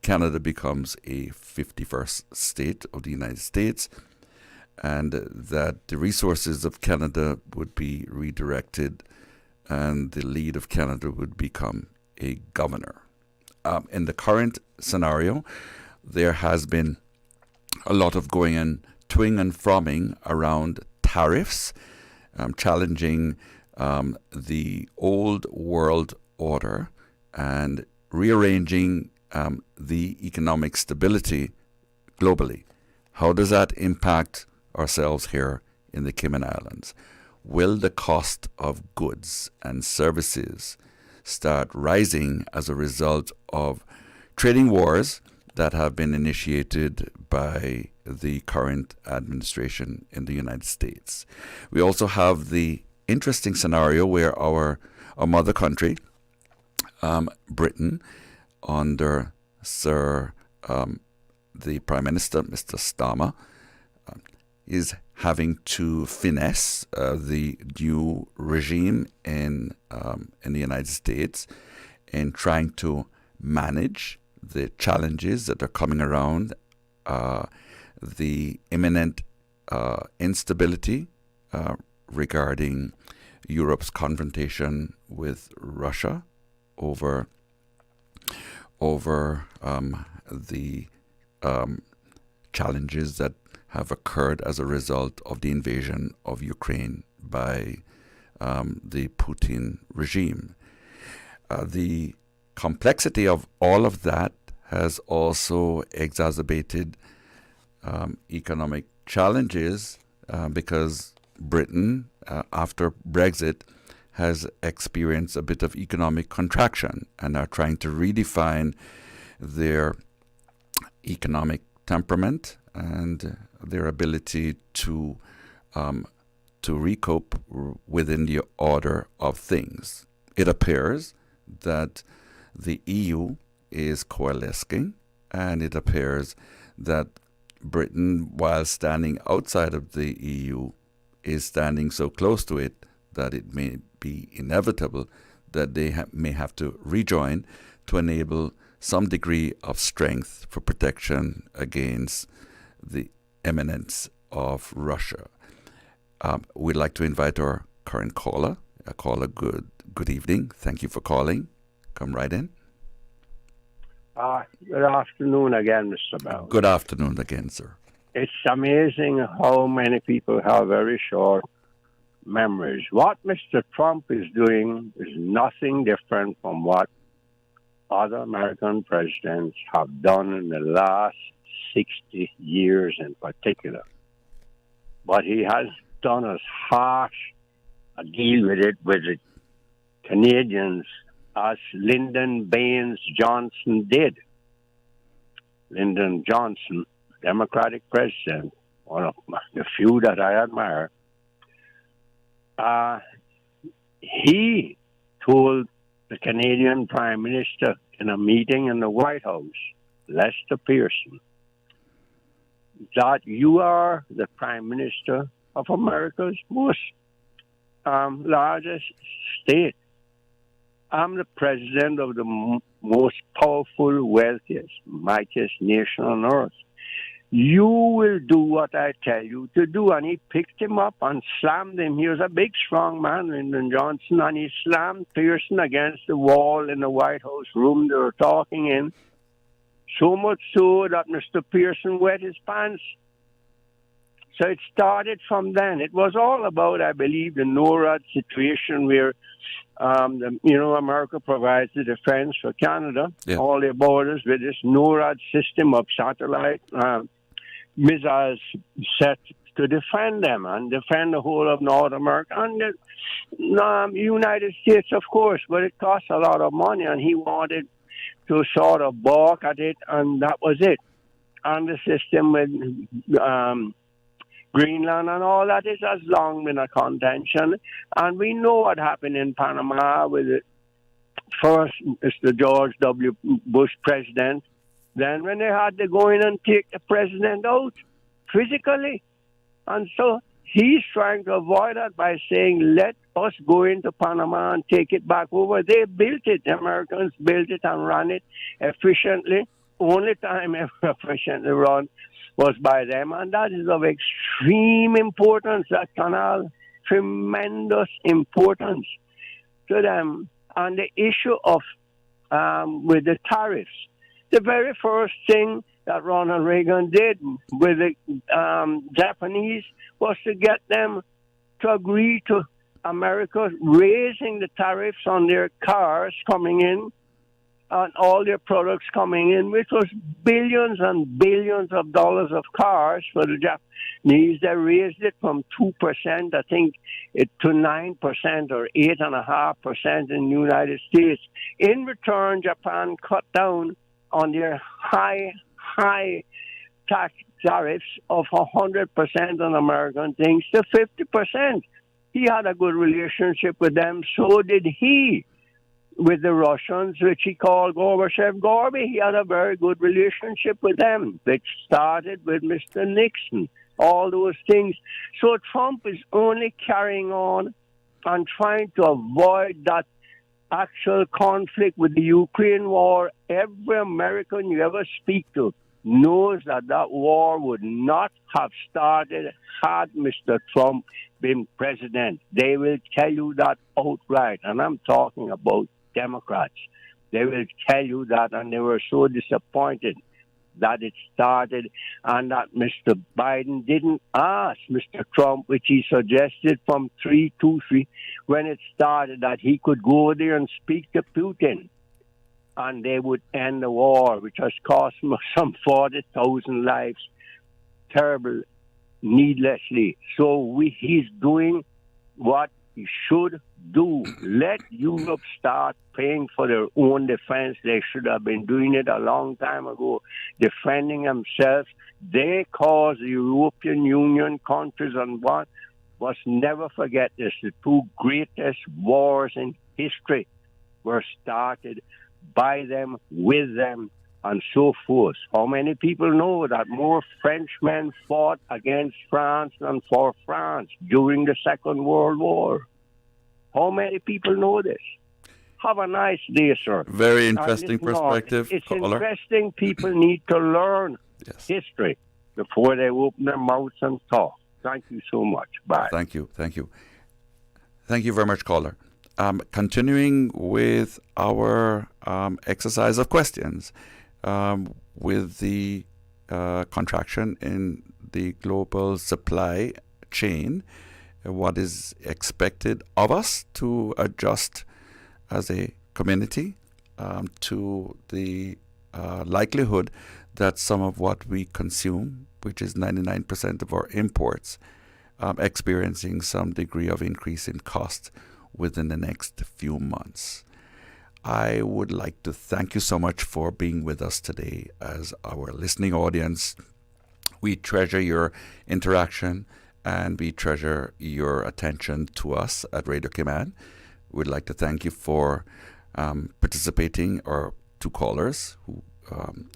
Canada becomes a 51st state of the United States, and that the resources of Canada would be redirected and the lead of Canada would become a governor. In the current scenario, there has been a lot of going and toing and fromming around tariffs, challenging the old world order and rearranging the economic stability globally. How does that impact ourselves here in the Cayman Islands? Will the cost of goods and services start rising as a result of trading wars that have been initiated by the current administration in the United States? We also have the interesting scenario where our mother country, Britain, under the Prime Minister, Mr. Starmer, is having to finesse the new regime in the United States in trying to manage the challenges that are coming around, the imminent instability regarding Europe's confrontation with Russia over the challenges that have occurred as a result of the invasion of Ukraine by the Putin regime. The complexity of all of that has also exacerbated economic challenges because Britain, after Brexit, has experienced a bit of economic contraction and are trying to redefine their economic temperament and their ability to recope within the order of things. It appears that the EU is coalescing, and it appears that Britain, while standing outside of the EU, is standing so close to it that it may be inevitable that they may have to rejoin to enable some degree of strength for protection against the imminence of Russia. We'd like to invite our current caller. Good evening. Thank you for calling. Come right in. Good afternoon again, Mr. Bell. Good afternoon again, sir. It's amazing how many people have very short memories. What Mr. Trump is doing is nothing different from what other American presidents have done in the last 60 years in particular. But he has done as harsh a deal with the Canadians as Lyndon Baines Johnson did. Lyndon Johnson, Democratic president, one of the few that I admire, he told the Canadian Prime Minister in a meeting in the White House, Lester Pearson, that you are the Prime Minister of America's most largest state. I'm the president of the most powerful, wealthiest, mightiest nation on earth. You will do what I tell you to do. And he picked him up and slammed him. He was a big, strong man, Lyndon Johnson, and he slammed Pearson against the wall in the White House room they were talking in. So much so that Mr. Pearson wet his pants. So it started from then. It was all about, I believe, the NORAD situation where, America provides the defense for Canada, all their borders, with this NORAD system of satellite missiles set to defend them and defend the whole of North America and the United States, of course. But it costs a lot of money, and he wanted to sort of balk at it, and that was it. And the system with Greenland and all that is has long been a contention. And we know what happened in Panama with it. First, Mr. George W. Bush president. Then when they had to go in and take the president out physically. And so he's trying to avoid that by saying, let us go into Panama and take it back over. They built it. The Americans built it and ran it efficiently. Only time ever efficiently run was by them, and that is of extreme importance, that canal, tremendous importance to them. And the issue of, with the tariffs, the very first thing that Ronald Reagan did with the Japanese was to get them to agree to America raising the tariffs on their cars coming in, and all their products coming in, which was billions and billions of dollars of cars for the Japanese. They raised it from 2%, I think, to 9% or 8.5% in the United States. In return, Japan cut down on their high tax tariffs of 100% on American things to 50%. He had a good relationship with them. So did he with the Russians, which he called Gorbachev-Gorby. He had a very good relationship with them, which started with Mr. Nixon, all those things. So Trump is only carrying on and trying to avoid that actual conflict with the Ukraine war. Every American you ever speak to knows that that war would not have started had Mr. Trump been president. They will tell you that outright, and I'm talking about Democrats. They will tell you that, and they were so disappointed that it started and that Mr. Biden didn't ask Mr. Trump, which he suggested from 323 when it started, that he could go there and speak to Putin and they would end the war, which has cost some 40,000 lives, terrible, needlessly. So he's doing what he should do. Let Europe start paying for their own defense. They should have been doing it a long time ago, defending themselves. They caused the European Union countries, and what must never forget this, the two greatest wars in history were started by them, with them, and so forth. How many people know that more Frenchmen fought against France than for France during the Second World War? How many people know this? Have a nice day, sir. Very interesting perspective. It's interesting. People need to learn history before they open their mouths and talk. Thank you so much. Bye. Thank you. Thank you. Thank you very much, caller. Continuing with our exercise of questions, with the contraction in the global supply chain, what is expected of us to adjust as a community to the likelihood that some of what we consume, which is 99% of our imports, experiencing some degree of increase in cost within the next few months. I would like to thank you so much for being with us today as our listening audience. We treasure your interaction and we treasure your attention to us at Radio Cayman. We'd like to thank you for participating, or two callers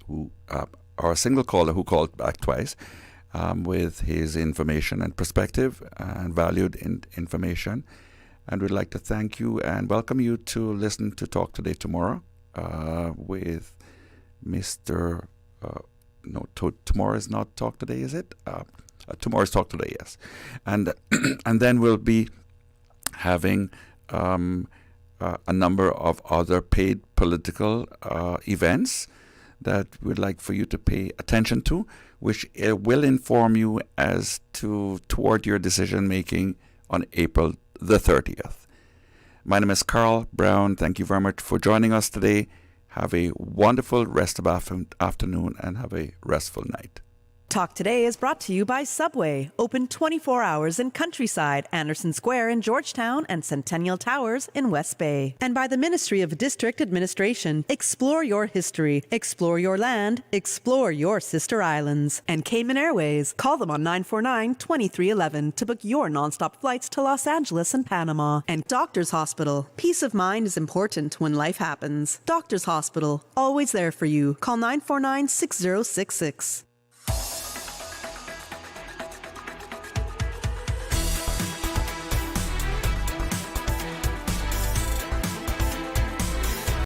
or a single caller who called back twice with his information and perspective and valued information. And we'd like to thank you and welcome you to listen to Talk Today tomorrow with Mr. Tomorrow is not Talk Today, is it? Tomorrow's Talk Today, yes. And then we'll be having a number of other paid political events that we'd like for you to pay attention to, which will inform you as to toward your decision making on April the 30th. My name is Carl Brown. Thank you very much for joining us today. Have a wonderful rest of afternoon and have a restful night. Talk Today is brought to you by Subway, open 24 hours in Countryside, Anderson Square in Georgetown, and Centennial Towers in West Bay. And by the Ministry of District Administration. Explore your history, explore your land, explore your sister islands. And Cayman Airways. Call them on 949-2311 to book your nonstop flights to Los Angeles and Panama. And Doctors Hospital. Peace of mind is important when life happens. Doctors Hospital, always there for you. Call 949-6066.